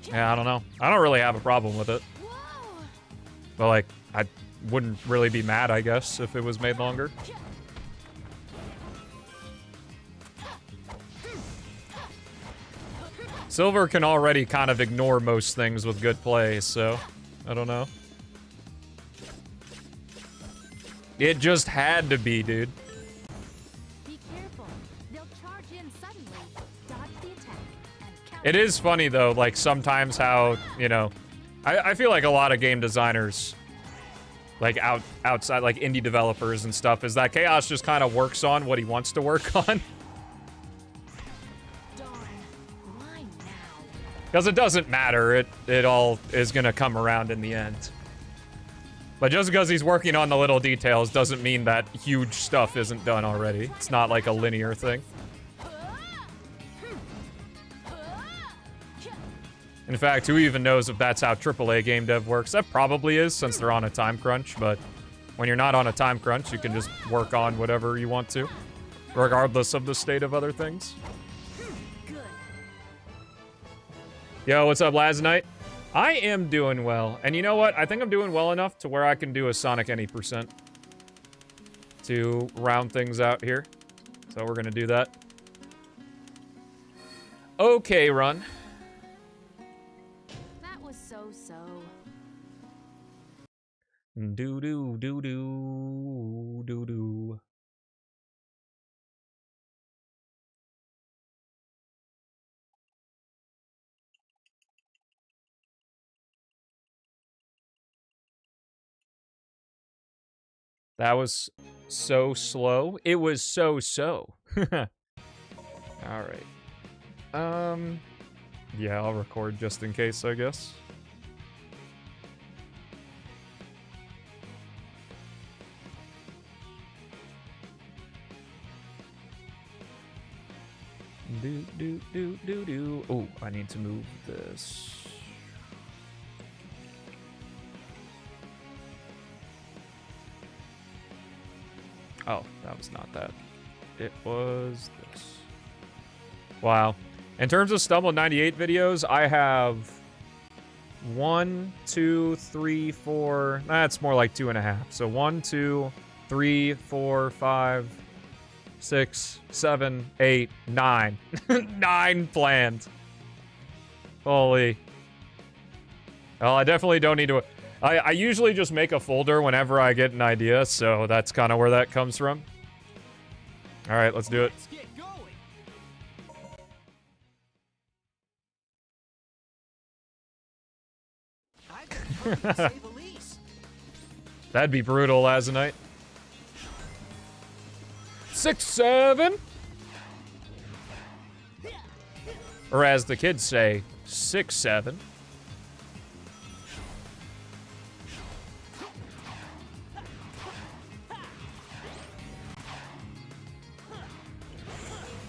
Speaker 1: Yeah, I don't know. I don't really have a problem with it.
Speaker 2: Whoa.
Speaker 1: But, like, I wouldn't really be mad, I guess, if it was made longer. Silver can already kind of ignore most things with good play, so I don't know. It just had to be, dude.
Speaker 2: Be careful. They'll charge in suddenly. Dodge the attack and counter.
Speaker 1: It is funny, though, like, sometimes how, you know... I feel like a lot of game designers, like, outside, like, indie developers and stuff, is that Chaos just kind of works on what he wants to work on. Because it doesn't matter, it all is gonna come around in the end. But just because he's working on the little details doesn't mean that huge stuff isn't done already. It's not like a linear thing. In fact, who even knows if that's how AAA game dev works? That probably is, since they're on a time crunch, but when you're not on a time crunch, you can just work on whatever you want to, regardless of the state of other things. Yo, what's up, Lazanite? I am doing well. And you know what? I think I'm doing well enough to where I can do a Sonic any percent to round things out here. So we're gonna do that. Okay, run.
Speaker 2: That was so-so.
Speaker 1: Doo-doo, doo-doo, doo-doo. That was so slow. It was so-so. Alright. Yeah, I'll record just in case, I guess. Do. Oh, I need to move this. Oh, that was not that. It was this. Wow. In terms of Stumble 98 videos, I have 1, 2, 3, 4. That's more like 2.5. So 1, 2, 3, 4, 5, 6, 7, 8, 9. 9 planned. Holy. Well, I definitely don't need to. I usually just make a folder whenever I get an idea, so that's kind of where that comes from. All right, let's do it.
Speaker 5: Let's get going. I've got hurry to save Elise.
Speaker 1: That'd be brutal, Lazanite. 6, 7. Or as the kids say, 6, 7.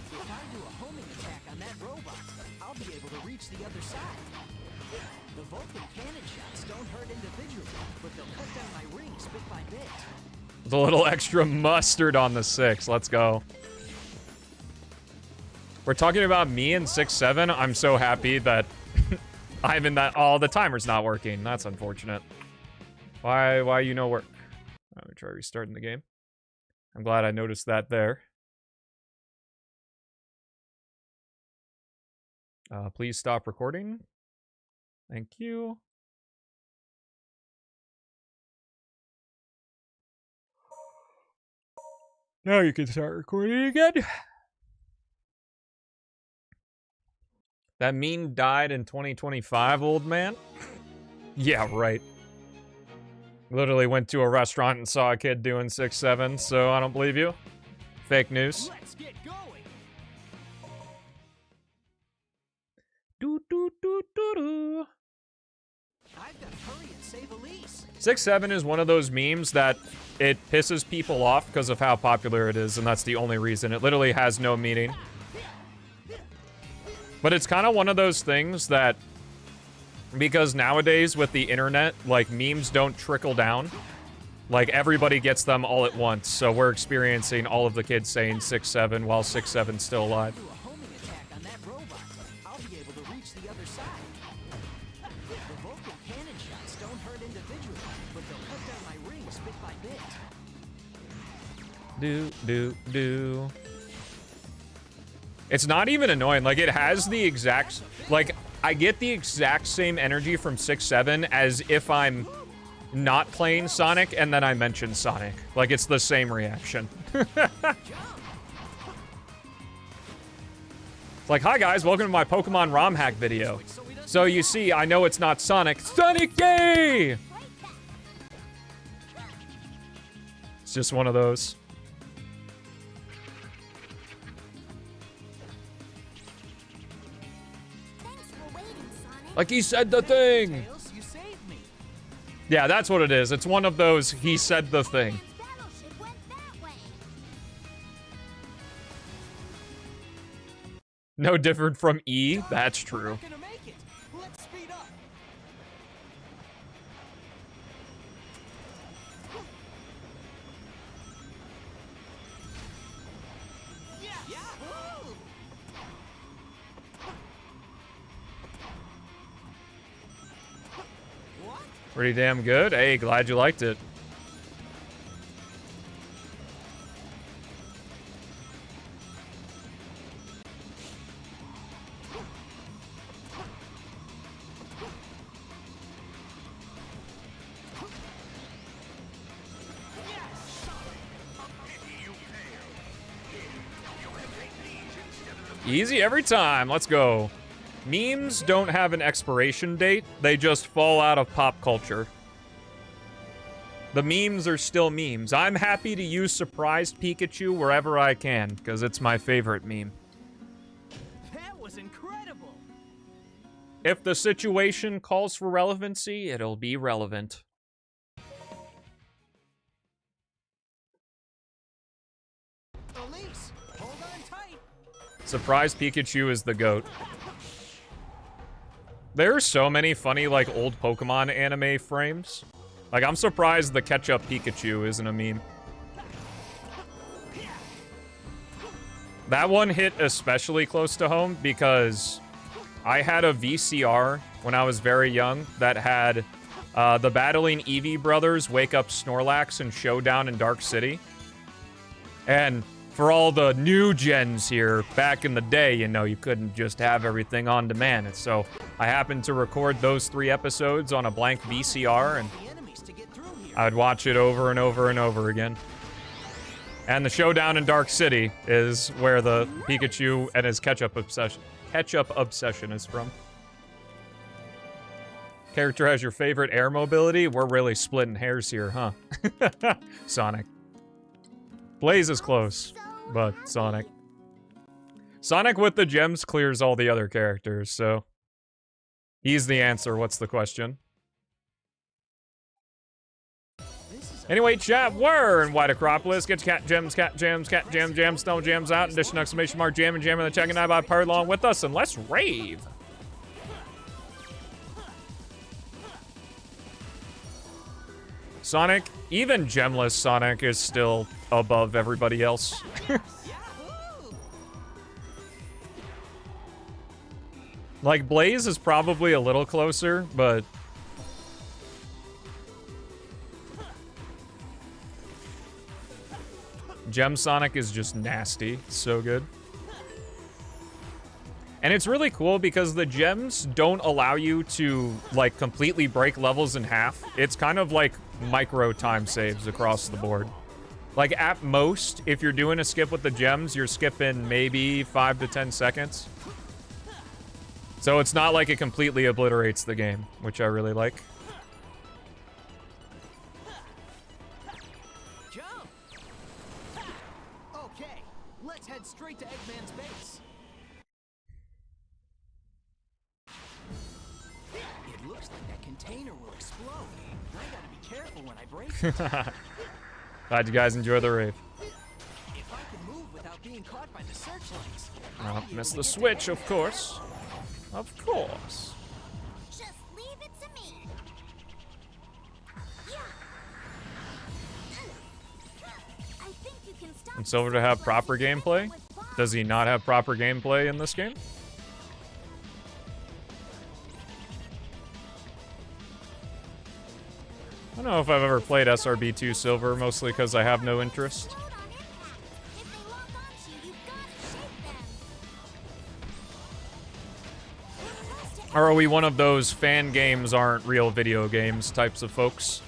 Speaker 5: If I do a homing attack on that robot, I'll be able to reach the other side. The Vulcan cannon shots don't hurt individually, but they'll cut down my rings bit by bit.
Speaker 1: With a little extra mustard on the 6. Let's go. We're talking about me and 6, 7. I'm so happy that I'm in that. Oh, the timer's not working. That's unfortunate. Why you no work? Let me try restarting the game. I'm glad I noticed that there. Please stop recording. Thank you. Now you can start recording again. That meme died in 2025, old man? Yeah, right. Literally went to a restaurant and saw a kid doing 6, 7, so I don't believe you. Fake news.
Speaker 5: Let's get going.
Speaker 1: Do.
Speaker 5: I've got to hurry and save Elise.
Speaker 1: 6, 7 is one of those memes that it pisses people off because of how popular it is, and that's the only reason. It literally has no meaning. But it's kind of one of those things that, because nowadays with the internet, like, memes don't trickle down. Like, everybody gets them all at once, so we're experiencing all of the kids saying 6, 7 while 6, 7's still alive.
Speaker 5: Do a homing attack on that robot, I'll be able to reach the other side. The Vulcan cannon shots don't hurt individually, but they'll cut down my rings bit by bit.
Speaker 1: Do. It's not even annoying. Like, it has the exact... Like, I get the exact same energy from 6, 7 as if I'm not playing Sonic and then I mention Sonic. Like, it's the same reaction. Like, hi guys, welcome to my Pokemon ROM hack video. So you see, I know it's not Sonic. Sonic Gay! It's just one of those.
Speaker 2: Thanks for waiting, Sonic.
Speaker 1: Like he said the thing.
Speaker 5: Tails, you saved me.
Speaker 1: Yeah, that's what it is. It's one of those, he said the thing.
Speaker 2: Battleship went that way.
Speaker 1: No different from E. That's true.
Speaker 5: Not gonna make it. Let's speed up. Yeah. Woo!
Speaker 1: Pretty damn good. Hey, glad you liked it. Easy every time. Let's go. Memes don't have an expiration date. They just fall out of pop culture. The memes are still memes. I'm happy to use Surprised Pikachu wherever I can, because it's my favorite meme.
Speaker 5: That was incredible.
Speaker 1: If the situation calls for relevancy, it'll be relevant.
Speaker 5: Elise, hold on tight.
Speaker 1: Surprised Pikachu is the GOAT. There are so many funny, like, old Pokemon anime frames. Like, I'm surprised the Ketchup Pikachu isn't a meme. That one hit especially close to home because I had a VCR when I was very young that had the battling Eevee brothers Wake Up Snorlax and Showdown in Dark City. And for all the new gens here, back in the day, you know, you couldn't just have everything on demand. And so I happened to record those 3 episodes on a blank VCR, and I'd watch it over and over and over again. And the Showdown in Dark City is where the Pikachu and his ketchup obsession is from. Character has your favorite air mobility? We're really splitting hairs here, huh? Sonic. Blaze is close, but Sonic. Sonic with the gems clears all the other characters, so he's the answer. What's the question? Anyway, chat, we're in White Acropolis. Get your cat gems, stone gems out. Addition exclamation mark, jam and jam in the check and I part along with us, and let's rave. Sonic, even gemless Sonic is still above everybody else. Like, Blaze is probably a little closer, but Gem Sonic is just nasty. It's so good. And it's really cool because the gems don't allow you to, like, completely break levels in half. It's kind of like micro time saves across the board. Like, at most, if you're doing a skip with the gems, you're skipping maybe 5 to 10 seconds. So it's not like it completely obliterates the game, which I really like.
Speaker 5: Jump! Okay, let's head straight to Eggman's base. It looks like that container will explode. I gotta be careful when I break it.
Speaker 1: Glad you guys enjoy the rave.
Speaker 5: If I can move without being caught by the searchlights.
Speaker 1: Oh, missed the switch, of course. Of course.
Speaker 2: Just leave it to me. Yeah. I think you can stop.
Speaker 1: And Silver to have proper gameplay? Does he not have proper gameplay in this game? I don't know if I've ever played SRB2 Silver, mostly because I have no interest. Or are we one of those fan games aren't real video games types of folks?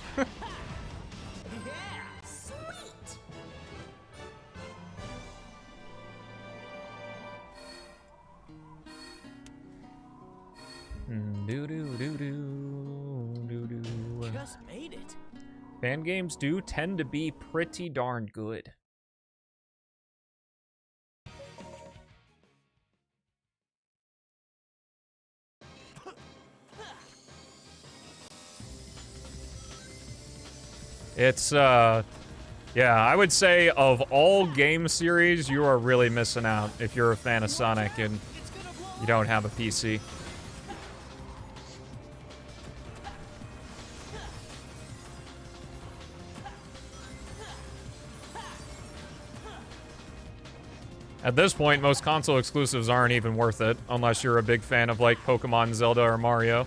Speaker 5: Just made it.
Speaker 1: Fan games do tend to be pretty darn good. It's, yeah, I would say of all game series, you are really missing out if you're a fan of Sonic and you don't have a PC. At this point, most console exclusives aren't even worth it, unless you're a big fan of, like, Pokemon, Zelda, or Mario.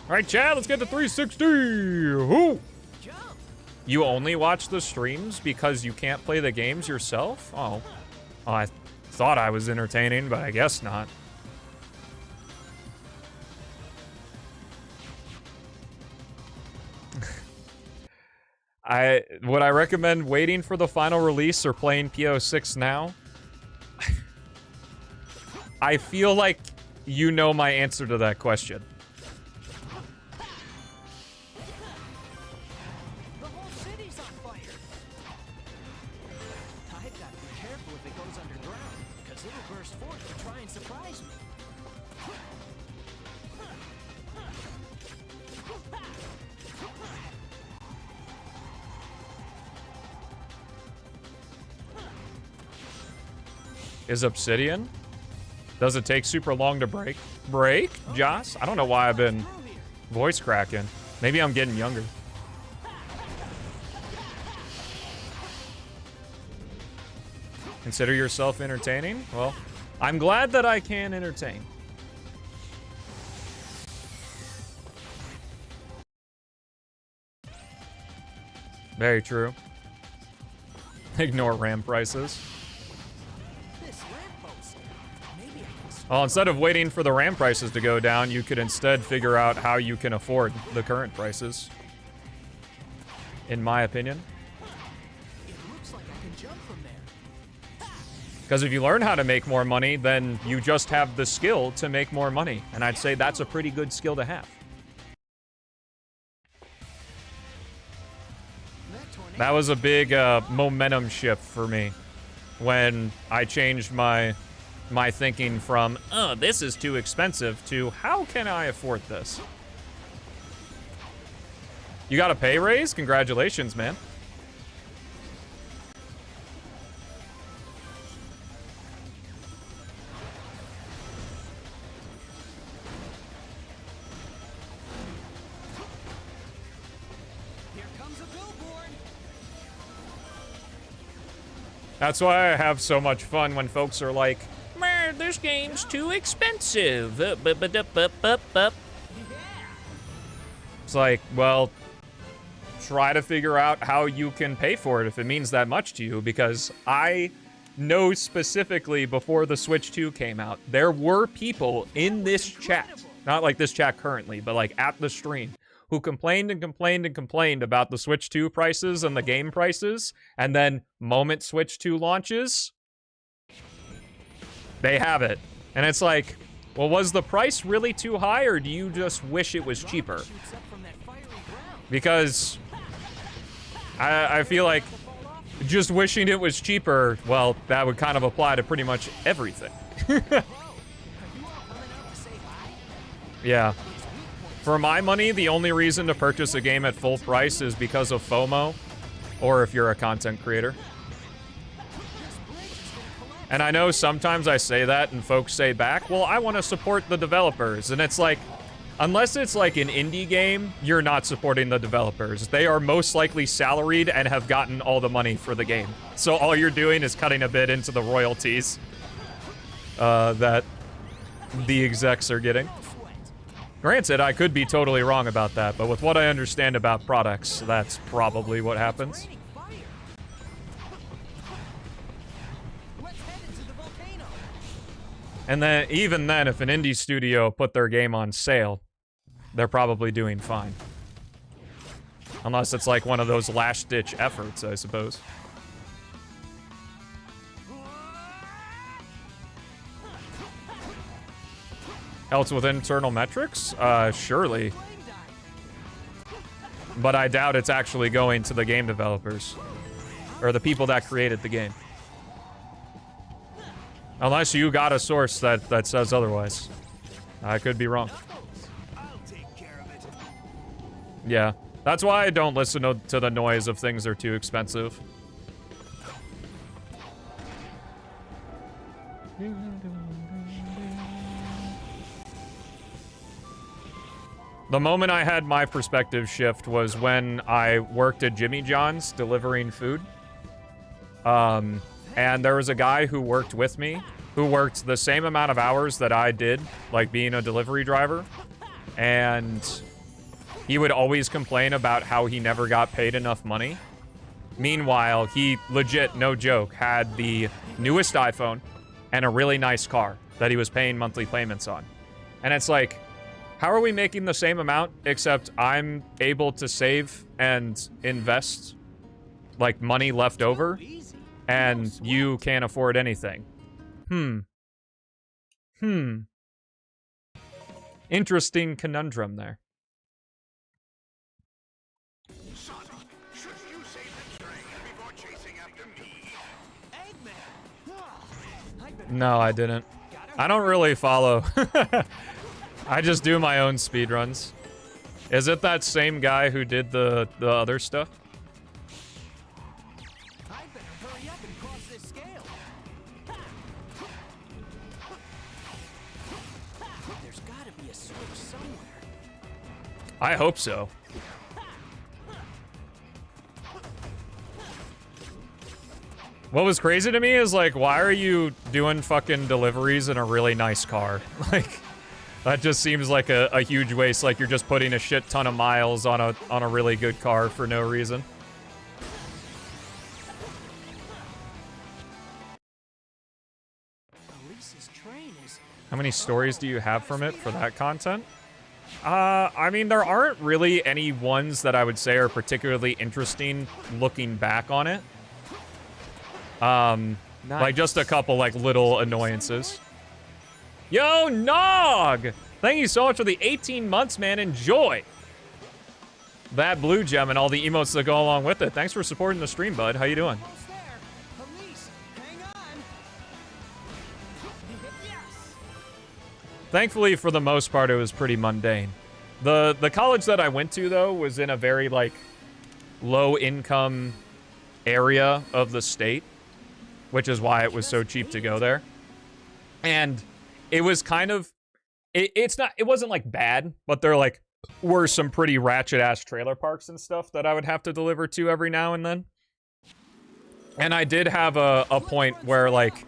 Speaker 1: All right, Chad, let's get to 360. Whoo!
Speaker 5: Jump!
Speaker 1: You only watch the streams because you can't play the games yourself? Oh. Oh, I thought I was entertaining, but I guess not. Would I recommend waiting for the final release or playing P-06 now? I feel like you know my answer to that question.
Speaker 5: The whole city's on fire! I've got to be careful if it goes underground, because it'll burst forth to try and surprise me.
Speaker 1: Is Obsidian? Does it take super long to break? Break? Joss? I don't know why I've been voice cracking. Maybe I'm getting younger. Consider yourself entertaining? Well, I'm glad that I can entertain. Very true. Ignore RAM prices.
Speaker 5: This lamppost. Maybe I can
Speaker 1: Well, instead of waiting for the RAM prices to go down, you could instead figure out how you can afford the current prices. In my opinion.
Speaker 5: It looks like I can jump from there.
Speaker 1: Because if you learn how to make more money, then you just have the skill to make more money. And I'd say that's a pretty good skill to have. That was a big momentum shift for me when I changed my thinking from, oh, this is too expensive, to how can I afford this? You got a pay raise? Congratulations, man.
Speaker 5: Here comes a billboard.
Speaker 1: That's why I have so much fun when folks are like, man, this game's too expensive. It's like, well, try to figure out how you can pay for it if it means that much to you, because I know specifically before the Switch 2 came out, there were people in this chat, not like this chat currently, but like at the stream, who complained and complained and complained about the Switch 2 prices and the game prices, and then moment Switch 2 launches, they have it. And it's like, well, was the price really too high, or do you just wish it was cheaper?
Speaker 5: Shoots up from that fiery ground.
Speaker 1: Because I feel like just wishing it was cheaper, well, that would kind of apply to pretty much everything.
Speaker 5: Are you all coming out to say hi?
Speaker 1: Yeah. For my money, the only reason to purchase a game at full price is because of FOMO, or if you're a content creator. And I know sometimes I say that and folks say back, well, I want to support the developers. And it's like, unless it's like an indie game, you're not supporting the developers. They are most likely salaried and have gotten all the money for the game. So all you're doing is cutting a bit into the royalties that the execs are getting. Granted, I could be totally wrong about that, but with what I understand about products, that's probably what happens.
Speaker 5: Raining fire. Let's head into the volcano.
Speaker 1: And then, even then, if an indie studio put their game on sale, they're probably doing fine. Unless it's like one of those last-ditch efforts, I suppose. Else with internal metrics? Surely. But I doubt it's actually going to the game developers. Or the people that created the game. Unless you got a source that says otherwise. I could be wrong.
Speaker 5: I'll take care of it.
Speaker 1: Yeah. That's why I don't listen to the noise of things that are too expensive. The moment I had my perspective shift was when I worked at Jimmy John's delivering food. And there was a guy who worked with me who worked the same amount of hours that I did, like being a delivery driver. And he would always complain about how he never got paid enough money. Meanwhile, he legit, no joke, had the newest iPhone and a really nice car that he was paying monthly payments on. And it's like, how are we making the same amount, except I'm able to save and invest, like, money left over, and you can't afford anything? Interesting conundrum there.
Speaker 7: Son, should you save the train before chasing after me?
Speaker 5: Eggman!
Speaker 1: No, I didn't. I don't really follow. I just do my own speedruns. Is it that same guy who did the other stuff?
Speaker 5: I better hurry up and cross this scale. There's gotta be a switch somewhere.
Speaker 1: I hope so. What was crazy to me is, like, why are you doing fucking deliveries in a really nice car? Like, that just seems like a huge waste. Like, you're just putting a shit ton of miles on a really good car for no reason.
Speaker 5: Elise's train is...
Speaker 1: How many stories do you have from it for that content? I mean, there aren't really any ones that I would say are particularly interesting looking back on it. Like just a couple like little annoyances. Yo, Nog! Thank you so much for the 18 months, man. Enjoy that blue gem and all the emotes that go along with it. Thanks for supporting the stream, bud. How you doing?
Speaker 5: almost there. Elise, hang on. Yes!
Speaker 1: Thankfully, for the most part, it was pretty mundane. The college that I went to, though, was in a very, like, low-income area of the state, which is why it was so cheap to go there. And it was kind of... It wasn't, like, bad, but there, like, were some pretty ratchet-ass trailer parks and stuff that I would have to deliver to every now and then. And I did have a point where, like,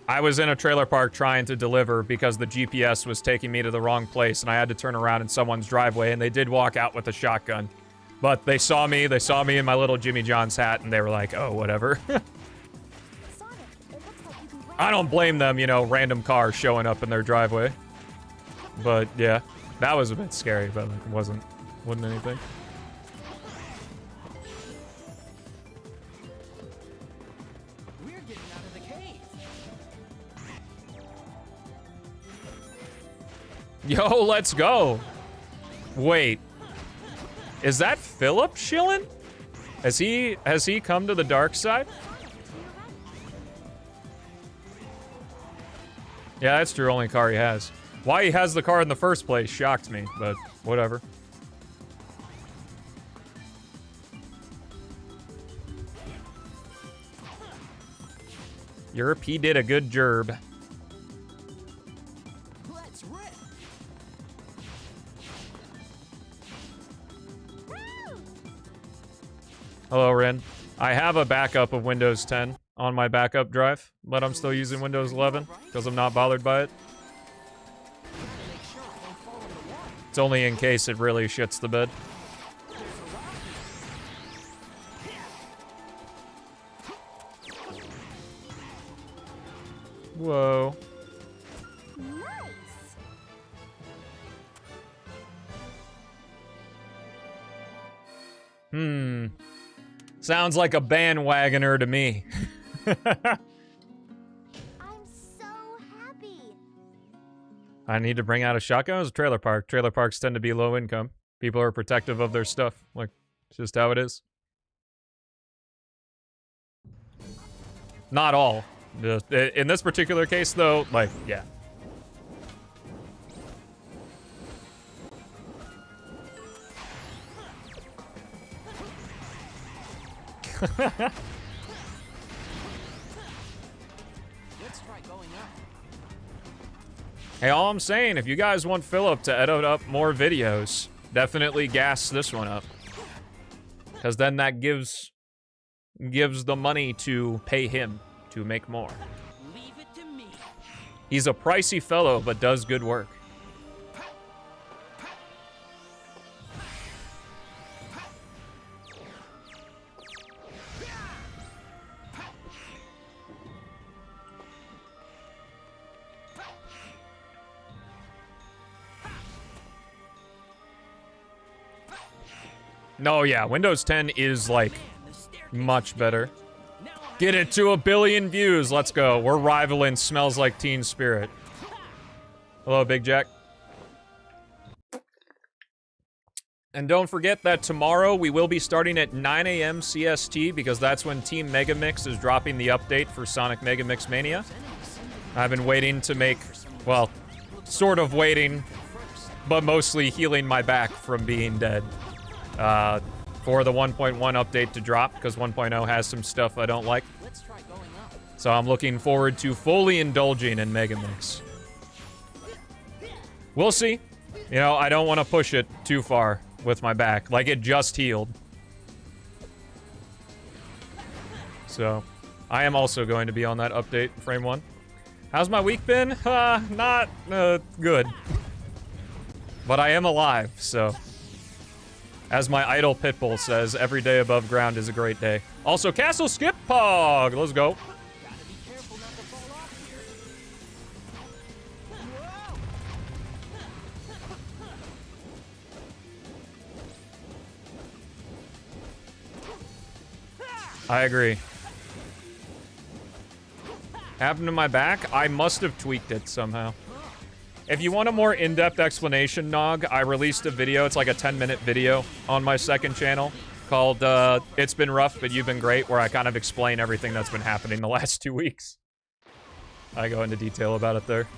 Speaker 1: I was in a trailer park trying to deliver because the GPS was taking me to the wrong place, and I had to turn around in someone's driveway, and they did walk out with a shotgun. But they saw me in my little Jimmy John's hat, and they were like, oh, whatever. I don't blame them, you know, random cars showing up in their driveway. But, yeah, that was a bit scary, but like, it wasn't anything.
Speaker 5: We're getting out of the cave.
Speaker 1: Yo, let's go. Wait. Is that Philip chillin'? Has he come to the dark side? Yeah, that's true. Only car he has. Why he has the car in the first place shocked me, but whatever. Europe, he did a good job.
Speaker 5: Let's rip.
Speaker 1: Hello, Ren. I have a backup of Windows 10 on my backup drive, but I'm still using Windows 11 because I'm not bothered by it. It's only in case it really shits the bed. Whoa.
Speaker 2: Nice.
Speaker 1: Sounds like a bandwagoner to me.
Speaker 2: I'm so happy.
Speaker 1: I need to bring out a shotgun as a trailer park. Trailer parks tend to be low income. People are protective of their stuff. Like, it's just how it is. Not all. Just, in this particular case, though, like, yeah.
Speaker 5: Let's try going up.
Speaker 1: Hey, all I'm saying, if you guys want Philip to edit up more videos, definitely gas this one up. Because then that gives the money to pay him to make more.
Speaker 5: Leave it to me.
Speaker 1: He's a pricey fellow, but does good work. No, yeah, Windows 10 is, like, much better. Get it to 1 billion views. Let's go. We're rivaling Smells Like Teen Spirit. Hello, Big Jack. And don't forget that tomorrow we will be starting at 9 a.m. CST because that's when Team MEGAMIX is dropping the update for Sonic MEGAMIX Mania. I've been waiting to make, well, sort of waiting, but mostly healing my back from being dead. For the 1.1 update to drop because 1.0 has some stuff I don't like. So I'm looking forward to fully indulging in MEGAMIX. We'll see. You know, I don't want to push it too far with my back. Like, it just healed. So, I am also going to be on that update, frame 1. How's my week been? Not, good. But I am alive, so. As my idol Pitbull says, every day above ground is a great day. Also, Castle Skip Pog! Let's go. I agree. Happened to my back? I must have tweaked it somehow. If you want a more in-depth explanation, Nog, I released a video. It's like a 10-minute video on my second channel called It's Been Rough, But You've Been Great, where I kind of explain everything that's been happening the last 2 weeks. I go into detail about it there.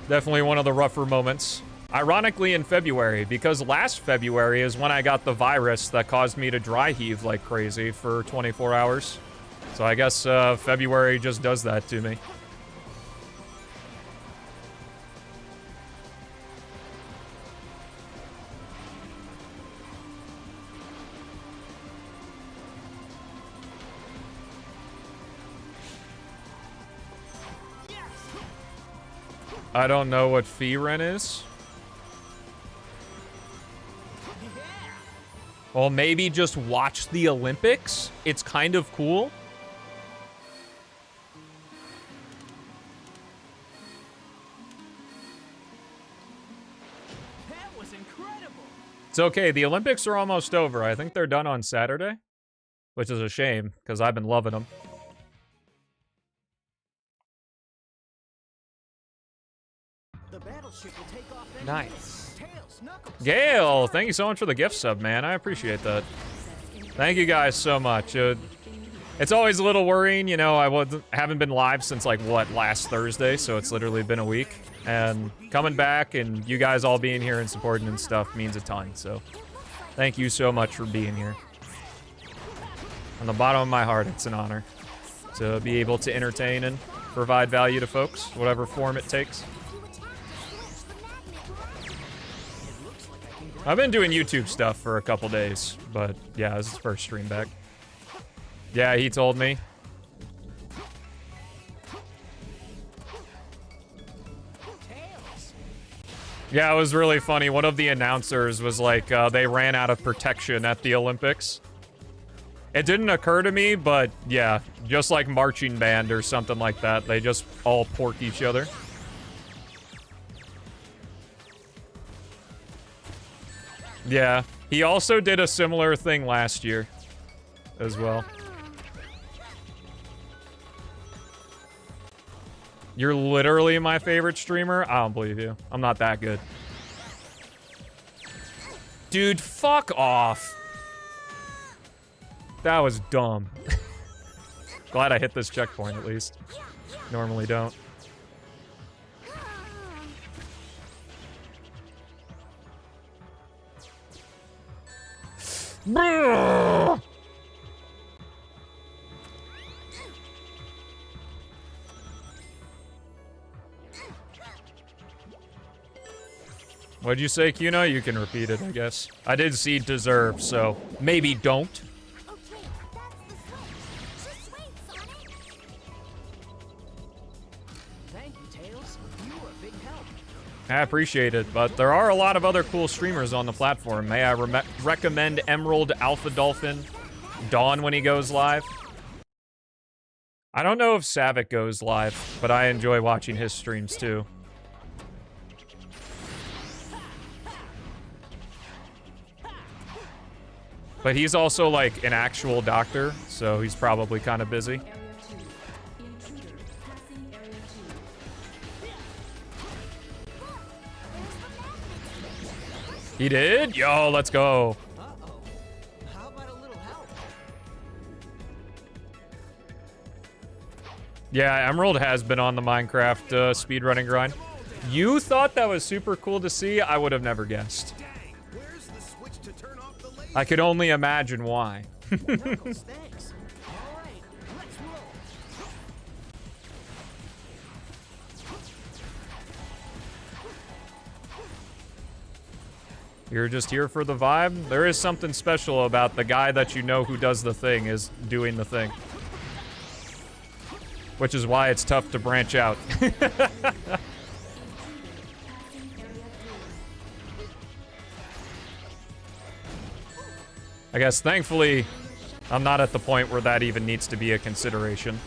Speaker 1: Definitely one of the rougher moments. Ironically in February, because last February is when I got the virus that caused me to dry heave like crazy for 24 hours. So I guess February just does that to me. I don't know what fee rent is. Well, maybe just watch the Olympics. It's kind of cool.
Speaker 5: That was incredible.
Speaker 1: It's okay. The Olympics are almost over. I think they're done on Saturday, which is a shame because I've been loving them.
Speaker 5: The battleship will take off any
Speaker 1: Nice.
Speaker 5: minute. Tails, Knuckles.
Speaker 1: Gale, thank you so much for the gift sub, man. I appreciate that. Thank you guys so much. It's always a little worrying, you know, haven't been live since, like, what, last Thursday, so it's literally been a week. And coming back and you guys all being here and supporting and stuff means a ton, so thank you so much for being here. On the bottom of my heart, it's an honor to be able to entertain and provide value to folks, whatever form it takes. I've been doing YouTube stuff for a couple days, but yeah, this is his first stream back. Yeah, he told me. Yeah, it was really funny. One of the announcers was like, they ran out of protection at the Olympics. It didn't occur to me, but yeah, just like marching band or something like that. They just all pork each other. Yeah, he also did a similar thing last year as well. You're literally my favorite streamer? I don't believe you. I'm not that good. Dude, fuck off. That was dumb. Glad I hit this checkpoint at least. Normally don't. What'd you say, Cuno? You can repeat it, I guess. I did see deserve, so maybe don't.
Speaker 2: Okay, that's the switch. Just wait, Sonic.
Speaker 5: Thank you, Tails. You were a big help.
Speaker 1: I appreciate it, but there are a lot of other cool streamers on the platform. May I recommend Emerald, Alpha Dolphin, Dawn when he goes live? I don't know if Savick goes live, but I enjoy watching his streams too. But he's also like an actual doctor, so he's probably kind of busy. He did? Yo, let's go.
Speaker 5: Uh-oh. How about a little help?
Speaker 1: Yeah, Emerald has been on the Minecraft speedrunning grind. You thought that was super cool to see? I would have never guessed.
Speaker 7: Dang, where's the switch to turn off the laser?
Speaker 1: I could only imagine why.
Speaker 5: Knuckles, thanks. All right, let's roll.
Speaker 1: You're just here for the vibe? There is something special about the guy that you know who does the thing is doing the thing. Which is why it's tough to branch out. I guess, thankfully, I'm not at the point where that even needs to be a consideration.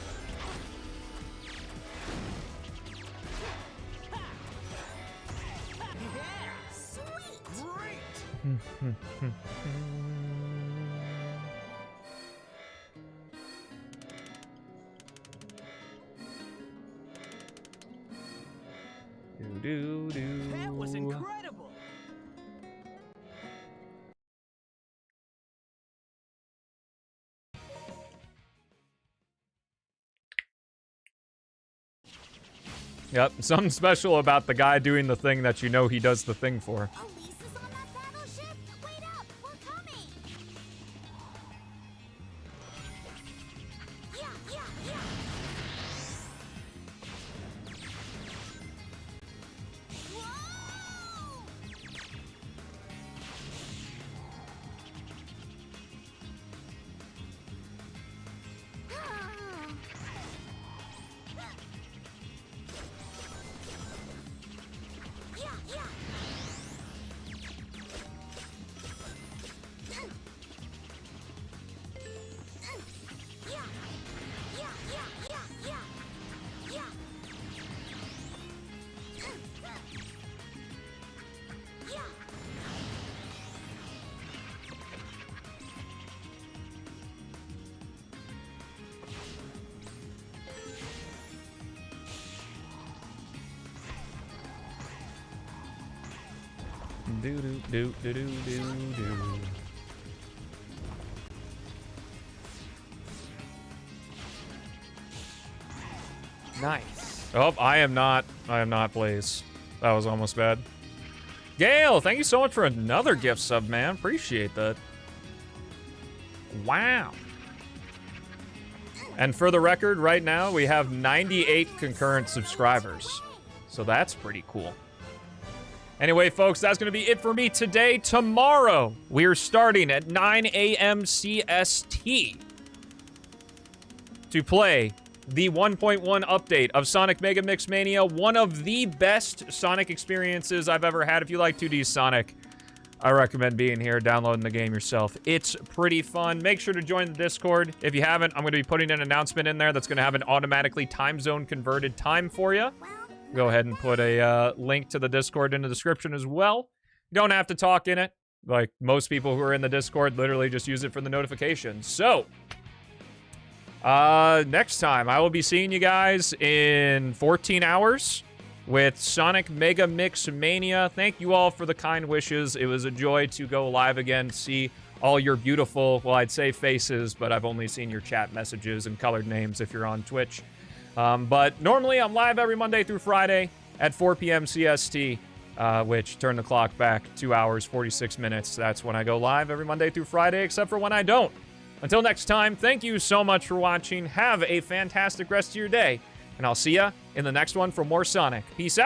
Speaker 5: That was incredible.
Speaker 1: Yep, something special about the guy doing the thing that you know he does the thing for.
Speaker 2: Elise is on that battleship? Wait up, we're coming! Yeah, yeah, yeah! Whoa! Yeah, yeah! Yeah, yeah, yeah, yeah, yeah, yeah. Yeah.
Speaker 1: Do do do do do do do. Nice. Oh, I am not Blaze. That was almost bad. Gale, thank you so much for another gift sub, man. Appreciate that. Wow. And for the record, right now, we have 98 concurrent subscribers. So that's pretty cool. Anyway, folks, that's going to be it for me today. Tomorrow, we're starting at 9 a.m. CST to play the 1.1 update of Sonic MEGAMIX Mania, one of the best Sonic experiences I've ever had. If you like 2D Sonic, I recommend being here, downloading the game yourself. It's pretty fun. Make sure to join the Discord. If you haven't, I'm going to be putting an announcement in there that's going to have an automatically time zone converted time for you. Go ahead and put a link to the Discord in the description as well. You don't have to talk in it. Like most people who are in the Discord literally just use it for the notifications. So, next time I will be seeing you guys in 14 hours with Sonic MEGAMIX Mania. Thank you all for the kind wishes. It was a joy to go live again, see all your beautiful, well, I'd say faces, but I've only seen your chat messages and colored names if you're on Twitch. But normally I'm live every Monday through Friday at 4 p.m. CST, which turn the clock back 2 hours, 46 minutes. That's when I go live every Monday through Friday, except for when I don't. Until next time, thank you so much for watching. Have a fantastic rest of your day, and I'll see ya in the next one for more Sonic. Peace out.